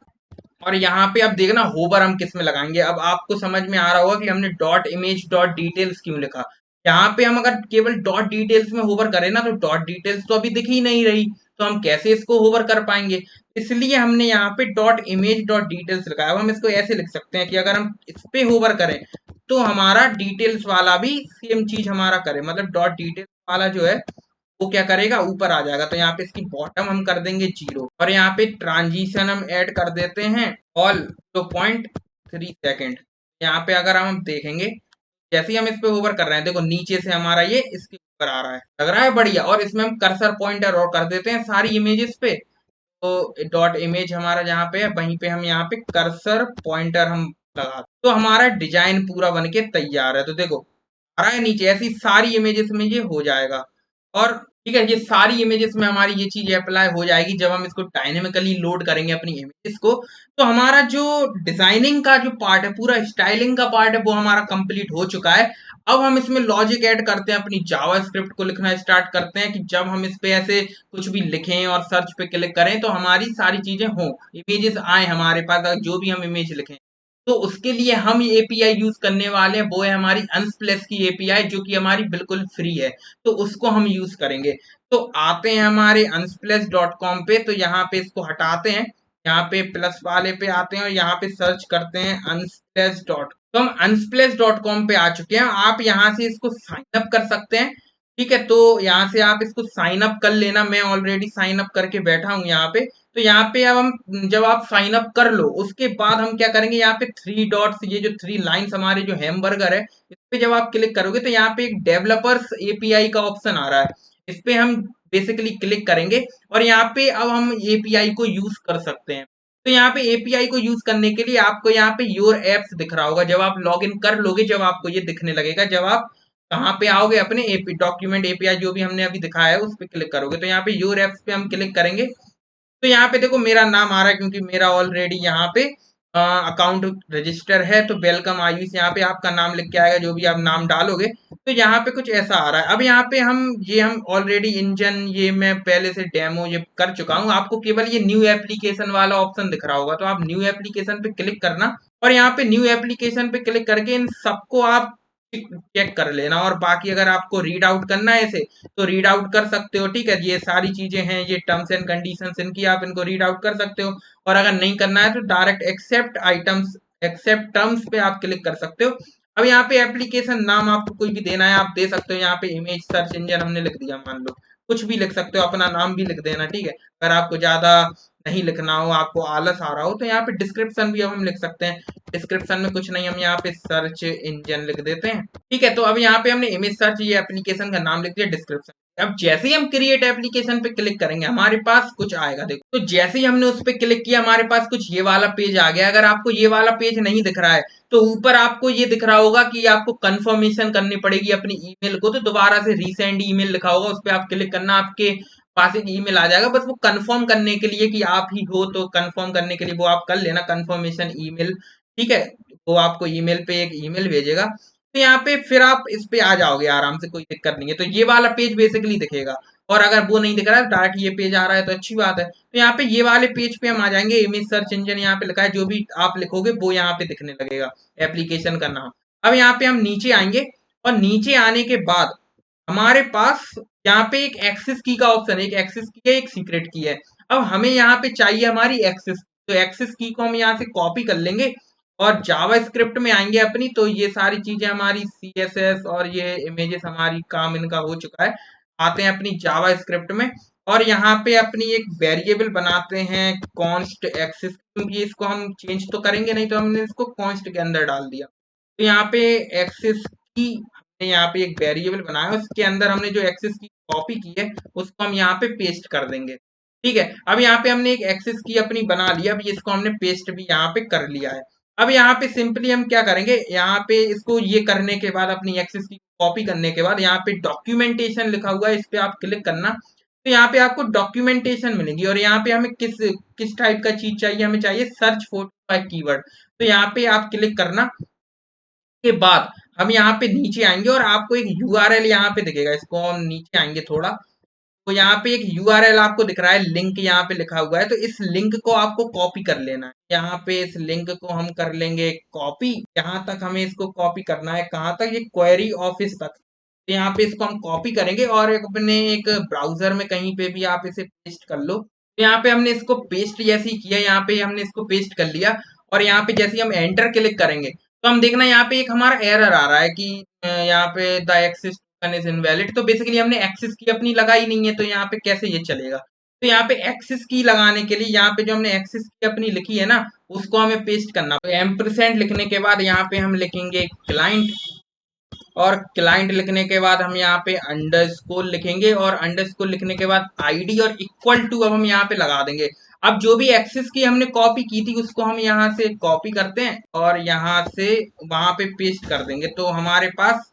और यहाँ पे अब देखना होवर हम किस में लगाएंगे। अब आपको समझ में आ रहा होगा कि हमने डॉट इमेज डॉट डिटेल्स क्यों लिखा। यहाँ पे हम अगर केवल डॉट डिटेल्स में होवर करें ना, तो डॉट डिटेल्स तो अभी दिख ही नहीं रही, तो हम कैसे इसको होवर कर पाएंगे। इसलिए हमने यहाँ पे डॉट इमेज डॉट डिटेल्स लिखा है। अब हम इसको ऐसे लिख सकते हैं कि अगर हम इस पे होवर करें तो हमारा डिटेल्स वाला भी सेम चीज हमारा करे, मतलब डॉट डिटेल्स वाला जो है वो क्या करेगा, ऊपर आ जाएगा। तो यहाँ पे इसकी बॉटम हम कर देंगे जीरो, और यहाँ पे ट्रांजिशन हम ऐड कर देते हैं ऑल, तो 0.3 सेकेंड। यहाँ पे अगर हम देखेंगे, जैसे ही हम इस पे होवर कर रहे हैं, देखो नीचे से हमारा ये इसके ऊपर आ रहा है, लग रहा है बढ़िया। और इसमें हम कर्सर पॉइंटर और कर देते हैं सारी इमेजेस पे। तो डॉट इमेज हमारा जहाँ पे है, वहीं पे हम यहाँ पे कर्सर पॉइंटर हम लगा, तो हमारा डिजाइन पूरा बन के तैयार है। तो देखो आ रहा है नीचे, ऐसी सारी इमेजेस में ये हो जाएगा। और ठीक है, ये सारी इमेजेस में हमारी ये चीज अप्लाई हो जाएगी जब हम इसको डायनेमिकली लोड करेंगे अपनी इमेजेस को। तो हमारा जो डिजाइनिंग का जो पार्ट है, पूरा स्टाइलिंग का पार्ट है, वो हमारा कंप्लीट हो चुका है। अब हम इसमें लॉजिक ऐड करते हैं, अपनी जावा स्क्रिप्ट को लिखना स्टार्ट करते हैं कि जब हम इस पे ऐसे कुछ भी लिखें और सर्च पे क्लिक करें तो हमारी सारी चीजें हों, इमेजेस आए हमारे पास, अगर जो भी हम इमेज लिखें। तो उसके लिए हम एपीआई यूज करने वाले हैं, वो है हमारी अनस्प्लेश की एपीआई, जो कि हमारी बिल्कुल फ्री है। तो उसको हम यूज करेंगे। तो आते हैं हमारे unsplash.com पे, तो यहाँ पे इसको हटाते हैं, यहाँ पे प्लस वाले पे आते हैं, और यहाँ पे सर्च करते हैं unsplash डॉट, तो हम unsplash.com पे आ चुके हैं। आप यहाँ से इसको साइन अप कर सकते हैं, ठीक है। तो यहाँ से आप इसको साइन अप कर लेना, मैं ऑलरेडी साइन अप करके बैठा हूँ यहाँ पे। तो यहाँ पे अब हम, जब आप साइन अप कर लो उसके बाद हम क्या करेंगे, यहाँ पे 3 डॉट्स, ये जो 3 लाइन्स हमारे जो हैमबर्गर है, इस पे जब आप क्लिक करोगे तो यहाँ पे एक डेवलपर्स एपीआई का ऑप्शन आ रहा है, इस पे हम बेसिकली क्लिक करेंगे, और यहाँ पे अब हम एपीआई को यूज कर सकते हैं। तो यहाँ पे एपीआई को यूज करने के लिए आपको यहाँ पे योर एप्स दिख रहा होगा, जब आप लॉग इन कर लोगे जब आपको ये दिखने लगेगा, जब आप कहाँ पे आओगे, अपने एपी डॉक्यूमेंट एपीआई जो भी हमने अभी दिखाया है उस पर क्लिक करोगे। तो यहाँ पे योर एप्स पे हम क्लिक करेंगे, तो यहाँ पे देखो मेरा नाम आ रहा है, क्योंकि मेरा ऑलरेडी यहाँ पे अकाउंट रजिस्टर है। तो वेलकम आयुष, यहाँ पे आपका नाम लिख के आएगा, जो भी आप नाम डालोगे। तो यहाँ पे कुछ ऐसा आ रहा है। अब यहाँ पे हम ऑलरेडी इंजन, ये मैं पहले से डेमो ये कर चुका हूँ। आपको केवल ये न्यू एप्लीकेशन वाला ऑप्शन दिख रहा होगा, तो आप न्यू एप्लीकेशन पे क्लिक करना, और यहाँ पे न्यू एप्लीकेशन पे क्लिक करके इन सबको आप चेक कर लेना। और बाकी अगर आपको रीड आउट करना है इसे, तो रीड आउट कर सकते हो, ठीक है। ये सारी चीजें हैं, ये टर्म्स एंड कंडीशंस इनकी, आप इनको रीड आउट कर सकते हो। और अगर नहीं करना है तो direct accept items, accept terms पे आप क्लिक कर सकते हो। अब यहाँ पे एप्लीकेशन नाम आपको कोई भी देना है आप दे सकते हो। यहाँ पे इमेज सर्च इंजन हमने लिख दिया, मान लो कुछ भी लिख सकते हो, अपना नाम भी लिख देना, ठीक है। अगर आपको ज्यादा नहीं लिखना हो, आपको आलस आ रहा हो, तो यहाँ पे डिस्क्रिप्शन भी अब हम लिख सकते हैं। डिस्क्रिप्शन में कुछ नहीं, हम यहाँ पे सर्च इंजन लिख देते हैं, ठीक है। तो अब यहाँ पे हमने इमेज सर्च, ये एप्लीकेशन का नाम लिख दिया, डिस्क्रिप्शन। अब जैसे ही हम क्रिएट एप्लीकेशन पे क्लिक करेंगे हमारे पास कुछ आएगा, देखो। तो जैसे ही हमने उस पे क्लिक किया हमारे पास कुछ ये वाला पेज आ गया। अगर आपको ये वाला पेज नहीं दिख रहा है तो ऊपर आपको ये दिख रहा होगा कि आपको कंफर्मेशन करनी पड़ेगी अपनी ईमेल को, तो दोबारा से रीसेंड ईमेल लिखा होगा, उस पर आप क्लिक करना, आपके पास एक ईमेल आ जाएगा, बस वो कंफर्म करने के लिए कि आप ही हो। तो कंफर्म करने के लिए वो आप कर लेना, कंफर्मेशन ईमेल, ठीक है। वो आपको ईमेल पे एक ईमेल भेजेगा। तो यहाँ पे फिर आप इस पे आ जाओगे आराम से, कोई दिक्कत नहीं है। तो ये वाला पेज बेसिकली दिखेगा, और अगर वो नहीं दिख रहा है डायरेक्ट ये पेज आ रहा है तो अच्छी बात है। तो यहाँ पे ये वाले पेज पे हम आ जाएंगे, इमेज सर्च इंजन यहाँ पे लिखा है, जो भी आप लिखोगे वो यहाँ पे दिखने लगेगा, एप्लीकेशन का नाम। अब यहाँ पे हम नीचे आएंगे, और नीचे आने के बाद हमारे पास यहाँ पे एक एक्सेस की का ऑप्शन है, एक एक्सेस की है, एक सीक्रेट की है। अब हमें यहाँ पे चाहिए हमारी एक्सेस, तो एक्सेस की को हम यहाँ से कॉपी कर लेंगे और जावा स्क्रिप्ट में आएंगे अपनी, तो ये सारी चीजें हमारी CSS और ये इमेजेस हमारी काम इनका हो चुका है। आते हैं अपनी जावा स्क्रिप्ट में और यहाँ पे अपनी एक वेरिएबल बनाते हैं कॉन्स्ट एक्सेस, क्योंकि इसको हम चेंज तो करेंगे नहीं, तो हमने इसको कॉन्स्ट के अंदर डाल दिया। तो यहाँ पे एक्सेस की हमने यहाँ पे एक वेरिएबल बनाया, उसके अंदर हमने जो एक्सेस की कॉपी की है उसको हम यहाँ पे पेस्ट कर देंगे। ठीक है, अब यहाँ पे हमने एक एक्सेस की अपनी बना लिया, अब इसको हमने पेस्ट भी यहाँ पे कर लिया है। अब यहाँ पे सिंपली हम क्या करेंगे, यहाँ पे इसको ये करने के बाद अपनी एक्सेस की कॉपी करने के बाद यहाँ पे डॉक्यूमेंटेशन लिखा हुआ है, इस पे आप क्लिक करना। तो यहाँ पे आपको डॉक्यूमेंटेशन मिलेगी और यहाँ पे हमें किस किस टाइप का चीज चाहिए, हमें चाहिए सर्च फॉर बाय कीवर्ड। तो यहाँ पे आप क्लिक करना के बाद हम यहाँ पे नीचे आएंगे और आपको एक URL यहाँ पे दिखेगा, इसको हम नीचे आएंगे थोड़ा, तो यहाँ पे एक URL आपको दिख रहा है, लिंक यहाँ पे लिखा हुआ है, तो इस लिंक को आपको कॉपी कर लेना है। यहाँ पे इस लिंक को हम कर लेंगे कॉपी, यहाँ तक हमें इसको कॉपी करना है, कहाँ तक, ये क्वेरी ऑफिस तक। तो यहाँ पे इसको हम कॉपी करेंगे और अपने एक ब्राउजर में कहीं पे भी आप इसे पेस्ट कर लो। तो यहाँ पे हमने इसको पेस्ट जैसे ही किया, यहाँ पे हमने इसको पेस्ट कर लिया और यहाँ पे जैसे ही हम एंटर क्लिक करेंगे तो हम देखना यहाँ पे एक हमारा एरर आ रहा है कि यहाँ पे the access token is invalid. तो बेसिकली हमने एक्सेस की अपनी लगाई नहीं है, तो यहाँ पे कैसे ये चलेगा। तो यहाँ पे एक्सेस की लगाने के लिए यहाँ पे जो हमने एक्सेस की अपनी लिखी है ना, उसको हमें पेस्ट करना। तो एम्परसेंड लिखने के बाद यहाँ पे हम लिखेंगे क्लाइंट, और क्लाइंट लिखने के बाद हम यहाँ पे अंडरस्कोर लिखेंगे और अंडरस्कोर लिखने के बाद आईडी और इक्वल टू अब हम यहाँ पे लगा देंगे। अब जो भी एक्सेस की हमने कॉपी की थी उसको हम यहाँ से कॉपी करते हैं और यहाँ से वहां पे पेस्ट कर देंगे। तो हमारे पास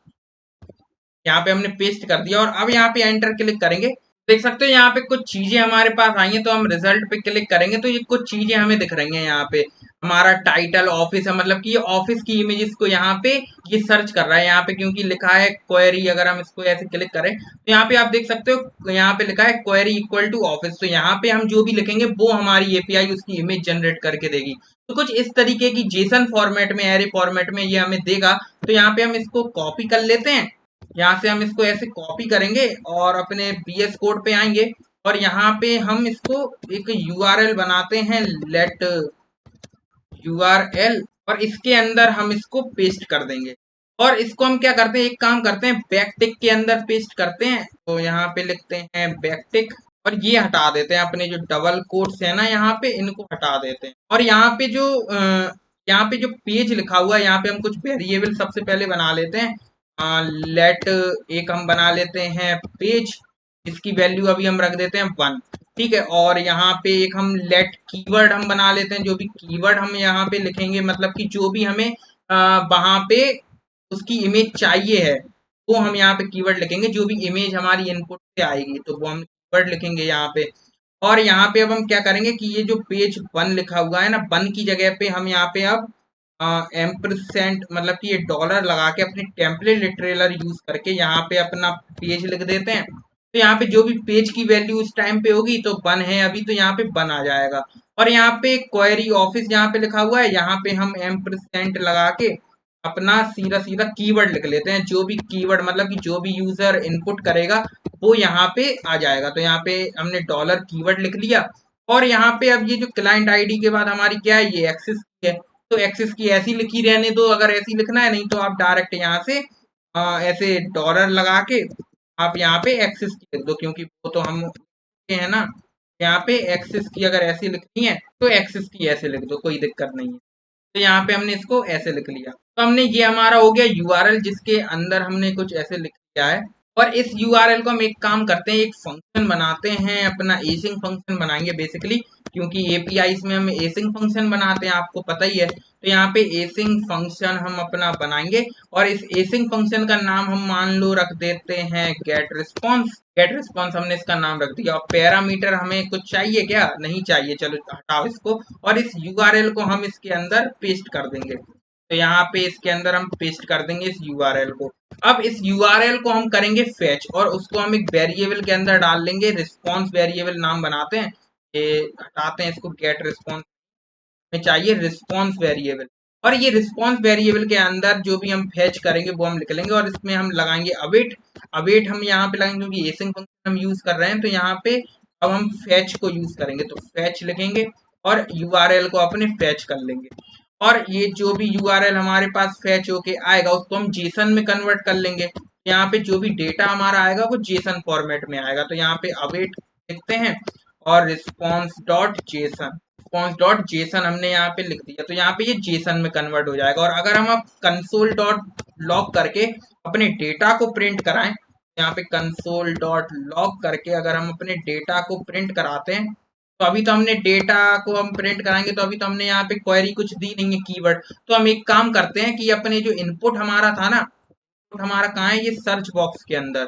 यहाँ पे हमने पेस्ट कर दिया और अब यहाँ पे एंटर क्लिक करेंगे, देख सकते हो यहाँ पे कुछ चीजें हमारे पास आई हैं। तो हम रिजल्ट पे क्लिक करेंगे तो ये कुछ चीजें हमें दिख रही हैं। यहाँ पे हमारा टाइटल ऑफिस है, मतलब कि ये ऑफिस की इमेजेस को यहाँ पे ये सर्च कर रहा है यहाँ पे, क्योंकि लिखा है क्वेरी। अगर हम इसको ऐसे क्लिक करें तो यहाँ पे आप देख सकते हो यहाँ पे लिखा है क्वेरी इक्वल टू ऑफिस। तो यहाँ पे हम जो भी लिखेंगे वो हमारी एपीआई उसकी इमेज जनरेट करके देगी। तो कुछ इस तरीके की जेसन फॉर्मेट में, एरे फॉर्मेट में ये हमें देगा। तो यहाँ पे हम इसको कॉपी कर लेते हैं, यहाँ से हम इसको ऐसे कॉपी करेंगे और अपने VS कोड पे आएंगे और यहाँ पे हम इसको एक URL बनाते हैं, लेट URL, और इसके अंदर हम इसको पेस्ट कर देंगे। और इसको हम क्या करते हैं, एक काम करते हैं, बैकटिक के अंदर पेस्ट करते हैं। तो यहाँ पे लिखते हैं बैकटिक और ये हटा देते हैं, अपने जो डबल कोट्स है ना यहाँ पे, इनको हटा देते हैं। और यहाँ पे जो पेज लिखा हुआ है, यहाँ पे हम कुछ वेरिएबल सबसे पहले बना लेते हैं। लेट एक हम बना लेते हैं पेज, इसकी वैल्यू अभी हम रख देते हैं 1। ठीक है, और यहाँ पे एक हम लेट कीवर्ड हम बना लेते हैं, जो भी कीवर्ड हम यहाँ पे लिखेंगे, मतलब कि जो भी हमें वहां पे उसकी इमेज चाहिए है वो हम यहाँ पे कीवर्ड लिखेंगे। जो भी इमेज हमारी इनपुट से आएगी तो वो हम कीवर्ड लिखेंगे यहाँ पे। और यहाँ पे अब हम क्या करेंगे कि ये जो पेज 1 लिखा हुआ है ना, 1 की जगह पे हम यहाँ पे अब एम्परसेंट, मतलब कि ये डॉलर लगा के अपनी टेम्पलेट लिटरेचर यूज करके यहाँ पे अपना पेज लिख देते हैं। तो यहाँ पे जो भी पेज की वैल्यू उस टाइम पे होगी, तो 1 है अभी, तो यहाँ पे 1 आ जाएगा। और यहाँ पे क्वेरी ऑफिस यहाँ पे लिखा हुआ है, यहाँ पे हम एम्परसेंट लगा के अपना सीधा सीधा कीवर्ड लिख लेते हैं। जो भी कीवर्ड, मतलब कि जो भी यूजर इनपुट करेगा वो यहाँ पे आ जाएगा। तो यहाँ पे हमने डॉलर कीवर्ड लिख लिया और यहाँ पे अब ये जो क्लाइंट आईडी के बाद हमारी क्या है, ये एक्सेस की है। तो एक्सेस की ऐसी लिखी रहने दो, अगर ऐसी लिखना है, नहीं तो आप डायरेक्ट यहाँ से ऐसे डॉलर लगा के आप यहाँ पे एक्सेस की लिख दो, क्योंकि वो तो हम है ना। यहाँ पे एक्सेस की अगर ऐसी लिखनी है तो एक्सेस की ऐसे लिख दो, कोई दिक्कत नहीं है। तो यहाँ पे हमने इसको ऐसे लिख लिया। तो हमने ये हमारा हो गया URL, जिसके अंदर हमने कुछ ऐसे लिख दिया है। और इस URL को हम एक काम करते हैं, एक फंक्शन बनाते हैं, अपना एसिंग फंक्शन बनाएंगे बेसिकली, क्योंकि एपीआईज में हम एसिंग फंक्शन बनाते हैं, आपको पता ही है। तो यहाँ पे एसिंग फंक्शन हम अपना बनाएंगे और इस एसिंग फंक्शन का नाम हम मान लो रख देते हैं गेट रिस्पॉन्स। गेट रिस्पॉन्स हमने इसका नाम रख दिया। और पैरामीटर हमें कुछ चाहिए क्या, नहीं चाहिए, चलो हटाओ इसको। और इस URL को हम इसके अंदर पेस्ट कर देंगे। तो यहाँ पे इसके अंदर हम पेस्ट कर देंगे इस URL को। अब इस URL को हम करेंगे फेच और उसको हम एक वेरिएबल के अंदर डाल लेंगे, रिस्पॉन्स वेरिएबल नाम बनाते हैं। ये हटाते हैं इसको, गेट रिस्पॉन्स में चाहिए रिस्पॉन्स वेरिएबल। और ये रिस्पॉन्स वेरिएबल के अंदर जो भी हम फेच करेंगे वो हम लिख लेंगे और इसमें हम लगाएंगे अवेट। अवेट हम यहाँ पे लगाएंगे क्योंकि एसिंग फंक्शन हम यूज कर रहे हैं, तो यहाँ पे अब हम फैच को यूज करेंगे, तो फैच लिखेंगे और यूआरएल को अपने फैच कर लेंगे, और ये जो भी यूआरएल हमारे पास फैच होके आएगा उसको हम जेसन में कन्वर्ट कर लेंगे। यहाँ पे जो भी डेटा हमारा आएगा वो जेसन फॉर्मेट में आएगा, तो यहाँ पे अवेट लिखते हैं और रिस्पॉन्स डॉट जेसन हमने यहाँ पे लिख दिया, तो यहाँ पे ये जेसन में कन्वर्ट हो जाएगा। और अगर हम अब कंसोल डॉट लॉग करके अपने डेटा को प्रिंट कराएं, यहाँ पे कंसोल डॉट लॉग करके अगर हम अपने डेटा को प्रिंट कराते हैं, तो अभी तो हमने डेटा को हम प्रिंट कराएंगे, तो अभी तो हमने यहाँ पे क्वेरी कुछ दी नहीं है कीवर्ड, तो हम एक काम करते हैं कि अपने जो इनपुट हमारा था ना, इनपुट हमारा कहाँ है, ये सर्च बॉक्स के अंदर।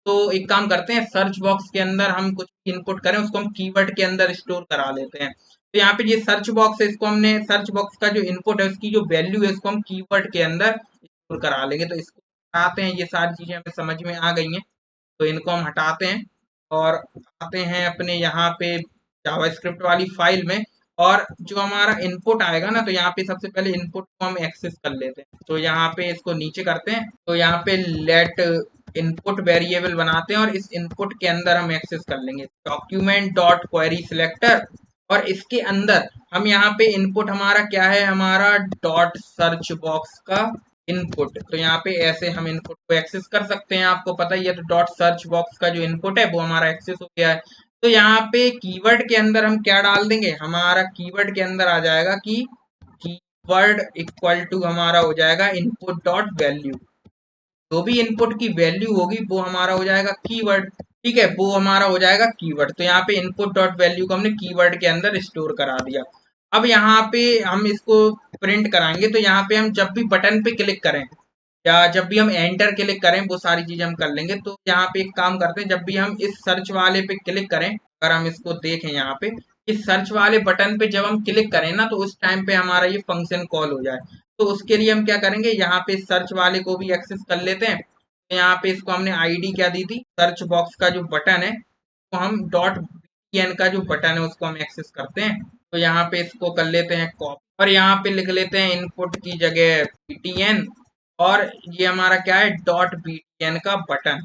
तो एक काम करते हैं, सर्च बॉक्स के अंदर हम कुछ इनपुट करें उसको हम कीवर्ड के अंदर स्टोर करा लेते हैं। तो यहाँ पे ये सर्च बॉक्स है, इसको हमने सर्च बॉक्स का जो इनपुट है उसकी जो वैल्यू है इसको हम कीवर्ड के अंदर स्टोर करा लेंगे। तो इसको हटाते हैं, ये सारी चीजें हमें समझ में आ गई हैं, तो इनको हम हटाते हैं और आते हैं अपने यहाँ पे जावास्क्रिप्ट वाली फाइल में, और जो हमारा इनपुट आएगा ना, तो यहाँ पे सबसे पहले इनपुट को हम एक्सेस कर लेते हैं। तो यहाँ पे इसको नीचे करते हैं, तो यहाँ पे लेट इनपुट वेरिएबल बनाते हैं और इस इनपुट के अंदर हम एक्सेस कर लेंगे डॉक्यूमेंट डॉट क्वेरी सिलेक्टर, और इसके अंदर हम यहाँ पे इनपुट हमारा क्या है, हमारा डॉट सर्च बॉक्स का इनपुट, तो यहाँ पे ऐसे हम इनपुट को एक्सेस कर सकते हैं, आपको पता ही है। तो डॉट सर्च बॉक्स का जो इनपुट है वो हमारा एक्सेस हो गया है। तो यहाँ पे कीवर्ड के अंदर हम क्या डाल देंगे, हमारा कीवर्ड के अंदर आ जाएगा कि कीवर्ड इक्वल टू हमारा हो जाएगा इनपुट डॉट वैल्यू, जो भी इनपुट की वैल्यू होगी वो हमारा हो जाएगा कीवर्ड, ठीक है, वो हमारा हो जाएगा कीवर्ड। तो यहाँ पे इनपुट डॉट वैल्यू को हमने कीवर्ड के अंदर स्टोर करा दिया। अब यहाँ पे हम इसको प्रिंट कराएंगे, तो यहाँ पे हम जब भी बटन पे क्लिक करें या जब भी हम एंटर क्लिक करें वो सारी चीजें हम कर लेंगे। तो यहाँ पे एक काम करते हैं, जब भी हम इस सर्च वाले पे क्लिक करें, अगर हम इसको देखें यहाँ पे इस सर्च वाले बटन पे जब हम क्लिक करें ना, तो उस टाइम पे हमारा ये फंक्शन कॉल हो जाए। तो उसके लिए हम क्या करेंगे, यहाँ पे सर्च वाले को भी एक्सेस कर लेते हैं। तो यहाँ पे इसको हमने आईडी क्या दी थी, सर्च बॉक्स का जो बटन है तो हम डॉट btn का जो बटन है उसको हम एक्सेस करते हैं। तो यहाँ पे इसको कर लेते हैं कॉपी और यहाँ पे लिख लेते हैं इनपुट की जगह btn, और ये हमारा क्या है, डॉट btn का बटन।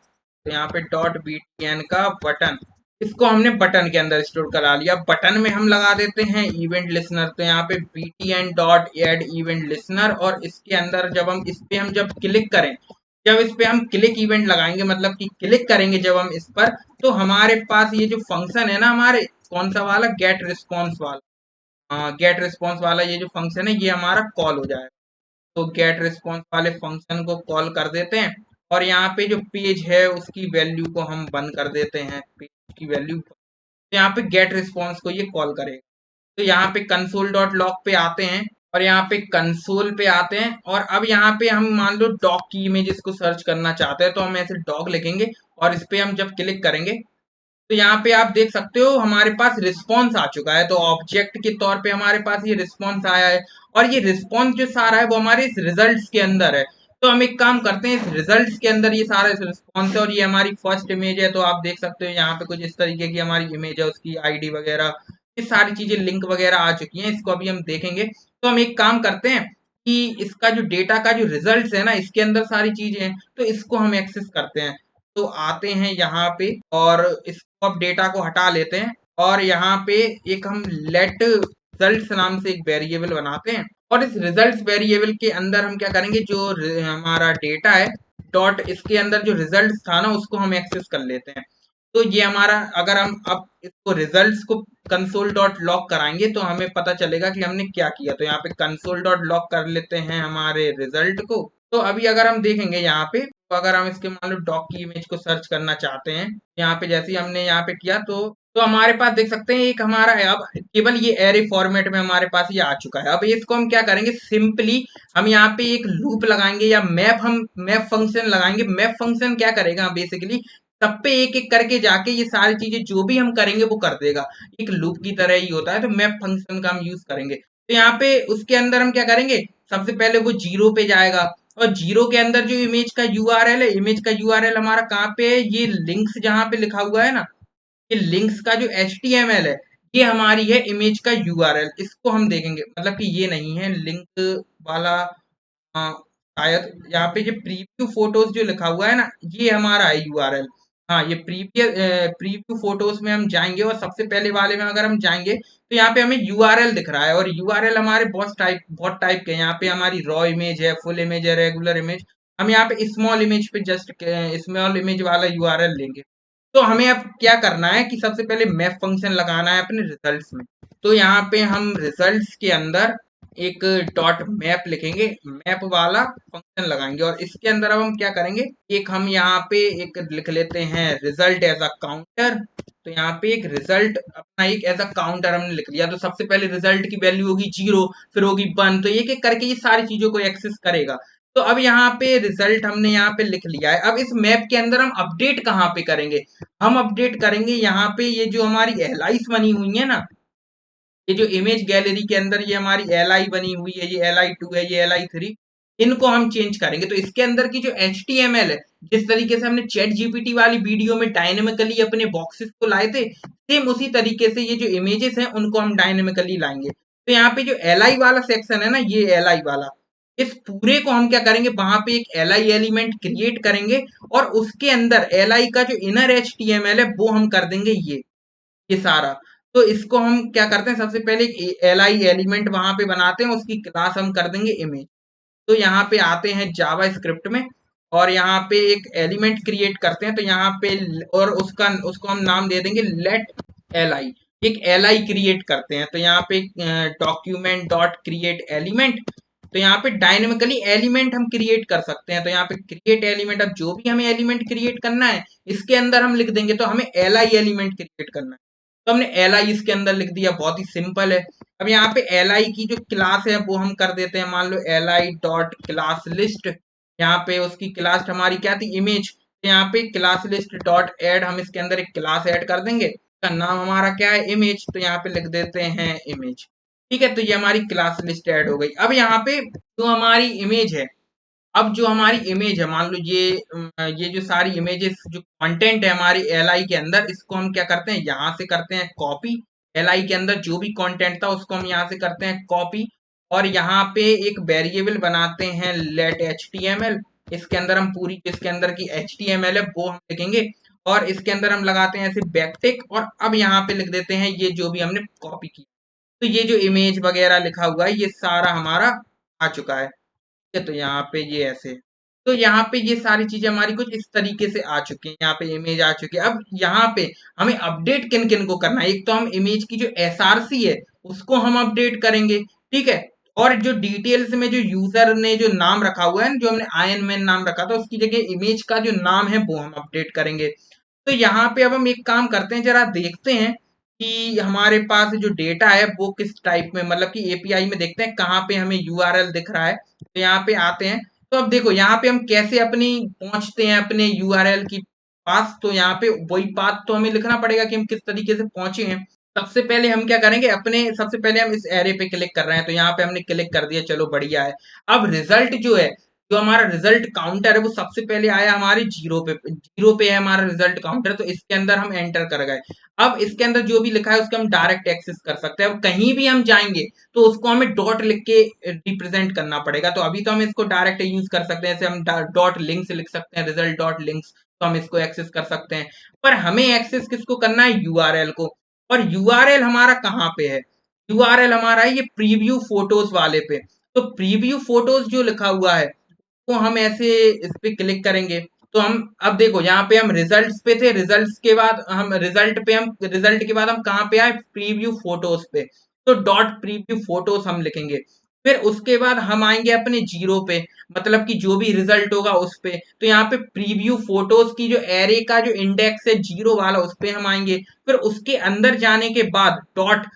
तो यहाँ पे डॉट btn का बटन, इसको हमने बटन के अंदर स्टोर करा लिया। बटन में हम लगा देते हैं इवेंट लिसनर, तो यहाँ पे btn dot add event listener, और इसके अंदर जब हम इस पे हम जब क्लिक करें, जब इस पे हम क्लिक इवेंट लगाएंगे, मतलब कि क्लिक करेंगे जब हम इस पर, तो हमारे पास ये जो फंक्शन है ना, हमारे कौन सा वाला, गेट रिस्पॉन्स वाला, गेट रिस्पॉन्स वाला ये जो फंक्शन है ये हमारा कॉल हो जाएगा। तो गेट रिस्पॉन्स वाले फंक्शन को कॉल कर देते हैं, और यहाँ पे जो पेज है उसकी वैल्यू को हम बंद कर देते हैं, पेज की वैल्यू। तो यहाँ पे गेट रिस्पॉन्स को ये कॉल करेगा। तो यहाँ पे कंसोल डॉट लॉग पे आते हैं और यहाँ पे कंसोल पे आते हैं, और अब यहाँ पे हम मान लो डॉग की इमेजेस को सर्च करना चाहते हैं, तो हम ऐसे डॉग लिखेंगे और इस पे हम जब क्लिक करेंगे तो यहाँ पे आप देख सकते हो हमारे पास रिस्पॉन्स आ चुका है। तो ऑब्जेक्ट के तौर पे हमारे पास ये रिस्पॉन्स आया है, और ये रिस्पॉन्स जो सारा है वो हमारे इस रिजल्ट्स के अंदर है। तो हम एक काम करते हैं, इस रिजल्ट्स के अंदर ये सारा रिस्पॉन्स है, और ये हमारी फर्स्ट इमेज है। तो आप देख सकते हो यहाँ पे कुछ इस तरीके की हमारी इमेज है, उसकी आईडी वगैरह ये सारी चीजें लिंक वगैरह आ चुकी हैं। इसको अभी हम देखेंगे। तो हम एक काम करते हैं कि इसका जो डेटा का जो रिजल्ट्स है ना, इसके अंदर सारी चीजें हैं, तो इसको हम एक्सेस करते हैं। तो आते हैं यहाँ पे और इसको अब डेटा को हटा लेते हैं, और यहाँ पे एक हम लेट रिजल्ट्स नाम से एक वेरिएबल बनाते हैं, और इस रिजल्ट्स वेरिएबल के अंदर हम क्या करेंगे, जो हमारा डेटा है डॉट इसके अंदर जो रिजल्ट था ना उसको हम एक्सेस कर लेते हैं। तो ये हमारा, अगर हम अब इसको रिजल्ट्स को कंसोल डॉट लॉग कराएंगे तो हमें पता चलेगा कि हमने क्या किया। तो यहाँ पे कंसोल डॉट लॉग कर लेते हैं हमारे रिजल्ट को। तो अभी अगर हम देखेंगे यहाँ पे, तो अगर हम इसके मान लो डॉग की इमेज को सर्च करना चाहते हैं, यहाँ पे जैसे ही हमने यहाँ पे किया तो हमारे पास देख सकते हैं एक हमारा है, अब केवल ये एरे फॉर्मेट में हमारे पास ये आ चुका है। अब इसको हम क्या करेंगे, सिंपली हम यहाँ पे एक लूप लगाएंगे या मैप फंक्शन लगाएंगे। मैप फंक्शन क्या करेगा, बेसिकली सब पे एक एक करके जाके ये सारी चीजें जो भी हम करेंगे वो कर देगा, एक लूप की तरह ही होता है। तो मैप फंक्शन का हम यूज करेंगे। तो यहाँ पे उसके अंदर हम क्या करेंगे, सबसे पहले वो जीरो पे जाएगा, और जीरो के अंदर जो इमेज का यूआरएल है, इमेज का यूआरएल हमारा कहाँ पे है, ये लिंक्स जहाँ पे लिखा हुआ है ना, ये लिंक्स का जो HTML है ये हमारी है इमेज का यूआरएल। इसको हम देखेंगे, मतलब कि ये नहीं है लिंक वाला शायद यहाँ पे ये प्रीव्यू फोटोज जो लिखा हुआ है ना, ये हमारा है यूआरएल। हाँ, ये प्रीव्यू फोटोज में हम जाएंगे और सबसे पहले वाले में अगर हम जाएंगे तो यहाँ पे हमें यूआरएल दिख रहा है, और यूआरएल हमारे बहुत टाइप के हैं। यहाँ पे हमारी रॉ इमेज है, फुल इमेज है, रेगुलर इमेज। हम यहाँ पे स्मॉल इमेज पे जस्ट स्मॉल इमेज वाला यूआरएल लेंगे। तो हमें अब क्या करना है कि सबसे पहले मैप फंक्शन लगाना है अपने रिजल्ट्स में। तो यहाँ पे हम रिजल्ट्स के अंदर एक डॉट मैप लिखेंगे, मैप वाला फंक्शन लगाएंगे, और इसके अंदर अब हम क्या करेंगे, एक हम यहाँ पे एक लिख लेते हैं रिजल्ट एज अ काउंटर। तो यहाँ पे एक रिजल्ट अपना एक एज अ काउंटर हमने लिख लिया। तो सबसे पहले रिजल्ट की वैल्यू होगी 0, फिर होगी 1, तो एक एक करके ये सारी चीजों को एक्सेस करेगा। तो अब यहाँ पे रिजल्ट हमने यहाँ पे लिख लिया है। अब इस मैप के अंदर हम अपडेट कहाँ पे करेंगे, हम अपडेट करेंगे यहाँ पे ये जो हमारी एलाइस बनी हुई है ना, ये जो इमेज गैलरी के अंदर ये हमारी एल आई बनी हुई है, ये LI2 है, ये LI3, इनको हम चेंज करेंगे। तो इसके अंदर की जो HTML है, जिस तरीके से हमने चैट जीपीटी वाली वीडियो में डायनेमिकली अपने बॉक्सेस को लाए थे, सेम उसी तरीके से ये जो इमेजेस हैं उनको हम डायनेमिकली लाएंगे। तो यहाँ पे जो LI वाला सेक्शन है ना, ये LI वाला, इस पूरे को हम क्या करेंगे, वहां पे एक LI एलिमेंट क्रिएट करेंगे, और उसके अंदर LI का जो इनर HTML है वो हम कर देंगे ये सारा। तो इसको हम क्या करते हैं, सबसे पहले एक LI एलिमेंट वहां पे बनाते हैं, उसकी क्लास हम कर देंगे इमेज। तो यहाँ पे आते हैं जावा स्क्रिप्ट में, और यहाँ पे एक एलिमेंट क्रिएट करते हैं। तो यहाँ पे और उसको हम नाम दे देंगे लेट LI। एक LI क्रिएट करते हैं, तो यहाँ पे डॉक्यूमेंट डॉट क्रिएट एलिमेंट। तो यहाँ पे डायनेमिकली एलिमेंट हम क्रिएट कर सकते हैं। तो यहाँ पे क्रिएट एलिमेंट, अब जो भी हमें एलिमेंट क्रिएट करना है इसके अंदर हम लिख देंगे। तो हमें LI एलिमेंट क्रिएट करना है, तो हमने LI इसके अंदर लिख दिया, बहुत ही सिंपल है। अब यहाँ पे LI की जो क्लास है वो हम कर देते हैं, मान लो LI डॉट क्लास लिस्ट। यहाँ पे उसकी क्लास हमारी क्या थी, इमेज। तो यहाँ पे क्लास लिस्ट डॉट एड, हम इसके अंदर एक क्लास ऐड कर देंगे, का नाम हमारा क्या है, इमेज। तो यहाँ पे लिख देते हैं इमेज। ठीक है, तो ये हमारी क्लास लिस्ट ऐड हो गई। अब यहाँ पे जो हमारी इमेज है, अब जो हमारी इमेज है, मान लो ये जो सारी इमेजेस जो कंटेंट है हमारी LI के अंदर, इसको हम क्या करते हैं, यहाँ से करते हैं कॉपी। LI के अंदर जो भी कंटेंट था उसको हम यहाँ से करते हैं कॉपी, और यहाँ पे एक वेरिएबल बनाते हैं लेट HTML। इसके अंदर हम पूरी इसके अंदर की HTML है वो हम लिखेंगे, और इसके अंदर हम लगाते हैं ऐसे बैकटिक, और अब यहाँ पे लिख देते हैं ये जो भी हमने कॉपी की। तो ये जो इमेज वगैरह लिखा हुआ है ये सारा हमारा आ चुका है। तो यहाँ पे ये ऐसे, तो यहाँ पे ये सारी चीजें हमारी कुछ इस तरीके से आ चुकी हैं। यहाँ पे इमेज आ चुकी है। अब यहाँ पे हमें अपडेट किन किन को करना है, एक तो हम इमेज की जो SRC है उसको हम अपडेट करेंगे, ठीक है। और जो डिटेल्स में जो यूजर ने जो नाम रखा हुआ है, जो हमने आयन मैन नाम रखा था, उसकी जगह इमेज का जो नाम है वो हम अपडेट करेंगे। तो यहाँ पे अब हम एक काम करते हैं, जरा देखते हैं कि हमारे पास जो डेटा है वो किस टाइप में, मतलब कि API में देखते हैं कहाँ पे हमें URL दिख रहा है। तो यहाँ पे आते हैं, तो अब देखो यहाँ पे हम कैसे अपनी पहुंचते हैं अपने URL की पास। तो यहाँ पे वही बात तो हमें लिखना पड़ेगा कि हम किस तरीके से पहुंचे हैं। सबसे पहले हम क्या करेंगे, सबसे पहले हम इस एरे पे क्लिक कर रहे हैं, तो यहाँ पे हमने क्लिक कर दिया, चलो बढ़िया है। अब रिजल्ट जो है, जो हमारा रिजल्ट काउंटर है वो सबसे पहले आया हमारे 0 पे है हमारा रिजल्ट काउंटर। तो इसके अंदर हम एंटर कर गए। अब इसके अंदर जो भी लिखा है उसको हम डायरेक्ट एक्सेस कर सकते हैं। अब कहीं भी हम जाएंगे तो उसको हमें डॉट लिख के रिप्रेजेंट करना पड़ेगा। तो अभी तो हम इसको डायरेक्ट यूज कर सकते हैं, जैसे हम डॉट लिंक्स लिख सकते हैं, रिजल्ट डॉट लिंक्स, तो हम इसको एक्सेस कर सकते हैं। पर हमें एक्सेस किसको करना है, URL को। और URL हमारा कहाँ पे है, URL हमारा है ये प्रीव्यू फोटोज वाले पे। तो प्रीव्यू फोटोज जो लिखा हुआ है तो हम ऐसे इस पे क्लिक करेंगे। तो हम अब देखो यहाँ पे हम रिजल्ट्स पे थे, रिजल्ट के बाद हम कहाँ पे आए, प्रीव्यू फोटोज पे। तो डॉट प्रीव्यू फोटोज हम लिखेंगे। फिर उसके बाद हम आएंगे अपने 0 पे, मतलब कि जो भी रिजल्ट होगा उस पे। तो यहाँ पे प्रीव्यू फोटोज की जो एरे का जो इंडेक्स है 0 वाला, उस पे हम आएंगे। फिर उसके अंदर जाने के बाद डॉट,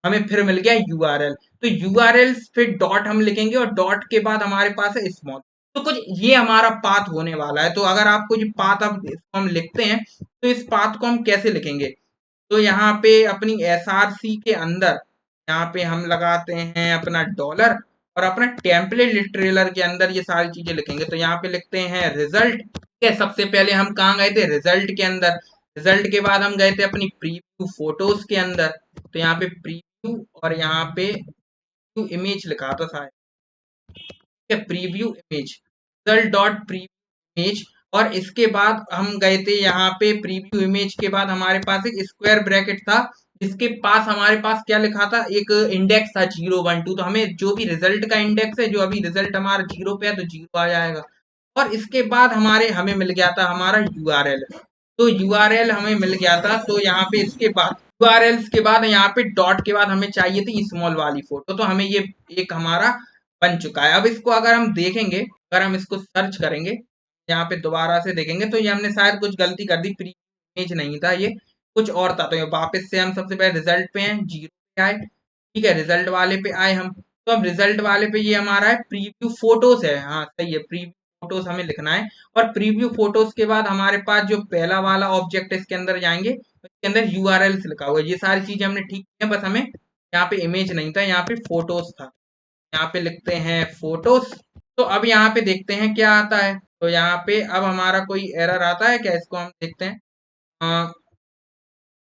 हमें फिर मिल गया URL। तो URL फिर डॉट हम लिखेंगे, और डॉट के बाद हमारे पास है स्मॉल। तो कुछ ये हमारा पाथ होने वाला है। तो अगर आपको ये पाथ, अब इसको हम लिखते हैं, तो इस पाथ को हम कैसे लिखेंगे, तो यहाँ पे अपनी SRC के अंदर यहाँ पे हम लगाते हैं अपना डॉलर, और अपना टेम्पलेट लिटरेलर के अंदर ये सारी चीजें लिखेंगे। तो यहाँ पे लिखते हैं रिजल्ट। ठीक है, सबसे पहले हम कहाँ गए थे, रिजल्ट के अंदर। रिजल्ट के बाद हम गए थे अपनी प्रीव्यू फोटोज के अंदर। तो यहाँ पे प्रीव्यू, और यहाँ पे इमेज लिखा था शायद, preview image. Result dot preview image, और इसके बाद हम गए थे यहाँ पे प्रीव्यू इमेज के बाद हमारे पास एक स्क्वायर ब्रैकेट था जिसके पास हमारे पास क्या लिखा था, एक इंडेक्स था 012, तो हमें जो भी रिजल्ट का इंडेक्स है, जो अभी रिजल्ट हमारा 0 पे है तो 0 आ जाएगा। और इसके बाद हमें मिल गया था हमारा यूआरएल, तो यूआरएल हमें मिल गया था। तो यहाँ पे इसके बाद यूआरएल के बाद यहाँ पे डॉट के बाद हमें चाहिए थी स्मॉल वाली फोटो, तो हमें ये एक हमारा बन चुका है। अब इसको अगर हम देखेंगे, अगर हम इसको सर्च करेंगे, यहाँ पे दोबारा से देखेंगे तो ये हमने शायद कुछ गलती कर दी, प्री इमेज नहीं था ये, कुछ और था। तो ये वापस से हम सबसे पहले रिजल्ट पे हैं, 0 पे आए, ठीक है, रिजल्ट वाले पे आए हम। तो अब रिजल्ट वाले पे ये हमारा है प्रीव्यू फोटोज है, हाँ सही है, प्रीव्यू फोटोज हमें लिखना है। और प्रीव्यू फोटोज के बाद हमारे पास जो पहला वाला ऑब्जेक्ट है इसके अंदर जाएंगे, इसके अंदर यूआरएल लिखा हुआ है, ये सारी चीजें हमने ठीक की है, बस हमें यहाँ पे इमेज नहीं था, यहाँ पे फोटोज था। यहाँ पे लिखते हैं फोटोज। तो अब यहाँ पे देखते हैं क्या आता है। तो यहाँ पे अब हमारा कोई एरर आता है क्या, इसको हम देखते हैं।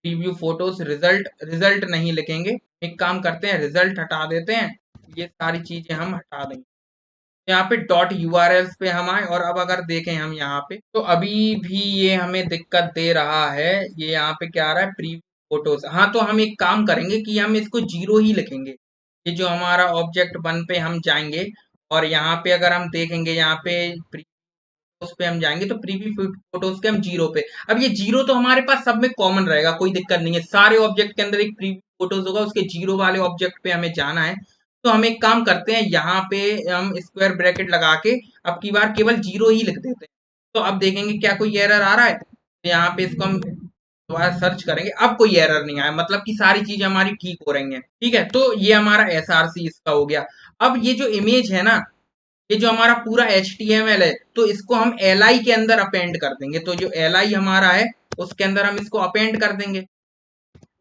प्रीव्यू फोटोज रिजल्ट, रिजल्ट नहीं लिखेंगे, एक काम करते हैं रिजल्ट हटा देते हैं, ये सारी चीजें हम हटा देंगे। यहाँ पे डॉट यूआरएल्स पे हम आए, और अब अगर देखें हम यहाँ पे, तो अभी भी ये हमें दिक्कत दे रहा है। ये यहाँ पे क्या आ रहा है, प्रीव्यू फोटोज। हाँ, तो हम एक काम करेंगे कि हम इसको 0 ही लिखेंगे। ये जो हमारा ऑब्जेक्ट 1 पे हम जाएंगे, और यहाँ पे अगर हम देखेंगे, यहाँ पे उस पे हम जाएंगे तो प्रीव्यू फोटोज के हम 0 पे। अब ये 0 तो हमारे पास सब में कॉमन रहेगा, कोई दिक्कत नहीं है, सारे ऑब्जेक्ट के अंदर एक प्रीव्यू फोटोज होगा, उसके 0 वाले ऑब्जेक्ट पे हमें जाना है। तो हम एक काम करते हैं, यहाँ पे हम स्क्वायर ब्रैकेट लगा के अब की बार केवल 0 ही लिख देते हैं। तो अब देखेंगे क्या कोई एरर आ रहा है। तो यहाँ पे इसको हम दोबारा सर्च करेंगे, अब कोई एरर नहीं आया, मतलब कि सारी चीजें हमारी ठीक हो रही हैं। ठीक है, तो ये हमारा एसआरसी इसका हो गया। अब ये जो इमेज है ना, ये जो हमारा पूरा HTML है, तो इसको हम li के अंदर अपेंड कर देंगे। तो जो li हमारा है उसके अंदर हम इसको अपेंड कर देंगे।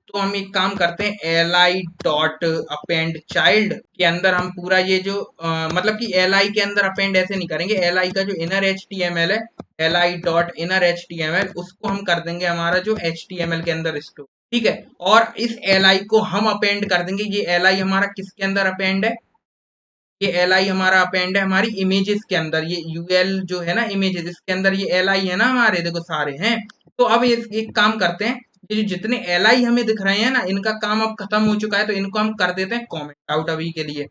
तो हम एक काम करते हैं, li डॉट अपेंड चाइल्ड के अंदर हम पूरा ये जो मतलब कि li के अंदर अपेंड ऐसे नहीं करेंगे, li का जो इनर HTML है, li डॉट इनर HTML, उसको हम कर देंगे हमारा जो HTML के अंदर स्टोर। ठीक है, और इस li को हम अपेंड कर देंगे। ये li हमारा किसके अंदर अपेंड है, ये एल आई हमारा अपेंड है हमारी इमेजेस के अंदर, ये यूएल जो है ना इमेजेस, इसके अंदर ये एल आई है ना हमारे, देखो सारे हैं। तो अब एक काम करते हैं, ये जो जितने एल आई हमें दिख रहे हैं ना, इनका काम अब खत्म हो चुका है, तो इनको हम कर देते हैं कॉमेंट आउट अभी के लिए।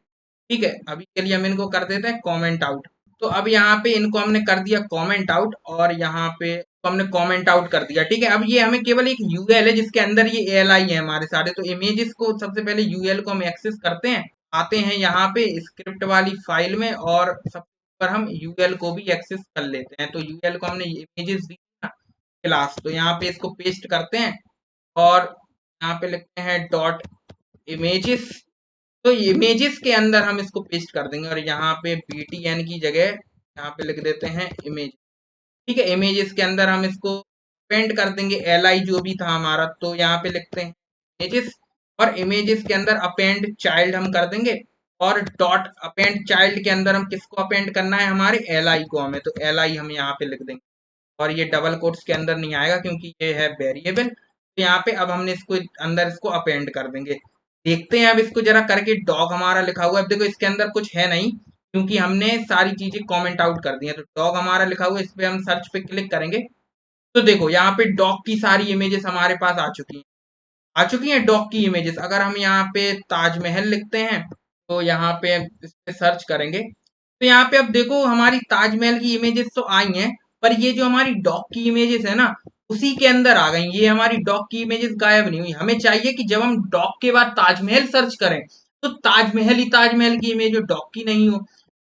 ठीक है, अभी के लिए हम इनको कर देते हैं कॉमेंट आउट। तो अब यहाँ पे इनको हमने कर दिया कॉमेंट आउट, और यहाँ पे तो हमने कॉमेंट आउट कर दिया। ठीक है, अब ये हमें केवल एक यूएल है जिसके अंदर ये एल आई है हमारे सारे। तो इमेजेस को सबसे पहले यूएल को हम एक्सेस करते हैं, आते हैं यहाँ पे स्क्रिप्ट वाली फाइल में, और सब पर हम यूएल को भी एक्सेस कर लेते हैं। तो यूएल को हमने इमेजेस दी ना क्लास, तो यहाँ पे इसको पेस्ट करते हैं, और यहाँ पे लिखते हैं डॉट इमेजेस। तो इमेजेस के अंदर हम इसको पेस्ट कर देंगे, और यहाँ पे btn की जगह यहाँ पे लिख देते हैं इमेज। ठीक है, इमेजेस के अंदर हम इसको पेंट कर देंगे, li जो भी था हमारा, तो यहाँ पे लिखते हैं इमेजेस, और इमेजेस के अंदर अपेंड चाइल्ड हम कर देंगे, और डॉट अपेंड चाइल्ड के अंदर हम किसको अपेंड करना है, हमारे li को हमें, तो li हम यहाँ पे लिख देंगे। और ये डबल कोट्स के अंदर नहीं आएगा क्योंकि ये है वेरिएबल। तो यहाँ पे अब हमने इसको अंदर इसको अपेंड कर देंगे। देखते हैं अब इसको जरा करके, डॉग हमारा लिखा हुआ है, अब देखो इसके अंदर कुछ है नहीं क्योंकि हमने सारी चीजें कमेंट आउट कर दी है। तो डॉग हमारा लिखा हुआ है, इस पे हम सर्च पे क्लिक करेंगे, तो देखो यहाँ पे डॉग की सारी इमेजेस हमारे पास आ चुकी हैं डॉग की इमेजेस। अगर हम यहाँ पे ताजमहल लिखते हैं, तो यहाँ पे इस पे सर्च करेंगे, तो यहाँ पे अब देखो हमारी ताजमहल की इमेजेस तो आई हैं, पर ये जो हमारी डॉग की इमेजेस है ना, उसी के अंदर आ गई। ये हमारी डॉग की इमेजेस गायब नहीं हुई। हमें चाहिए कि जब हम डॉग के बाद ताजमहल सर्च करें, तो ताजमहल ही ताजमहल की इमेज हो, डॉग की नहीं हो।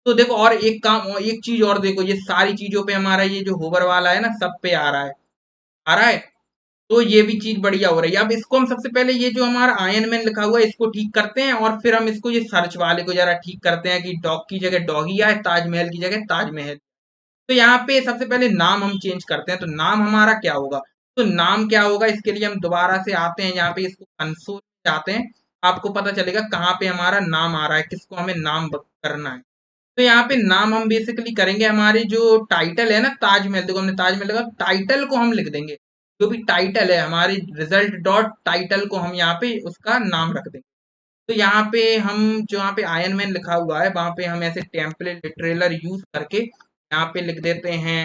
तो देखो, और एक काम और एक चीज और देखो, ये सारी चीजों पे हमारा ये जो होवर वाला है ना, सब पे आ रहा है। तो ये भी चीज बढ़िया हो रही है। अब इसको हम सबसे पहले ये जो हमारा आयन मैन लिखा हुआ है इसको ठीक करते हैं, और फिर हम इसको ये सर्च वाले को जरा ठीक करते हैं कि डॉग की जगह डॉगी आए, ताजमहल की जगह ताजमहल। तो यहाँ पे सबसे पहले नाम हम चेंज करते हैं, तो नाम हमारा क्या होगा। तो नाम क्या होगा, इसके लिए हम दोबारा से आते हैं, यहाँ पे इसको कंसोल जाते हैं, आपको पता चलेगा कहाँ पे हमारा नाम आ रहा है, किसको हमें नाम करना है। तो यहाँ पे नाम हम बेसिकली करेंगे, हमारे जो टाइटल है ना ताजमहल, देखो हमने ताजमहल लगा, टाइटल को हम लिख देंगे, जो भी टाइटल है हमारी रिजल्ट डॉट टाइटल को हम यहाँ पे उसका नाम रख देंगे। तो यहाँ पे हम जो यहाँ पे आयरन मैन लिखा हुआ है, वहां पे हम ऐसे टेम्पलेट लिटरेलर यूज करके यहाँ पे लिख देते हैं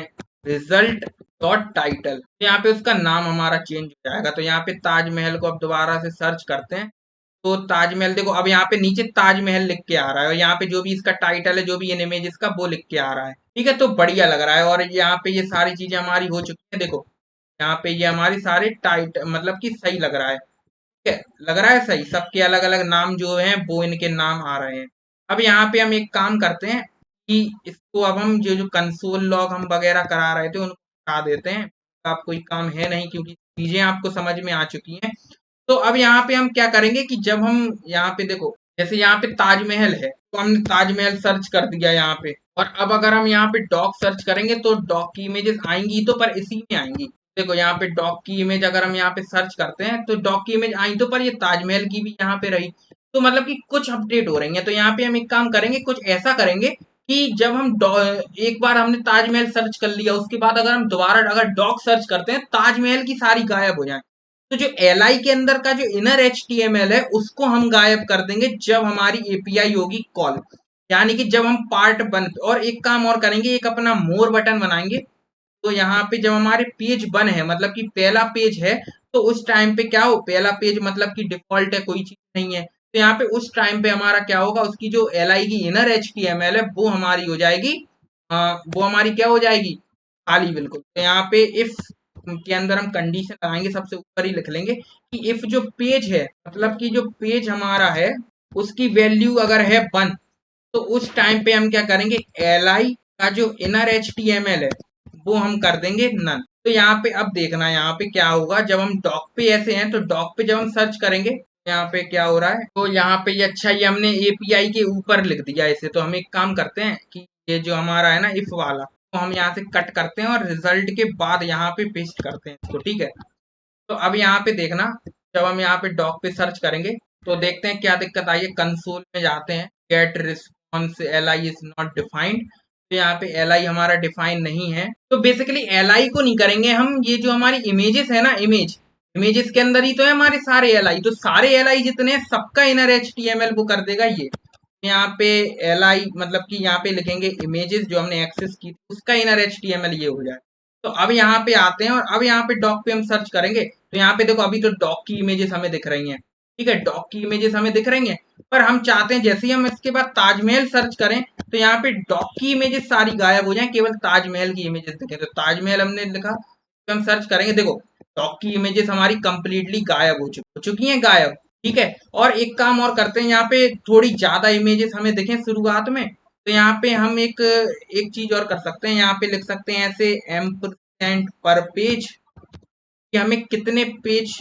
रिजल्ट डॉट टाइटल। तो यहाँ पे उसका नाम हमारा चेंज हो जाएगा। तो यहाँ पे ताजमहल को अब दोबारा से सर्च करते हैं, तो ताजमहल देखो अब यहाँ पे नीचे ताजमहल लिख के आ रहा है, और यहाँ पे जो भी इसका टाइटल है, जो भी इन इमेज इसका, वो लिख के आ रहा है। ठीक है, तो बढ़िया लग रहा है। और यहाँ पे ये सारी चीजें हमारी हो चुकी है। देखो यहाँ पे ये हमारी सारे टाइट मतलब कि सही लग रहा है। ठीक है, लग रहा है सही। सबके अलग अलग नाम जो हैं वो इनके नाम आ रहे हैं। अब यहाँ पे हम एक काम करते हैं कि इसको अब हम जो जो कंसोल लॉग हम वगैरह करा रहे थे उनको हटा देते हैं। आप कोई काम है नहीं, क्योंकि चीजें आपको समझ में आ चुकी हैं। तो अब यहाँ पे हम क्या करेंगे कि जब हम यहाँ पे देखो, जैसे यहाँ पे ताजमहल है, तो हमने ताजमहल सर्च कर दिया यहाँ पे। और अब अगर हम यहाँ पे डॉग सर्च करेंगे तो डॉग की इमेजेस आएंगी, तो पर इसी में आएंगी। देखो यहाँ पे डॉग की इमेज अगर हम यहाँ पे सर्च करते हैं तो डॉग की इमेज आई, तो पर ये ताजमहल की भी यहाँ पे रही। तो मतलब कि कुछ अपडेट हो रही है। तो यहाँ पे हम एक काम करेंगे, कुछ ऐसा करेंगे कि जब हम एक बार हमने ताजमहल सर्च कर लिया, उसके बाद अगर हम दोबारा अगर डॉग सर्च करते हैं, ताजमहल की सारी गायब हो जाए। तो जो एल के अंदर का जो इनर HTML है उसको हम गायब कर देंगे जब हमारी API होगी कॉल, यानी कि जब हम पार्ट वन। और एक काम और करेंगे, एक अपना मोर बटन बनाएंगे। तो यहाँ पे जब हमारे पेज वन है, मतलब कि पहला पेज है, तो उस टाइम पे क्या हो, पहला पेज मतलब कि डिफॉल्ट है, कोई चीज नहीं है। तो यहाँ पे उस टाइम पे हमारा क्या होगा, उसकी जो LI की इनर HTML है वो हमारी हो जाएगी, वो हमारी क्या हो जाएगी, खाली बिल्कुल। तो यहाँ पे इफ के अंदर हम कंडीशन लगाएंगे, सबसे ऊपर ही लिख लेंगे कि इफ जो पेज है, मतलब कि जो पेज हमारा है उसकी वैल्यू अगर है 1, तो उस टाइम पे हम क्या करेंगे, LI का जो इनर HTML है वो हम कर देंगे नन। तो यहाँ पे अब देखना यहाँ पे क्या होगा, जब हम डॉक पे ऐसे हैं तो डॉक पे जब हम सर्च करेंगे, यहाँ पे क्या हो रहा है, तो यहाँ पे ये अच्छा, ये हमने API के ऊपर लिख दिया इसे। तो हम एक काम करते हैं कि ये जो हमारा है ना इफ वाला, तो हम यहाँ से कट करते हैं और रिजल्ट के बाद यहाँ पे पेस्ट करते हैं इसको। ठीक है, तो अब यहाँ पे देखना, जब हम यहाँ पे डॉक पे सर्च करेंगे तो देखते हैं क्या दिक्कत आई है। कंसोल में जाते हैं, get response LI is not defined. तो यहाँ पे LI हमारा डिफाइन नहीं है। तो बेसिकली LI को नहीं करेंगे हम, ये जो हमारी इमेजेस है ना, इमेजेस के अंदर ही तो है हमारे सारे LI। तो सारे LI जितने हैं सबका इनर HTML वो कर देगा ये। यहाँ पे LI मतलब कि यहाँ पे लिखेंगे इमेजेस जो हमने एक्सेस की उसका इनर HTML ये हो जाए। तो अब यहाँ पे आते हैं और अब यहाँ पे डॉक पे हम सर्च करेंगे। तो यहाँ पे देखो अभी तो डॉक की इमेजेस हमें दिख रही हैं। ठीक है, डॉक की इमेजेस हमें दिख रही हैं, पर हम चाहते हैं जैसे ही हम इसके बाद ताजमहल सर्च करें तो यहाँ पे डॉक की इमेजेस सारी गायब हो जाएं, केवल ताजमहल की इमेजेस दिखे। तो ताजमहल हमने लिखा, तो हम सर्च करेंगे, देखो डॉक की इमेजेस हमारी कंप्लीटली गायब हो चुकी हैं, गायब। ठीक है, और एक काम और करते हैं, यहाँ पे थोड़ी ज्यादा इमेजेस हमें दिखें शुरुआत में, तो यहाँ पे हम एक एक चीज और कर सकते हैं। यहाँ पे लिख सकते हैं ऐसे एम्परसेंड पर पेज, कि हमें कितने पेज,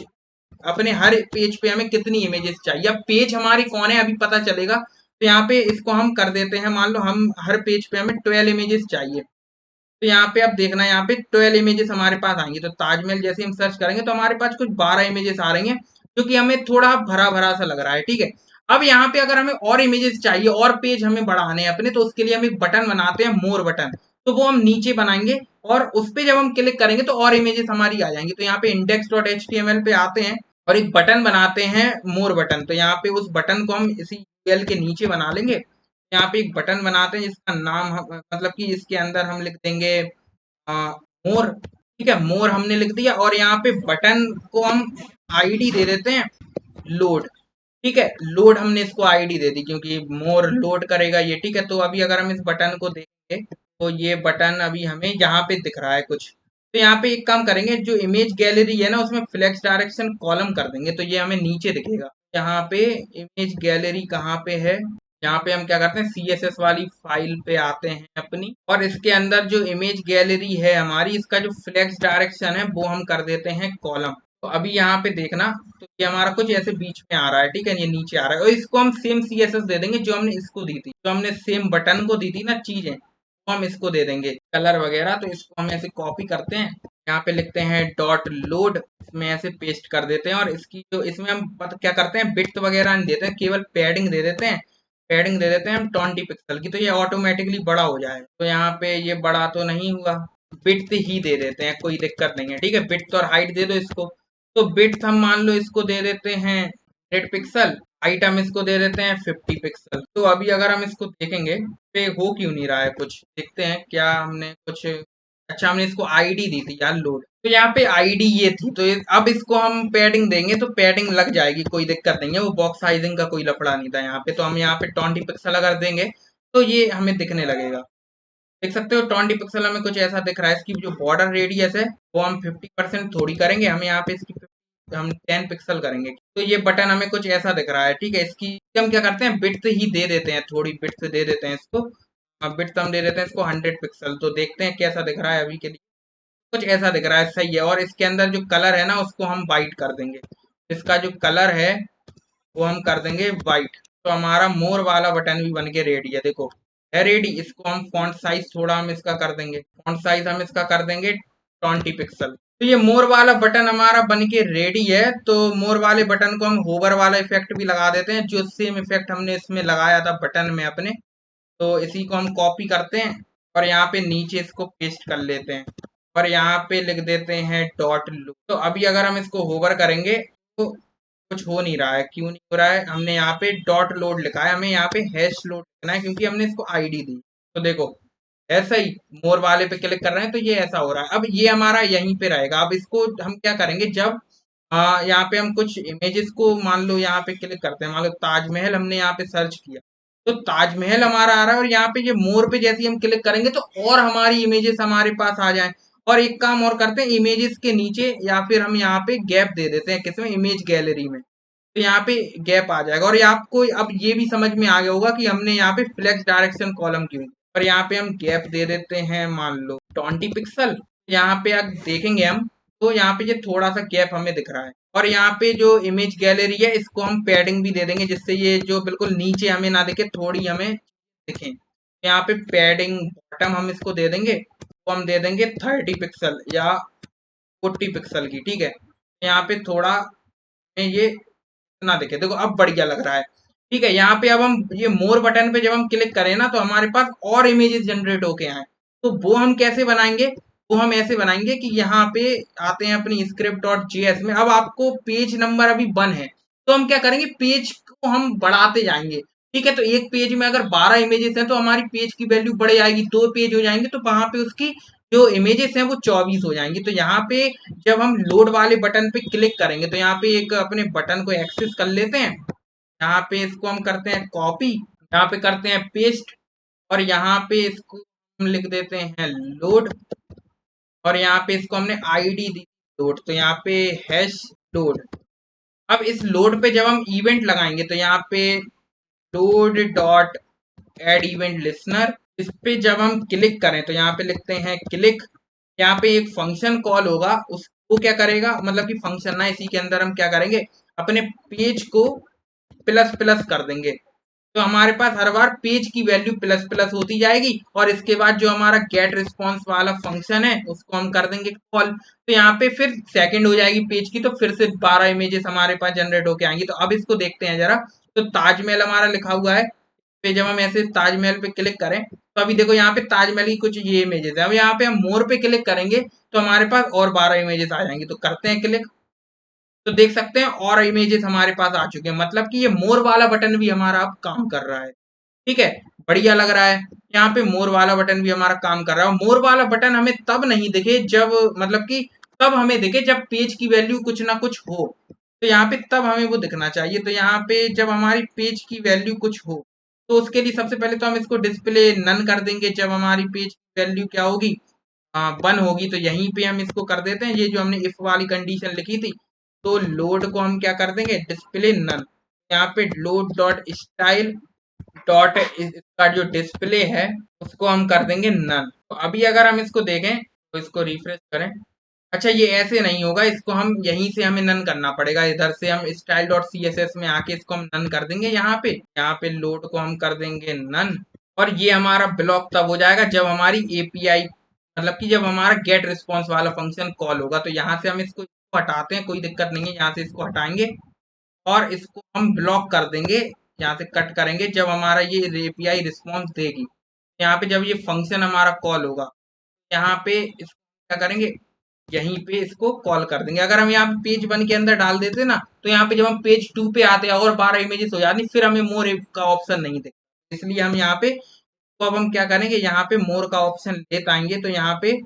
अपने हर पेज पे हमें कितनी इमेजेस चाहिए। अब पेज हमारे कौन है अभी पता चलेगा। तो यहाँ पे इसको हम कर देते हैं, मान लो हम हर पेज पे हमें 12 इमेजेस चाहिए। तो यहाँ पे अब देखना, यहाँ पे 12 इमेजेस हमारे पास आएंगी। तो ताजमहल जैसे हम सर्च करेंगे तो हमारे पास कुछ 12 इमेजेस आ रही हैं, जो कि हमें थोड़ा भरा भरा सा लग रहा है। ठीक है, अब यहाँ पे अगर हमें और इमेजेस चाहिए और पेज हमें बढ़ाने हैं अपने, तो उसके लिए हम एक बटन बनाते हैं, मोर बटन। तो वो हम नीचे बनाएंगे और उस पर जब हम क्लिक करेंगे तो और इमेजेस हमारी आ जाएंगी। तो यहाँ पे index.html पे आते हैं और एक बटन बनाते हैं, मोर बटन। तो यहाँ पे उस बटन को हम इसी URL के नीचे बना लेंगे। यहाँ पे एक बटन बनाते हैं जिसका नाम मतलब कि इसके अंदर हम लिख देंगे मोर। ठीक है, मोर हमने लिख दिया और यहाँ पे बटन को हम ID दे देते हैं लोड। ठीक है, लोड हमने इसको ID दे दी क्योंकि मोर लोड करेगा ये। ठीक है, तो अभी अगर हम इस बटन को देखेंगे तो ये बटन अभी हमें यहाँ पे दिख रहा है कुछ। तो यहाँ पे एक काम करेंगे, जो इमेज गैलरी है ना उसमें फ्लेक्स डायरेक्शन कॉलम कर देंगे, तो ये हमें नीचे दिखेगा। यहाँ पे इमेज गैलरी कहाँ पे है, यहाँ पे हम क्या करते हैं, CSS वाली फाइल पे आते हैं अपनी, और इसके अंदर जो इमेज गैलरी है हमारी, इसका जो फ्लेक्स डायरेक्शन है वो हम कर देते हैं कॉलम। तो अभी यहाँ पे देखना, तो ये हमारा कुछ ऐसे बीच में आ रहा है। ठीक है, ये नीचे आ रहा है और इसको हम सेम CSS दे देंगे जो हमने इसको दी थी, जो हमने सेम बटन को दी थी ना चीजें, तो हम इसको दे देंगे कलर वगैरह। तो इसको हम ऐसे कॉपी करते हैं, यहाँ पे लिखते हैं डॉट लोड, इसमें ऐसे पेस्ट कर देते हैं। और इसकी जो इसमें हम क्या करते हैं, बिट वगैरह नहीं देते हैं, केवल पैडिंग दे देते हैं। पैडिंग दे देते हैं हम 20 पिक्सल की, तो ये ऑटोमेटिकली बड़ा हो जाएगा। तो यहाँ पे ये बड़ा तो नहीं हुआ, बिट ही दे देते हैं, कोई दिक्कत नहीं है। ठीक है, बिट और हाइट दे दो इसको। तो बिट हम मान लो इसको दे देते हैं 100 पिक्सल हाइट हम इसको दे देते हैं 50 पिक्सल। तो अभी अगर हम इसको देखेंगे पे हो क्यों नहीं रहा है कुछ, देखते हैं क्या हमने कुछ। अच्छा, हमने इसको आईडी दी थी यार लोड, तो यहाँ पे आईडी ये थी, तो अब इसको हम पैडिंग देंगे तो पैडिंग लग जाएगी, कोई दिक्कत नहीं है, वो बॉक्स साइजिंग का कोई लफड़ा नहीं था यहाँ पे। तो हम यहाँ पे 20 पिक्सल अगर देंगे तो ये हमें दिखने लगेगा। देख सकते हो 20 पिक्सल हमें कुछ ऐसा दिख रहा है। इसकी जो बॉर्डर रेडियस है वो हम 50% थोड़ी करेंगे, हमें यहाँ पे इसकी हम 10 पिक्सल करेंगे। तो ये बटन हमें कुछ ऐसा दिख रहा है, ठीक है। इसकी हम क्या करते हैं, बिट्स ही दे देते हैं, थोड़ी बिट्स दे देते हैं इसको। बिट्स हम दे देते हैं इसको 100 पिक्सल। तो देखते हैं कैसा दिख रहा है। अभी के लिए कुछ ऐसा दिख रहा है, सही है। और इसके अंदर जो कलर है ना उसको हम वाइट कर देंगे। इसका जो कलर है वो हम कर देंगे वाइट। तो हमारा मोर वाला बटन भी बन के रेडी है, देखो है रेडी। इसको हम फॉन्ट साइज थोड़ा हम इसका कर देंगे, फॉन्ट साइज हम इसका कर देंगे 20 पिक्सल। तो ये मोर वाला बटन हमारा बन के रेडी है। तो मोर वाले बटन को हम होवर वाला इफेक्ट भी लगा देते हैं, जो सेम इफेक्ट हमने इसमें लगाया था बटन में अपने। तो इसी को हम कॉपी करते हैं और यहाँ पे नीचे इसको पेस्ट कर लेते हैं और यहाँ पे लिख देते हैं डॉट लू। तो अभी अगर हम इसको होवर करेंगे तो कुछ हो नहीं रहा है, क्यों नहीं हो रहा है। हमने यहाँ पे डॉट लोड लिखा है, हमें यहाँ पे हैश लोड लिखना है क्योंकि हमने इसको आईडी दी। तो देखो ऐसा ही मोर वाले पे क्लिक कर रहे हैं तो ये ऐसा हो रहा है। अब ये हमारा यहीं पे रहेगा। अब इसको हम क्या करेंगे, जब यहाँ पे हम कुछ इमेजेस को मान लो यहाँ पे क्लिक करते हैं, मान लो ताजमहल हमने यहाँ पे सर्च किया तो ताजमहल हमारा आ रहा है। और यहाँ पे ये मोर पे जैसे ही हम क्लिक करेंगे तो और हमारी इमेजेस हमारे पास आ जाए। और एक काम और करते हैं, इमेजेस के नीचे या फिर हम यहाँ पे गैप दे देते हैं, किसमें, इमेज गैलरी में। तो यहाँ पे गैप आ जाएगा। और ये आपको अब ये भी समझ में आ गया होगा कि हमने यहाँ पे फ्लेक्स डायरेक्शन कॉलम क्यों। और यहाँ पे हम गैप दे देते हैं मान लो 20 पिक्सल। यहाँ पे आप देखेंगे हम तो यहाँ पे ये थोड़ा सा गैप हमें दिख रहा है। और यहाँ पे जो इमेज गैलरी है इसको हम पैडिंग भी दे देंगे, जिससे ये जो बिल्कुल नीचे हमें ना दिखे, थोड़ी हमें दिखें। यहाँ पे पैडिंग बॉटम हम इसको दे देंगे, तो हम दे देंगे 30 पिक्सल या 40 पिक्सल की, ठीक है। यहाँ पे थोड़ा ये ना दिखे, देखो अब बढ़िया लग रहा है, ठीक है। यहाँ पे अब हम ये मोर बटन पे जब हम क्लिक करें ना तो हमारे पास और इमेजेस जनरेट होके आए। तो वो हम कैसे बनाएंगे, वो हम ऐसे बनाएंगे कि यहाँ पे आते हैं अपनी स्क्रिप्ट डॉट जेएस में। अब आपको पेज नंबर अभी 1 है, तो हम क्या करेंगे, पेज को हम बढ़ाते जाएंगे, ठीक है। तो एक पेज में अगर 12 इमेजेस हैं तो हमारी पेज की वैल्यू बढ़ जाएगी, 2 पेज हो जाएंगे तो वहां पे उसकी जो इमेजेस हैं वो 24 हो जाएंगी। तो यहाँ पे जब हम लोड वाले बटन पे क्लिक करेंगे तो यहाँ पे एक अपने बटन को एक्सेस कर लेते हैं। यहाँ पे इसको हम करते हैं कॉपी, यहाँ पे करते हैं पेस्ट और यहाँ पे इसको हम लिख देते हैं लोड। और यहाँ पे इसको हमने आईडी दी लोड, तो यहाँ पे हैश लोड। अब इस लोड पे जब हम इवेंट लगाएंगे तो यहाँ पे load dot add event listener, इस पे जब हम क्लिक करें तो यहाँ पे लिखते हैं क्लिक। यहाँ पे एक फंक्शन कॉल होगा, उसको क्या करेगा, मतलब कि फंक्शन ना, इसी के अंदर हम क्या करेंगे, अपने पेज को प्लस प्लस कर देंगे। तो हमारे पास हर बार पेज की वैल्यू प्लस प्लस होती जाएगी। और इसके बाद जो हमारा गेट रिस्पॉन्स वाला फंक्शन है उसको हम कर देंगे कॉल। तो यहाँ पे फिर सेकंड हो जाएगी पेज की, तो फिर से 12 इमेजेस हमारे पास जनरेट होके आएंगी। तो अब इसको देखते हैं जरा। तो ताजमहल हमारा लिखा हुआ है पे, जब हम ऐसे ताजमहल पे क्लिक करें तो अभी देखो यहाँ पे ताजमहल की कुछ ये इमेजेस है। अब यहाँ पे हम मोर पे क्लिक करेंगे तो हमारे पास और 12 इमेजेस आ जाएंगी। तो करते हैं क्लिक, तो देख सकते हैं और इमेजेस हमारे पास आ चुके हैं, मतलब कि ये मोर वाला बटन भी हमारा अब काम कर रहा है, ठीक है। बढ़िया लग रहा है। यहाँ पे मोर वाला बटन भी हमारा काम कर रहा है। मोर वाला बटन हमें तब नहीं दिखे जब, मतलब कि तब हमें दिखे जब पेज की वैल्यू कुछ ना कुछ हो। तो यहाँ पे तब हमें वो दिखना चाहिए। तो यहाँ पे जब हमारी पेज की वैल्यू कुछ हो तो उसके लिए सबसे पहले तो हम इसको डिस्प्ले नन कर देंगे। जब हमारी पेज की वैल्यू क्या होगी, 1 होगी, तो यहीं पे हम इसको कर देते हैं, ये जो हमने इफ वाली कंडीशन लिखी थी। तो लोड को हम क्या कर देंगे, डिस्प्ले नन। यहाँ पे लोड डॉट स्टाइल डॉट इसका जो डिस्प्ले है उसको हम कर देंगे नन। तो अभी अगर हम इसको देखें तो इसको रिफ्रेश करें, अच्छा ये ऐसे नहीं होगा, इसको हम यहीं से हमें नन करना पड़ेगा। इधर से हम style dot C S S में आके इसको हम नन कर देंगे। यहाँ पे लोड को हम कर देंगे नन। और ये हमारा ब्लॉक तब हो जाएगा जब हमारी एपीआई, मतलब कि जब हमारा गेट रिस्पॉन्स वाला फंक्शन कॉल होगा। तो यहाँ से हम इसको हटाते हैं, कोई दिक्कत नहीं है, यहाँ से इसको हटाएंगे और इसको हम ब्लॉक कर देंगे, यहाँ से कट करेंगे जब हमारा ये एपीआई रिस्पॉन्स देगी। यहाँ पे जब ये फंक्शन हमारा कॉल होगा यहाँ पे इसको क्या करेंगे, यहीं पे इसको कॉल कर देंगे। अगर हम यहाँ पे पेज 1 के अंदर डाल देते ना, तो यहाँ पे जब हम पेज 2 पे आते हैं और 12 इमेजेस हो जाती, फिर हमें मोर का ऑप्शन नहीं दिखता। इसलिए हम यहाँ पे, तो अब हम क्या करेंगे, यहाँ पे मोर का ऑप्शन ले पाएंगे, तो यहाँ पे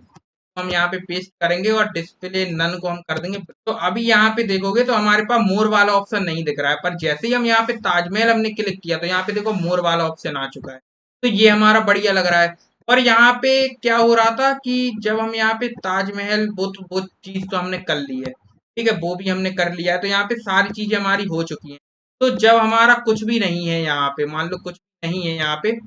हम यहाँ पे पेस्ट करेंगे और डिस्प्ले नन को हम कर देंगे। तो अभी यहाँ पे देखोगे तो हमारे पास मोर वाला ऑप्शन नहीं दिख रहा है, पर जैसे ही हम यहाँ पे ताजमहल हमने क्लिक किया तो यहाँ पे देखो मोर वाला ऑप्शन आ चुका है। तो ये हमारा बढ़िया लग रहा है। और यहाँ पे क्या हो रहा था कि जब हम यहाँ पे ताजमहल, वो चीज तो हमने कर ली है, ठीक है, वो भी हमने कर लिया है। तो यहाँ पे सारी चीजें हमारी हो चुकी हैं। तो जब हमारा कुछ भी नहीं है यहाँ पे, मान लो कुछ नहीं है यहाँ पे,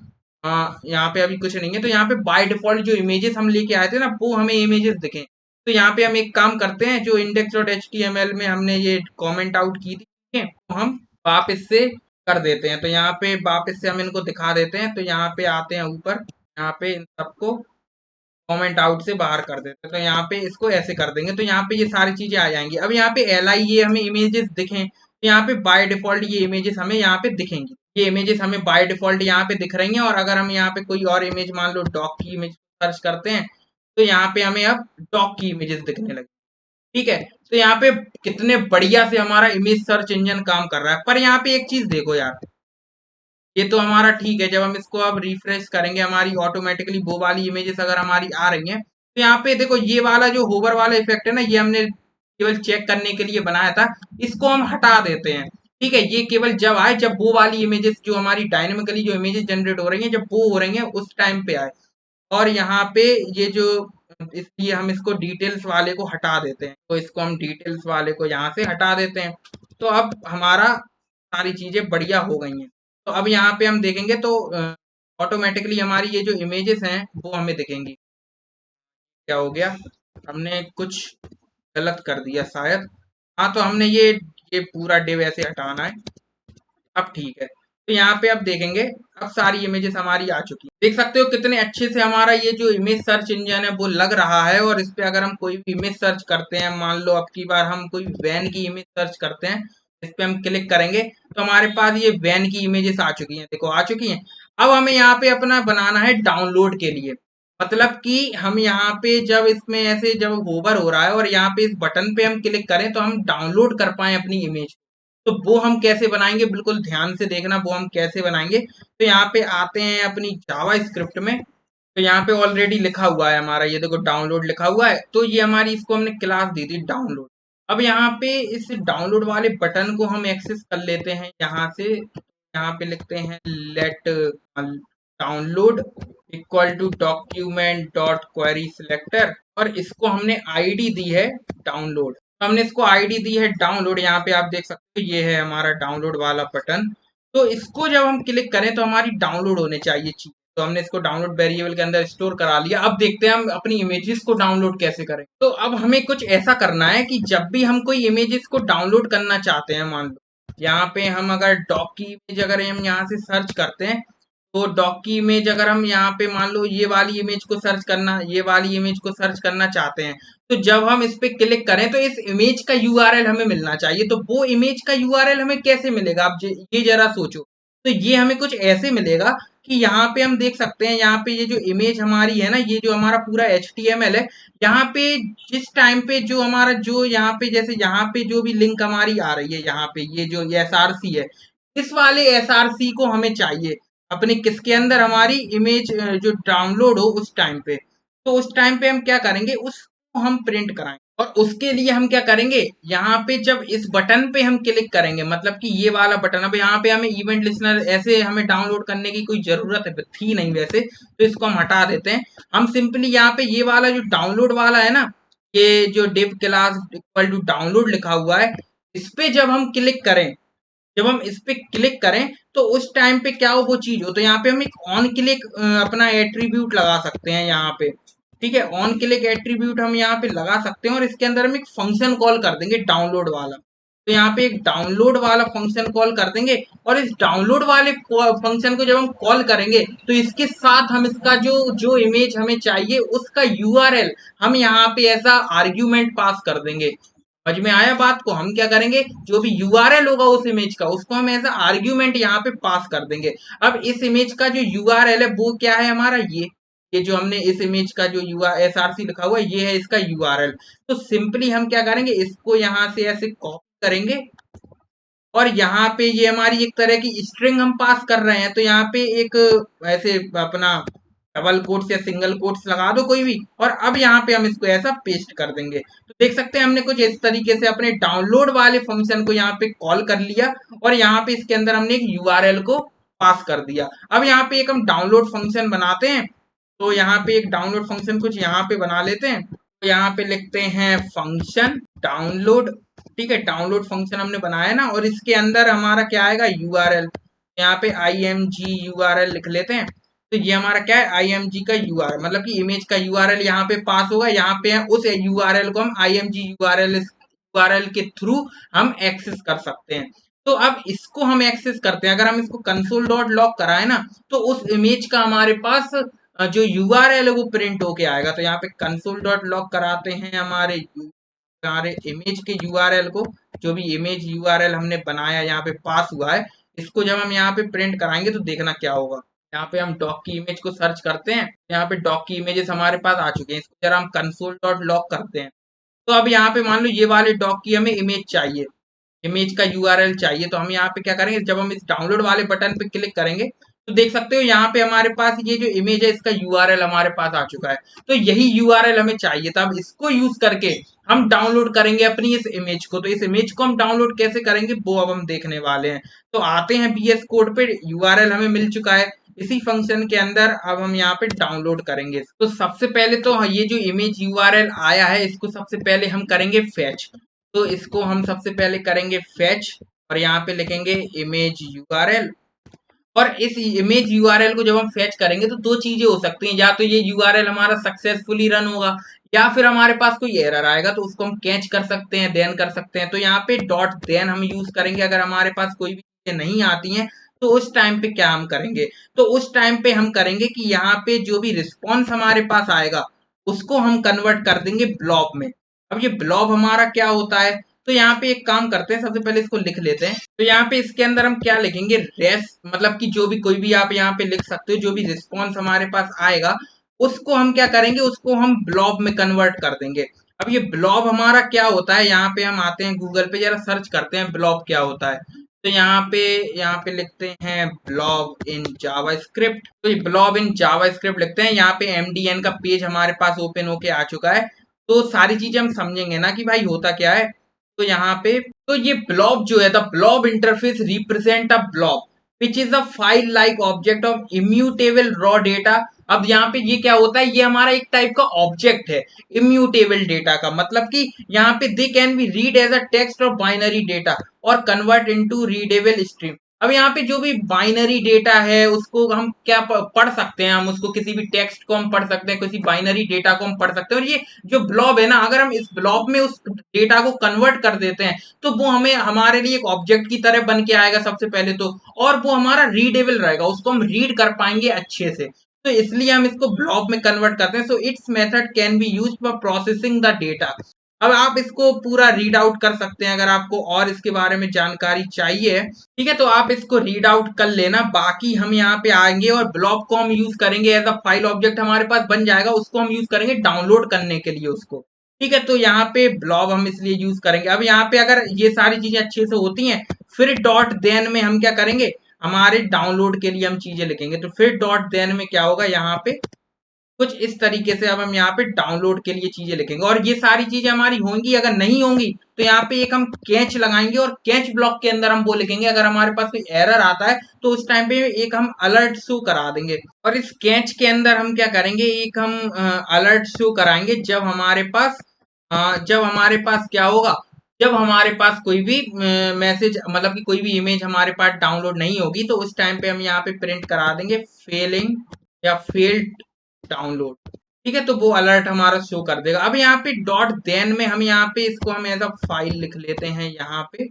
यहाँ पे अभी कुछ नहीं है, तो यहाँ पे बाय डिफॉल्ट जो इमेजेस हम लेके आए थे ना, वो हमें इमेजेस दिखे। तो यहाँ पे हम एक काम करते हैं, जो index.html में हमने ये कमेंट आउट की थी, ठीक है, तो हम वापस से कर देते हैं। तो यहाँ पे वापस से हम इनको दिखा देते हैं। तो यहाँ पे आते हैं ऊपर, यहाँ पे इन सबको कमेंट आउट से बाहर कर देते हैं। तो यहाँ पे इसको ऐसे कर देंगे, तो यहाँ पे ये सारी चीजें आ जाएंगी। अब यहाँ पे li ये हमें इमेजेस दिखें, तो यहाँ पे बाय डिफॉल्ट ये इमेजेस हमें यहाँ पे दिखेंगी। ये इमेजेस हमें बाय डिफॉल्ट यहाँ पे दिख रही हैं। और अगर हम यहाँ पे कोई और इमेज, मान लो डॉग की इमेज सर्च करते हैं, तो यहाँ पे हमें अब डॉग की इमेजेस दिखने लगी। ठीक है, तो यहाँ पे कितने बढ़िया से हमारा इमेज सर्च इंजन काम कर रहा है। पर यहाँ पे एक चीज देखो यार, ये तो हमारा ठीक है, जब हम इसको अब रिफ्रेश करेंगे, हमारी ऑटोमेटिकली वो वाली इमेजेस अगर हमारी आ रही हैं, तो यहाँ पे देखो ये वाला जो होवर वाला इफेक्ट है ना, ये हमने केवल चेक करने के लिए बनाया था, इसको हम हटा देते हैं। ठीक है, ये केवल जब आए, जब वो वाली इमेजेस जो हमारी डायनेमिकली जो इमेजेस जनरेट हो रही हैं, जब वो हो रही हैं उस टाइम पे आए। और यहाँ पे ये जो, इसलिए हम इसको डिटेल्स वाले को हटा देते हैं। तो इसको हम डिटेल्स वाले को यहाँ से हटा देते हैं। तो अब हमारा सारी चीजें बढ़िया हो गई हैं। तो अब यहाँ पे हम देखेंगे तो ऑटोमेटिकली हमारी ये जो इमेजेस हैं वो हमें दिखेंगी। क्या हो गया, हमने कुछ गलत कर दिया शायद। हाँ, तो हमने ये पूरा डिव ऐसे हटाना है। अब ठीक है, तो यहाँ पे अब देखेंगे, अब सारी इमेजेस हमारी आ चुकी है। देख सकते हो कितने अच्छे से हमारा ये जो इमेज सर्च इंजन है वो लग रहा है। और इस पे अगर हम कोई भी इमेज सर्च करते हैं, मान लो अब की बार हम कोई वैन की इमेज सर्च करते हैं, इस पे हम क्लिक करेंगे तो हमारे पास ये वैन की इमेजेस आ चुकी हैं। देखो आ चुकी हैं। अब हमें यहाँ पे अपना बनाना है डाउनलोड के लिए। मतलब कि हम यहाँ पे जब इसमें ऐसे जब होवर हो रहा है और यहाँ पे इस बटन पे हम क्लिक करें तो हम डाउनलोड कर पाए अपनी इमेज। तो वो हम कैसे बनाएंगे, बिल्कुल ध्यान से देखना वो हम कैसे बनाएंगे। तो यहाँ पे आते हैं अपनी जावा स्क्रिप्ट में। तो यहाँ पे ऑलरेडी लिखा हुआ है हमारा, ये देखो डाउनलोड लिखा हुआ है। तो ये हमारी, इसको हमने क्लास दी थी डाउनलोड। अब यहाँ पे इस डाउनलोड वाले बटन को हम एक्सेस कर लेते हैं यहाँ से। यहाँ पे लिखते हैं let download equal to document dot query selector, और इसको हमने आईडी दी है डाउनलोड। तो हमने इसको आईडी दी है डाउनलोड। यहाँ पे आप देख सकते हो ये है हमारा डाउनलोड वाला बटन। तो इसको जब हम क्लिक करें तो हमारी डाउनलोड होने चाहिए चीज। तो हमने इसको डाउनलोड वेरिएबल के अंदर स्टोर करा लिया। अब देखते हैं हम अपनी इमेजेस को डाउनलोड कैसे करें। तो अब हमें कुछ ऐसा करना है कि जब भी हम कोई इमेजेस को डाउनलोड करना चाहते हैं, मान लो यहाँ पे हम अगर डॉक की इमेज अगर हम यहाँ से सर्च करते हैं, तो डॉक की इमेज अगर हम यहाँ पे मान लो ये वाली इमेज को सर्च करना, ये वाली इमेज को सर्च करना चाहते हैं, तो जब हम इस पे क्लिक करें तो इस इमेज का यूआरएल हमें मिलना चाहिए। तो वो इमेज का यूआरएल हमें कैसे मिलेगा, आप ये जरा सोचो। तो ये हमें कुछ ऐसे मिलेगा कि यहाँ पे हम देख सकते हैं, यहाँ पे ये जो इमेज हमारी है ना, ये जो हमारा पूरा HTML है, यहाँ पे जिस टाइम पे जो हमारा जो यहाँ पे जैसे यहाँ पे जो भी लिंक हमारी आ रही है, यहाँ पे ये जो SRC है, इस वाले SRC को हमें चाहिए अपने किसके अंदर, हमारी इमेज जो डाउनलोड हो उस टाइम पे। तो उस टाइम पे हम क्या करेंगे, उसको हम प्रिंट कराएंगे। और उसके लिए हम क्या करेंगे, यहाँ पे जब इस बटन पे हम क्लिक करेंगे, मतलब कि ये वाला बटन, अब यहाँ पे हमें इवेंट लिस्नर ऐसे हमें डाउनलोड करने की कोई जरूरत थी नहीं वैसे, तो इसको हम हटा देते हैं। हम सिंपली यहाँ पे ये वाला जो डाउनलोड वाला है ना, ये जो div class equal to download लिखा हुआ है, इस पे जब हम क्लिक करें, जब हम इस पे क्लिक करें तो उस टाइम पे क्या हो, वो चीज हो। तो यहाँ पे हम एक ऑन क्लिक अपना एट्रीब्यूट लगा सकते हैं यहाँ पे। ठीक है, ऑन क्लिक एट्रीब्यूट हम यहाँ पे लगा सकते हैं और इसके अंदर हम एक फंक्शन कॉल कर देंगे डाउनलोड वाला। तो यहाँ पे एक डाउनलोड वाला फंक्शन कॉल कर देंगे। और इस डाउनलोड वाले फंक्शन को जब हम कॉल करेंगे तो इसके साथ हम इसका जो जो इमेज हमें चाहिए उसका यूआरएल हम यहाँ पे ऐसा आर्ग्यूमेंट पास कर देंगे। समझ में आया बात को, हम क्या करेंगे, जो भी यूआरएल होगा उस इमेज का, उसको हम एज आर्ग्यूमेंट यहाँ पे पास कर देंगे। अब इस इमेज का जो यूआरएल है वो क्या है हमारा, ये ये जो हमने इस इमेज का जो src लिखा हुआ है ये है इसका यूआरएल। तो सिंपली हम क्या करेंगे, इसको यहाँ से ऐसे कॉपी करेंगे और यहाँ पे ये हमारी एक तरह की स्ट्रिंग हम पास कर रहे हैं, तो यहाँ पे एक ऐसे अपना डबल कोट्स या सिंगल कोट्स लगा दो कोई भी, और अब यहाँ पे हम इसको ऐसा पेस्ट कर देंगे। तो देख सकते हैं हमने कुछ इस तरीके से अपने डाउनलोड वाले फंक्शन को यहाँ पे कॉल कर लिया और यहाँ पे इसके अंदर हमने एक यूआरएल को पास कर दिया। अब यहाँ पे एक हम डाउनलोड फंक्शन बनाते हैं, तो यहाँ पे एक डाउनलोड फंक्शन कुछ यहाँ पे बना लेते हैं। तो यहाँ पे लिखते हैं फंक्शन डाउनलोड, ठीक है, डाउनलोड फंक्शन हमने बनाया ना, और इसके अंदर हमारा क्या आएगा, यूआरएल। यहाँ पे img URL लिख लेते हैं। तो ये हमारा क्या है, img का URL, मतलब कि इमेज का URL यहाँ पे पास होगा। यहाँ पे उस URL को हम img URL के थ्रू हम एक्सेस कर सकते हैं। तो अब इसको हम एक्सेस करते हैं, अगर हम इसको console.log कराए ना, तो उस इमेज का हमारे पास जो URL है वो प्रिंट होके आएगा। तो यहाँ पे console.log कराते हैं हमारे इमेज के URL को, जो भी इमेज URL हमने बनाया यहाँ पे पास हुआ है, इसको जब हम यहाँ पे प्रिंट कराएंगे तो देखना क्या होगा। यहाँ पे हम डॉक की इमेज को सर्च करते हैं, यहाँ पे डॉक की इमेजेस हमारे पास आ चुके हैं। इसको जरा हम console.log करते हैं, तो अब यहाँ पे मान लो ये वाले डॉक की हमें इमेज चाहिए, इमेज का यूआरएल चाहिए। तो हम यहाँ पे क्या करेंगे, जब हम इस डाउनलोड वाले बटन पे क्लिक करेंगे तो देख सकते हो यहाँ पे हमारे पास ये जो इमेज है इसका यूआरएल हमारे पास आ चुका है। तो यही यूआरएल हमें चाहिए था। अब इसको यूज करके हम डाउनलोड करेंगे अपनी इस इमेज को। तो इस इमेज को हम डाउनलोड कैसे करेंगे वो अब हम देखने वाले हैं। तो आते हैं VS कोड पे, यूआरएल हमें मिल चुका है इसी फंक्शन के अंदर। अब हम यहाँ पे डाउनलोड करेंगे। तो सबसे पहले तो ये जो इमेज यूआरएल आया है इसको सबसे पहले हम करेंगे फेच। तो इसको हम सबसे पहले करेंगे फेच और यहाँ पे लिखेंगे इमेज यूआरएल। और इस इमेज यूआरएल को जब हम फेच करेंगे तो दो चीजें हो सकती हैं, या तो ये यूआरएल हमारा सक्सेसफुली रन होगा या फिर हमारे पास कोई एरर आएगा, तो उसको हम कैच कर सकते हैं, देन कर सकते हैं। तो यहाँ पे डॉट देन हम यूज करेंगे। अगर हमारे पास कोई भी चीजें नहीं आती हैं तो उस टाइम पे क्या हम करेंगे, तो उस टाइम पे हम करेंगे कि यहाँ पे जो भी रिस्पॉन्स हमारे पास आएगा उसको हम कन्वर्ट कर देंगे ब्लॉब में। अब ये ब्लॉब हमारा क्या होता है, तो यहाँ पे एक काम करते हैं, सबसे पहले इसको लिख लेते हैं। तो यहाँ पे इसके अंदर हम क्या लिखेंगे, रेस, मतलब कि जो भी कोई भी आप यहाँ पे लिख सकते हो, जो भी रिस्पॉन्स हमारे पास आएगा उसको हम क्या करेंगे, उसको हम ब्लॉब में कन्वर्ट कर देंगे। अब ये ब्लॉब हमारा क्या होता है, यहाँ पे हम आते हैं गूगल पे, जरा सर्च करते हैं ब्लॉब क्या होता है। तो यहाँ पे लिखते हैं ब्लॉब इन जावास्क्रिप्ट। तो ये ब्लॉब इन जावास्क्रिप्ट लिखते हैं। यहाँ पे MDN का पेज हमारे पास ओपन होके आ चुका है। तो सारी चीजें हम समझेंगे ना कि भाई होता क्या है। तो यहाँ पे तो ये ब्लॉब जो है, the blob interface represent a blob which is a file like object of immutable raw data. अब यहाँ पे ये क्या होता है, ये हमारा एक टाइप का ऑब्जेक्ट है इम्यूटेबल डेटा का, मतलब कि यहाँ पे they can be read as a text और बाइनरी डेटा और कन्वर्ट इनटू रीडेबल स्ट्रीम। अब यहाँ पे जो भी बाइनरी डेटा है उसको हम क्या पढ़ सकते हैं, हम उसको किसी भी टेक्स्ट को हम पढ़ सकते हैं, किसी बाइनरी डेटा को हम पढ़ सकते हैं। और ये जो ब्लॉब है ना, अगर हम इस ब्लॉब में उस डेटा को कन्वर्ट कर देते हैं तो वो हमें हमारे लिए एक ऑब्जेक्ट की तरह बन के आएगा सबसे पहले तो, और वो हमारा रीडेबल रहेगा, उसको हम रीड कर पाएंगे अच्छे से। तो इसलिए हम इसको ब्लॉब में कन्वर्ट करते हैं। So it's method can be used for processing the data. अब आप इसको पूरा रीड आउट कर सकते हैं अगर आपको और इसके बारे में जानकारी चाहिए, ठीक है, तो आप इसको रीड आउट कर लेना। बाकी हम यहाँ पे आएंगे और ब्लॉब को हम यूज करेंगे एज अ फाइल ऑब्जेक्ट हमारे पास बन जाएगा, उसको हम यूज करेंगे डाउनलोड करने के लिए उसको, ठीक है। तो यहाँ पे ब्लॉब हम इसलिए यूज करेंगे। अब यहाँ पे अगर ये सारी चीजें अच्छे से होती हैं, फिर डॉट देन में हम क्या करेंगे, हमारे डाउनलोड के लिए हम चीजें लिखेंगे। तो फिर डॉट देन में क्या होगा, यहाँ पे कुछ इस तरीके से अब हम यहाँ पे डाउनलोड के लिए चीजें लिखेंगे और ये सारी चीजें हमारी होंगी। अगर नहीं होंगी तो यहाँ पे एक हम कैच लगाएंगे और कैच ब्लॉक के अंदर हम वो लिखेंगे, अगर हमारे पास कोई एरर आता है तो उस टाइम पे एक हम अलर्ट शो करा देंगे। और इस कैच के अंदर हम क्या करेंगे, एक हम अलर्ट शो कराएंगे जब हमारे पास क्या होगा, जब हमारे पास कोई भी मैसेज, मतलब कि कोई भी इमेज हमारे पास डाउनलोड नहीं होगी, तो उस टाइम पे हम यहाँ पे प्रिंट करा देंगे फेलिंग या फेल्ड डाउनलोड, ठीक है। तो वो अलर्ट हमारा शो कर देगा। अब यहाँ पे डॉट देन में हम यहाँ पे इसको हम एज अ फाइल लिख लेते हैं यहाँ पे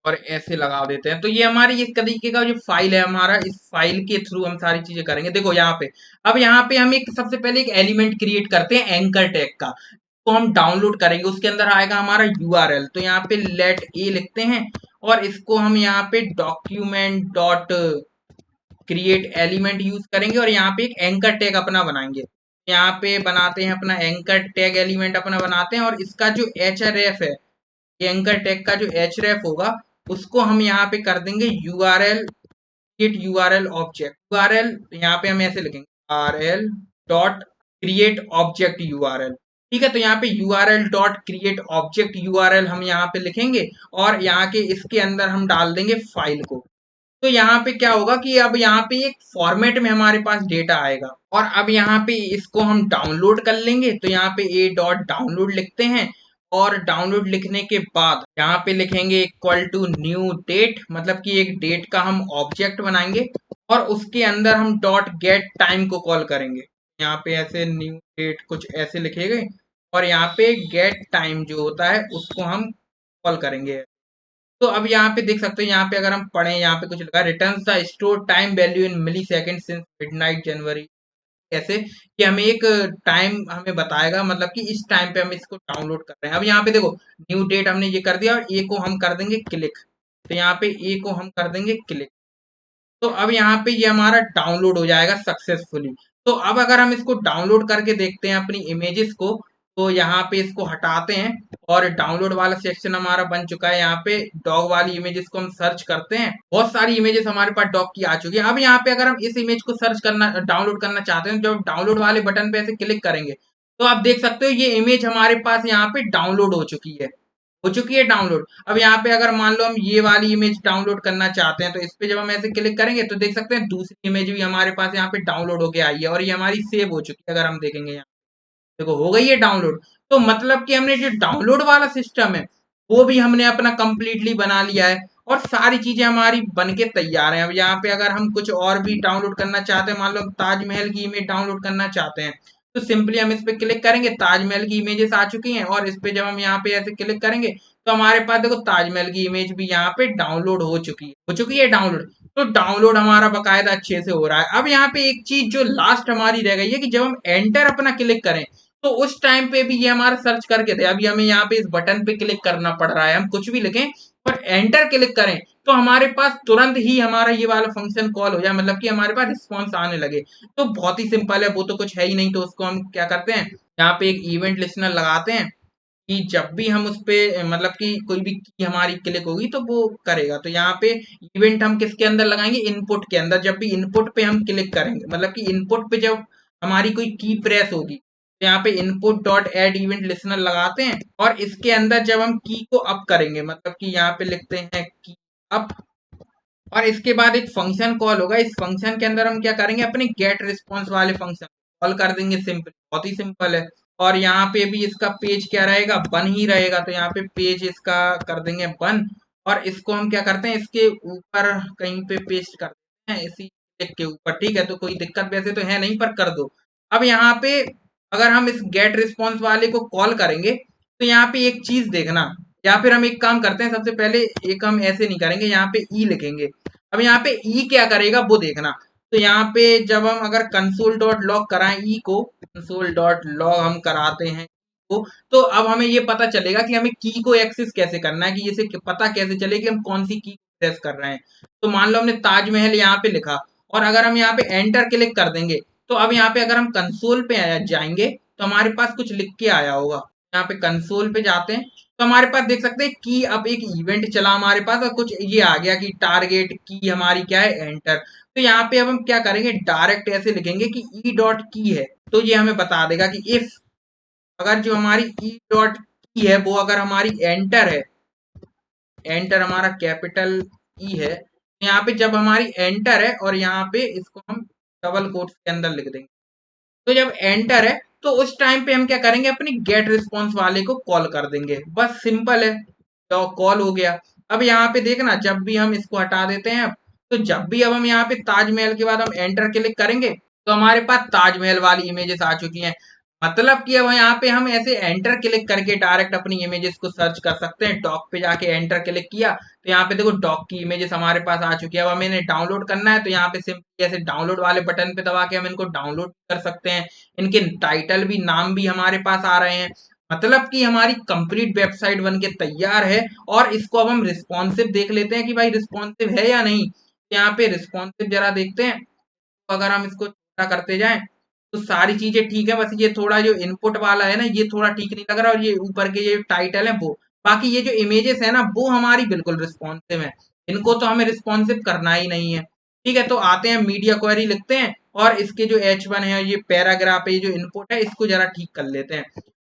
और ऐसे लगा देते हैं। तो ये हमारी इस तरीके का जो फाइल है हमारा, इस फाइल के थ्रू हम सारी चीजें करेंगे। देखो यहाँ पे, अब यहाँ पे हम एक सबसे पहले एक एलिमेंट क्रिएट करते हैं एंकर टैग का, तो हम डाउनलोड करेंगे, उसके अंदर आएगा हमारा यूआरएल। तो यहाँ पे लेट ए लिखते हैं और इसको हम यहाँ पे document dot create element use करेंगे और यहाँ पे एक एंकर टैग अपना बनाएंगे। यहाँ पे बनाते हैं अपना एंकर टैग एलिमेंट अपना बनाते हैं, और इसका जो href है, ये एंकर टैग का जो href होगा उसको हम यहाँ पे कर देंगे URL create URL object. URL यहाँ पे हम ऐसे लिखेंगे URL dot create object URL। ठीक है, तो यहाँ पे URL dot create object URL हम यहाँ पे लिखेंगे, और यहाँ के इसके अंदर हम डाल देंगे फाइल को। तो यहाँ पे क्या होगा कि अब यहाँ पे एक फॉर्मेट में हमारे पास डेटा आएगा, और अब यहाँ पे इसको हम डाउनलोड कर लेंगे। तो यहाँ पे a डॉट डाउनलोड लिखते हैं, और डाउनलोड लिखने के बाद यहाँ पे लिखेंगे इक्वल टू न्यू डेट, मतलब कि एक डेट का हम ऑब्जेक्ट बनाएंगे, और उसके अंदर हम डॉट गेट टाइम को कॉल करेंगे। यहाँ पे ऐसे न्यू डेट कुछ ऐसे लिखेंगे, और यहाँ पे गेट टाइम जो होता है उसको हम कॉल करेंगे। तो अब यहाँ पे देख सकते हो, यहाँ पे अगर हम पढ़ें, यहाँ पे कुछ लिखा है returns the store time value in millisecond since midnight January. कैसे कि हमें एक टाइम हमें बताएगा, मतलब कि इस टाइम पे हम इसको डाउनलोड कर रहे हैं। अब यहाँ पे देखो न्यू डेट हमने ये कर दिया, और ए को हम कर देंगे क्लिक। तो यहाँ पे ए को हम कर देंगे क्लिक। तो अब यहाँ पे ये हमारा डाउनलोड हो जाएगा सक्सेसफुली। तो अब अगर हम इसको डाउनलोड करके देखते हैं अपनी इमेजेस को, तो यहाँ पे इसको हटाते हैं, और डाउनलोड वाला सेक्शन हमारा बन चुका है। यहाँ पे डॉग वाली इमेजेस को हम सर्च करते हैं, बहुत सारी इमेजेस हमारे पास डॉग की आ चुकी है। अब यहाँ पे अगर हम इस इमेज को सर्च करना डाउनलोड करना चाहते हैं, जब डाउनलोड वाले बटन पे ऐसे क्लिक करेंगे, तो आप देख सकते हो ये इमेज हमारे पास यहाँ पे डाउनलोड हो चुकी है डाउनलोड। अब यहाँ पे अगर मान लो हम ये वाली इमेज डाउनलोड करना चाहते हैं, तो इस पे जब हम ऐसे क्लिक करेंगे तो देख सकते हैं दूसरी इमेज भी हमारे पास यहाँ पे डाउनलोड होके आई है, और ये हमारी सेव हो चुकी है। अगर हम देखेंगे यहाँ देखो हो गई है डाउनलोड। तो मतलब कि हमने जो डाउनलोड वाला सिस्टम है वो भी हमने अपना कंप्लीटली बना लिया है, और सारी चीजें हमारी बन के तैयार हैं। अब यहाँ पे अगर हम कुछ और भी डाउनलोड करना चाहते हैं, मान लो हम ताजमहल की इमेज डाउनलोड करना चाहते हैं, तो सिंपली हम इस पे क्लिक करेंगे, ताजमहल की इमेजेस आ चुकी हैं, और इस पे जब हम यहाँ पे ऐसे क्लिक करेंगे तो हमारे पास देखो ताजमहल की इमेज भी यहाँ पे डाउनलोड हो चुकी है डाउनलोड। तो डाउनलोड हमारा बकायदा अच्छे से हो रहा है। अब यहाँ पे एक चीज जो लास्ट हमारी रह गई है कि जब हम एंटर अपना क्लिक करें, तो उस टाइम पे भी ये हमारा सर्च करके दे। अभी हमें यहाँ पे इस बटन पे क्लिक करना पड़ रहा है, हम कुछ भी लिखें और एंटर क्लिक करें तो हमारे पास तुरंत ही हमारा ये वाला फंक्शन कॉल हो जाए, मतलब कि हमारे पास रिस्पॉन्स आने लगे। तो बहुत ही सिंपल है, वो तो कुछ है ही नहीं। तो उसको हम क्या करते हैं, यहाँ पे एक इवेंट लिस्नर लगाते हैं कि जब भी हम उस पे मतलब कि कोई भी की हमारी क्लिक होगी तो वो करेगा। तो यहाँ पे इवेंट हम किसके अंदर लगाएंगे, इनपुट के अंदर। जब भी इनपुट पे हम क्लिक करेंगे, मतलब कि इनपुट पे जब हमारी कोई की प्रेस होगी, तो यहाँ पे input dot add event listener लगाते हैं, और इसके अंदर जब हम की को अप करेंगे, मतलब कि यहाँ पे लिखते हैं की अप, और इसके बाद एक फंक्शन कॉल होगा। इस फंक्शन के अंदर हम क्या करेंगे, अपने गेट रिस्पॉन्स वाले फंक्शन कॉल कर देंगे। सिंपल, बहुत ही सिंपल है। और यहाँ पे भी इसका पेज क्या रहेगा, बन ही रहेगा। तो यहाँ पे पेज इसका कर देंगे बन, और इसको हम क्या करते हैं, इसके ऊपर कहीं पे पेस्ट कर देते हैं, इसी लिख के ऊपर। ठीक है, तो कोई दिक्कत वैसे तो है नहीं, पर कर दो। अब यहाँ पे अगर हम इस गेट रिस्पॉन्स वाले को कॉल करेंगे, तो यहाँ पे एक चीज देखना, या फिर हम एक काम करते हैं, सबसे पहले एक हम ऐसे नहीं करेंगे, यहाँ पे ई लिखेंगे। अब यहाँ पे ई क्या करेगा वो देखना। तो यहाँ पे जब हम अगर कंसोल डॉट लॉग कराएं ई को, कंसोल डॉट लॉग हम कराते हैं तो अब हमें ये पता चलेगा कि हमें की को एक्सेस कैसे करना है, कि इसे पता कैसे चले कि हम कौन सी की प्रेस कर रहे हैं। तो मान लो हमने ताजमहल यहाँ पे लिखा, और अगर हम यहाँ पे एंटर क्लिक कर देंगे, तो अब यहाँ पे अगर हम कंसोल पे जाएंगे तो हमारे पास कुछ लिख के आया होगा। यहाँ पे कंसोल पे जाते हैं तो हमारे पास देख सकते हैं कि अब एक इवेंट चला हमारे पास, और कुछ ये आ गया कि टारगेट की हमारी क्या है, एंटर। तो यहाँ पे अब हम क्या करेंगे, डायरेक्ट ऐसे लिखेंगे कि ई डॉट की है, तो ये हमें बता देगा कि इफ अगर जो हमारी ई डॉट की है वो अगर हमारी एंटर है, एंटर हमारा कैपिटल ई है, तो यहाँ पे जब हमारी एंटर है, और यहाँ पे इसको हम डबल कोट्स के अंदर लिख देंगे, तो जब एंटर है तो उस टाइम पे हम क्या करेंगे, अपनी गेट रिस्पॉन्स वाले को कॉल कर देंगे। बस सिंपल है, तो कॉल हो गया। अब यहाँ पे देखना, जब भी हम इसको हटा देते हैं, तो जब भी अब हम यहाँ पे ताजमहल के बाद हम एंटर क्लिक करेंगे, तो हमारे पास ताजमहल वाली इमेजेस आ चुकी हैं। मतलब कि अब यहाँ पे हम ऐसे एंटर क्लिक करके डायरेक्ट अपनी इमेजेस को सर्च कर सकते हैं। डॉक पे जाके एंटर क्लिक किया तो यहाँ पे देखो डॉक की इमेजेस हमारे पास आ चुकी है। अब हमें इन्हें डाउनलोड करना है, तो यहाँ पे सिंपली ऐसे डाउनलोड वाले बटन पे दबा के हम इनको डाउनलोड कर सकते हैं। इनके टाइटल भी, नाम भी हमारे पास आ रहे हैं। मतलब कि हमारी कंप्लीट वेबसाइट बन के तैयार है। और इसको अब हम रिस्पॉन्सिव देख लेते हैं कि भाई रिस्पॉन्सिव है या नहीं। यहाँ पे रिस्पॉन्सिव जरा देखते हैं। तो अगर हम इसको छोटा करते जाएं तो सारी चीजें ठीक है, बस ये थोड़ा जो इनपुट वाला है ना ये थोड़ा ठीक नहीं लग रहा, और ये ऊपर के ये टाइटल है वो, बाकी ये जो इमेजेस है ना वो हमारी बिल्कुल रिस्पॉन्सिव है, इनको तो हमें रिस्पॉन्सिव करना ही नहीं है। ठीक है, तो आते हैं मीडिया क्वेरी लिखते हैं, और इसके जो H1 है, ये पैराग्राफ है, ये जो इनपुट है, इसको जरा ठीक कर लेते हैं।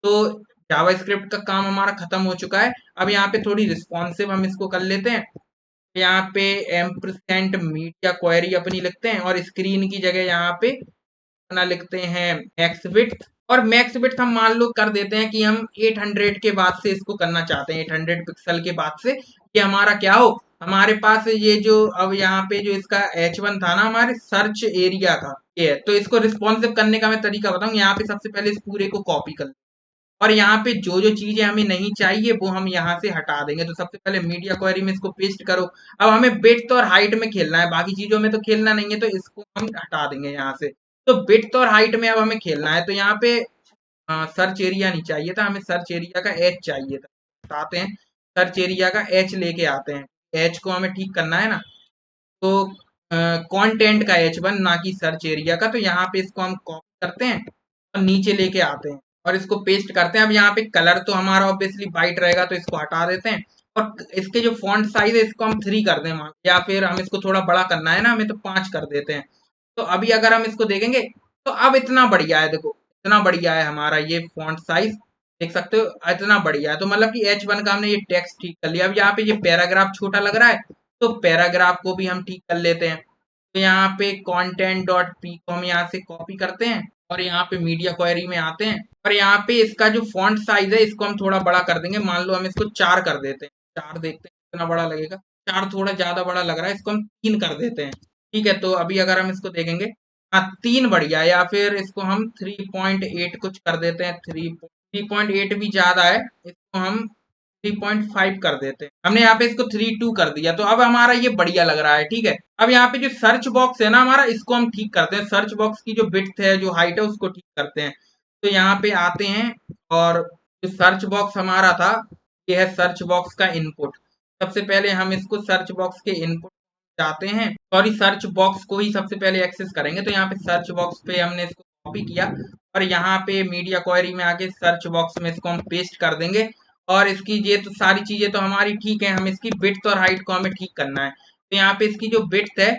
तो जावास्क्रिप्ट का काम हमारा खत्म हो चुका है। अब यहाँ पे थोड़ी रिस्पॉन्सिव हम इसको कर लेते हैं। यहाँ पे एम्परसेंट मीडिया क्वेरी अपनी लिखते हैं, और स्क्रीन की जगह यहाँ पे अपना लिखते हैं मैक्स विड्थ, और मैक्स विड्थ हम मान लो कर देते हैं कि हम 800 के बाद से इसको करना चाहते हैं, 800 पिक्सल के बाद से ये हमारा क्या हो, हमारे पास ये जो अब यहाँ पे जो इसका H1 था ना हमारे सर्च एरिया का, ये है। तो इसको रिस्पॉन्सिव करने का मैं तरीका बताऊं, यहाँ पे सबसे पहले इस पूरे को कॉपी कर, और यहाँ पे जो जो चीजें हमें नहीं चाहिए वो हम यहाँ से हटा देंगे। तो सबसे पहले मीडिया क्वेरी में इसको पेस्ट करो। अब हमें विड्थ और हाइट में खेलना है, बाकी चीजों में तो खेलना नहीं है, तो इसको हम हटा देंगे यहाँ से। तो विड्थ और हाइट में अब हमें खेलना है, तो यहाँ पे सर्च एरिया नहीं चाहिए था हमें, सर्च एरिया का एच चाहिए था। आते हैं सर्च एरिया का एच लेके आते हैं, एच को हमें ठीक करना है ना, तो कंटेंट का H1 ना कि सर्च एरिया का। तो यहाँ पे इसको हम कॉपी करते हैं और नीचे लेके आते हैं और इसको पेस्ट करते हैं। अब यहाँ पे कलर तो हमारा ऑब्वियसली वाइट रहेगा, तो इसको हटा देते हैं, और इसके जो फॉन्ट साइज है इसको हम 3 कर दें, या फिर हम इसको थोड़ा बड़ा करना है ना हमें, तो 5 कर देते हैं। तो अभी अगर हम इसको देखेंगे तो अब इतना बढ़िया है, देखो इतना बढ़िया है हमारा ये फॉन्ट साइज, देख सकते हो इतना बढ़िया है। तो मतलब कि H1 का हमने ये टेक्स्ट ठीक कर लिया। अब यहाँ पे ये पैराग्राफ छोटा लग रहा है, तो पैराग्राफ को भी हम ठीक कर लेते हैं। तो यहाँ पे content डॉट पी को हम यहाँ से कॉपी करते हैं, और यहाँ पे मीडिया क्वेरी में आते हैं, और यहाँ पे इसका जो फॉन्ट साइज है इसको हम थोड़ा बड़ा कर देंगे। मान लो हम इसको 4 कर देते हैं, 4 देखते हैं कितना बड़ा लगेगा। 4 थोड़ा ज्यादा बड़ा लग रहा है, इसको हम 3 कर देते हैं। ठीक है, तो अभी अगर हम इसको देखेंगे, हाँ 3 बढ़िया, या फिर इसको हम 3.8 कुछ कर देते हैं। 3.8 भी ज्यादा है, इसको हम 3.5 कर देते हैं। हमने यहाँ पे इसको 3.2 कर दिया, तो अब हमारा ये बढ़िया लग रहा है। ठीक है, अब यहाँ पे जो सर्च बॉक्स है ना हमारा, इसको हम ठीक करते हैं। सर्च बॉक्स की जो विड्थ है, जो हाइट है, उसको ठीक करते हैं। तो यहाँ पे आते हैं, और जो सर्च बॉक्स हमारा था, ये है सर्च बॉक्स का इनपुट। सबसे पहले हम इसको सर्च बॉक्स के इनपुट जाते हैं, सॉरी सर्च बॉक्स को ही सबसे पहले एक्सेस करेंगे। तो यहाँ पे सर्च बॉक्स पे हमने इसको कॉपी किया, और यहाँ पे मीडिया क्वेरी में आके सर्च बॉक्स में इसको हम पेस्ट कर देंगे। और इसकी ये तो सारी चीजें तो हमारी ठीक है, हम इसकी विड्थ और हाइट को हमें ठीक करना है। तो यहाँ पे इसकी जो विड्थ है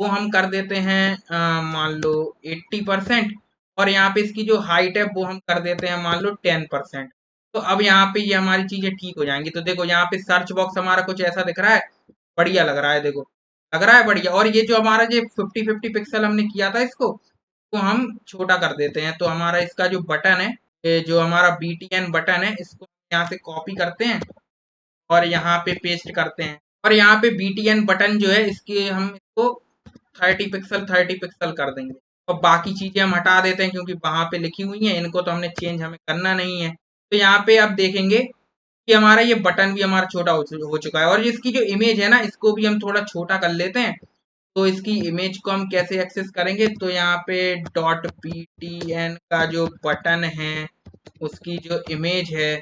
वो हम कर देते हैं मान लो 80%, और यहाँ पे इसकी जो हाइट है वो हम कर देते हैं मान लो 10%। तो अब यहाँ पे ये हमारी चीजें ठीक हो जाएंगी। तो देखो यहाँ पे सर्च बॉक्स हमारा कुछ ऐसा दिख रहा है, बढ़िया लग रहा है, देखो लग रहा है बढ़िया। और ये जो हमारा ये 50-50 पिक्सल हमने किया था, इसको तो हम छोटा कर देते हैं। तो हमारा इसका जो बटन है, ये जो हमारा BTN बटन है, इसको यहाँ से कॉपी करते हैं और यहाँ पे पेस्ट करते हैं। और यहाँ पे BTN बटन जो है, इसके हम इसको 30 पिक्सल कर देंगे, और बाकी चीजें हम हटा देते हैं क्योंकि वहां पे लिखी हुई हैं, इनको तो हमने चेंज हमें करना नहीं है। तो यहाँ पे अब देखेंगे कि हमारा ये बटन भी हमारा छोटा हो चुका है, और इसकी जो इमेज है ना, इसको भी हम थोड़ा छोटा कर लेते हैं। तो इसकी इमेज को हम कैसे एक्सेस करेंगे, तो यहाँ पे .ptn का जो बटन है, उसकी जो इमेज है,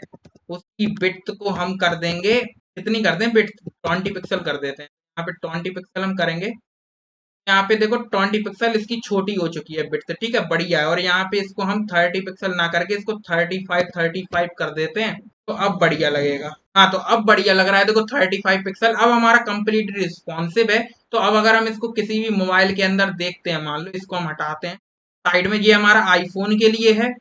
उसकी विड्थ को हम कर देंगे, कितनी कर दें विड्थ, 20 पिक्सल कर देते हैं। यहाँ पे 20 पिक्सल हम करेंगे। यहाँ पे देखो 20 पिक्सल इसकी छोटी हो चुकी है विड्थ, ठीक है बढ़िया है। और यहाँ पे इसको हम 30 पिक्सल ना करके इसको 35 कर देते हैं, तो अब बढ़िया लगेगा। हाँ, तो अब बढ़िया लग रहा है, देखो 35 पिक्सल अब हमारा कंप्लीट रिस्पॉन्सिव है। तो अब अगर हम इसको किसी भी मोबाइल के अंदर देखते हैं, मान लो इसको हम हटाते हैं साइड में, ये हमारा आईफोन के लिए है।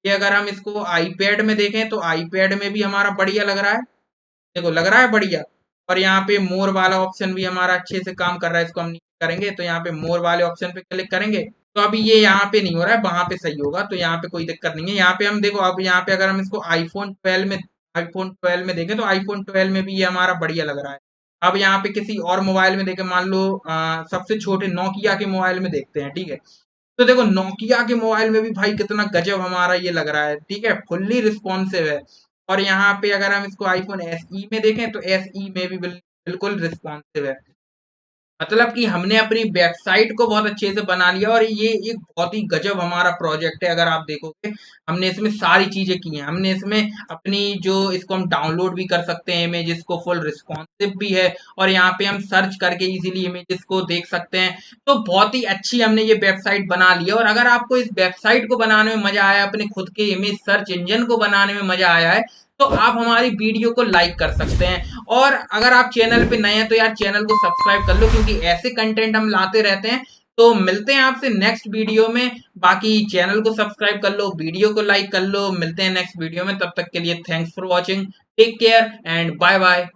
ये अगर हम इसको आईपैड में देखें तो आईपैड में भी हमारा बढ़िया लग रहा है, देखो लग रहा है बढ़िया। और यहाँ पे मोर वाला ऑप्शन भी हमारा अच्छे से काम कर रहा है, इसको हम नीचे करेंगे तो यहाँ पे मोर वाले ऑप्शन पे क्लिक करेंगे, तो अभी ये यहाँ पे नहीं हो रहा है, वहां पे सही होगा, तो यहाँ पे कोई दिक्कत नहीं है। यहाँ पे हम देखो, अब यहाँ पे अगर हम इसको आईफोन 12 में देखें तो आईफोन 12 में भी ये हमारा बढ़िया लग रहा है। अब यहाँ पे किसी और मोबाइल में देखें, मान लो सबसे छोटे नोकिया के मोबाइल में देखते हैं, ठीक है। तो देखो नोकिया के मोबाइल में भी भाई कितना गजब हमारा ये लग रहा है, ठीक है फुल्ली रिस्पॉन्सिव है। और यहाँ पे अगर हम इसको आईफोन SE में देखें तो SE में भी बिल्कुल रिस्पॉन्सिव है। मतलब कि हमने अपनी वेबसाइट को बहुत अच्छे से बना लिया और ये एक बहुत ही गजब हमारा प्रोजेक्ट है। अगर आप देखोगे हमने इसमें सारी चीजें की हैं। हमने इसमें अपनी जो इसको हम डाउनलोड भी कर सकते हैं इमेजेस को, फुल रिस्पॉन्सिव भी है और यहाँ पे हम सर्च करके इजीली इमेजेस को देख सकते हैं। तो बहुत ही अच्छी हमने ये वेबसाइट बना ली है। और अगर आपको इस वेबसाइट को बनाने में मजा आया, अपने खुद के इमेज सर्च इंजन को बनाने में मजा आया है, तो आप हमारी वीडियो को लाइक कर सकते हैं। और अगर आप चैनल पे नए हैं तो यार चैनल को सब्सक्राइब कर लो, क्योंकि ऐसे कंटेंट हम लाते रहते हैं। तो मिलते हैं आपसे नेक्स्ट वीडियो में। बाकी चैनल को सब्सक्राइब कर लो, वीडियो को लाइक कर लो। मिलते हैं नेक्स्ट वीडियो में, तब तक के लिए thanks for watching, take care and bye bye.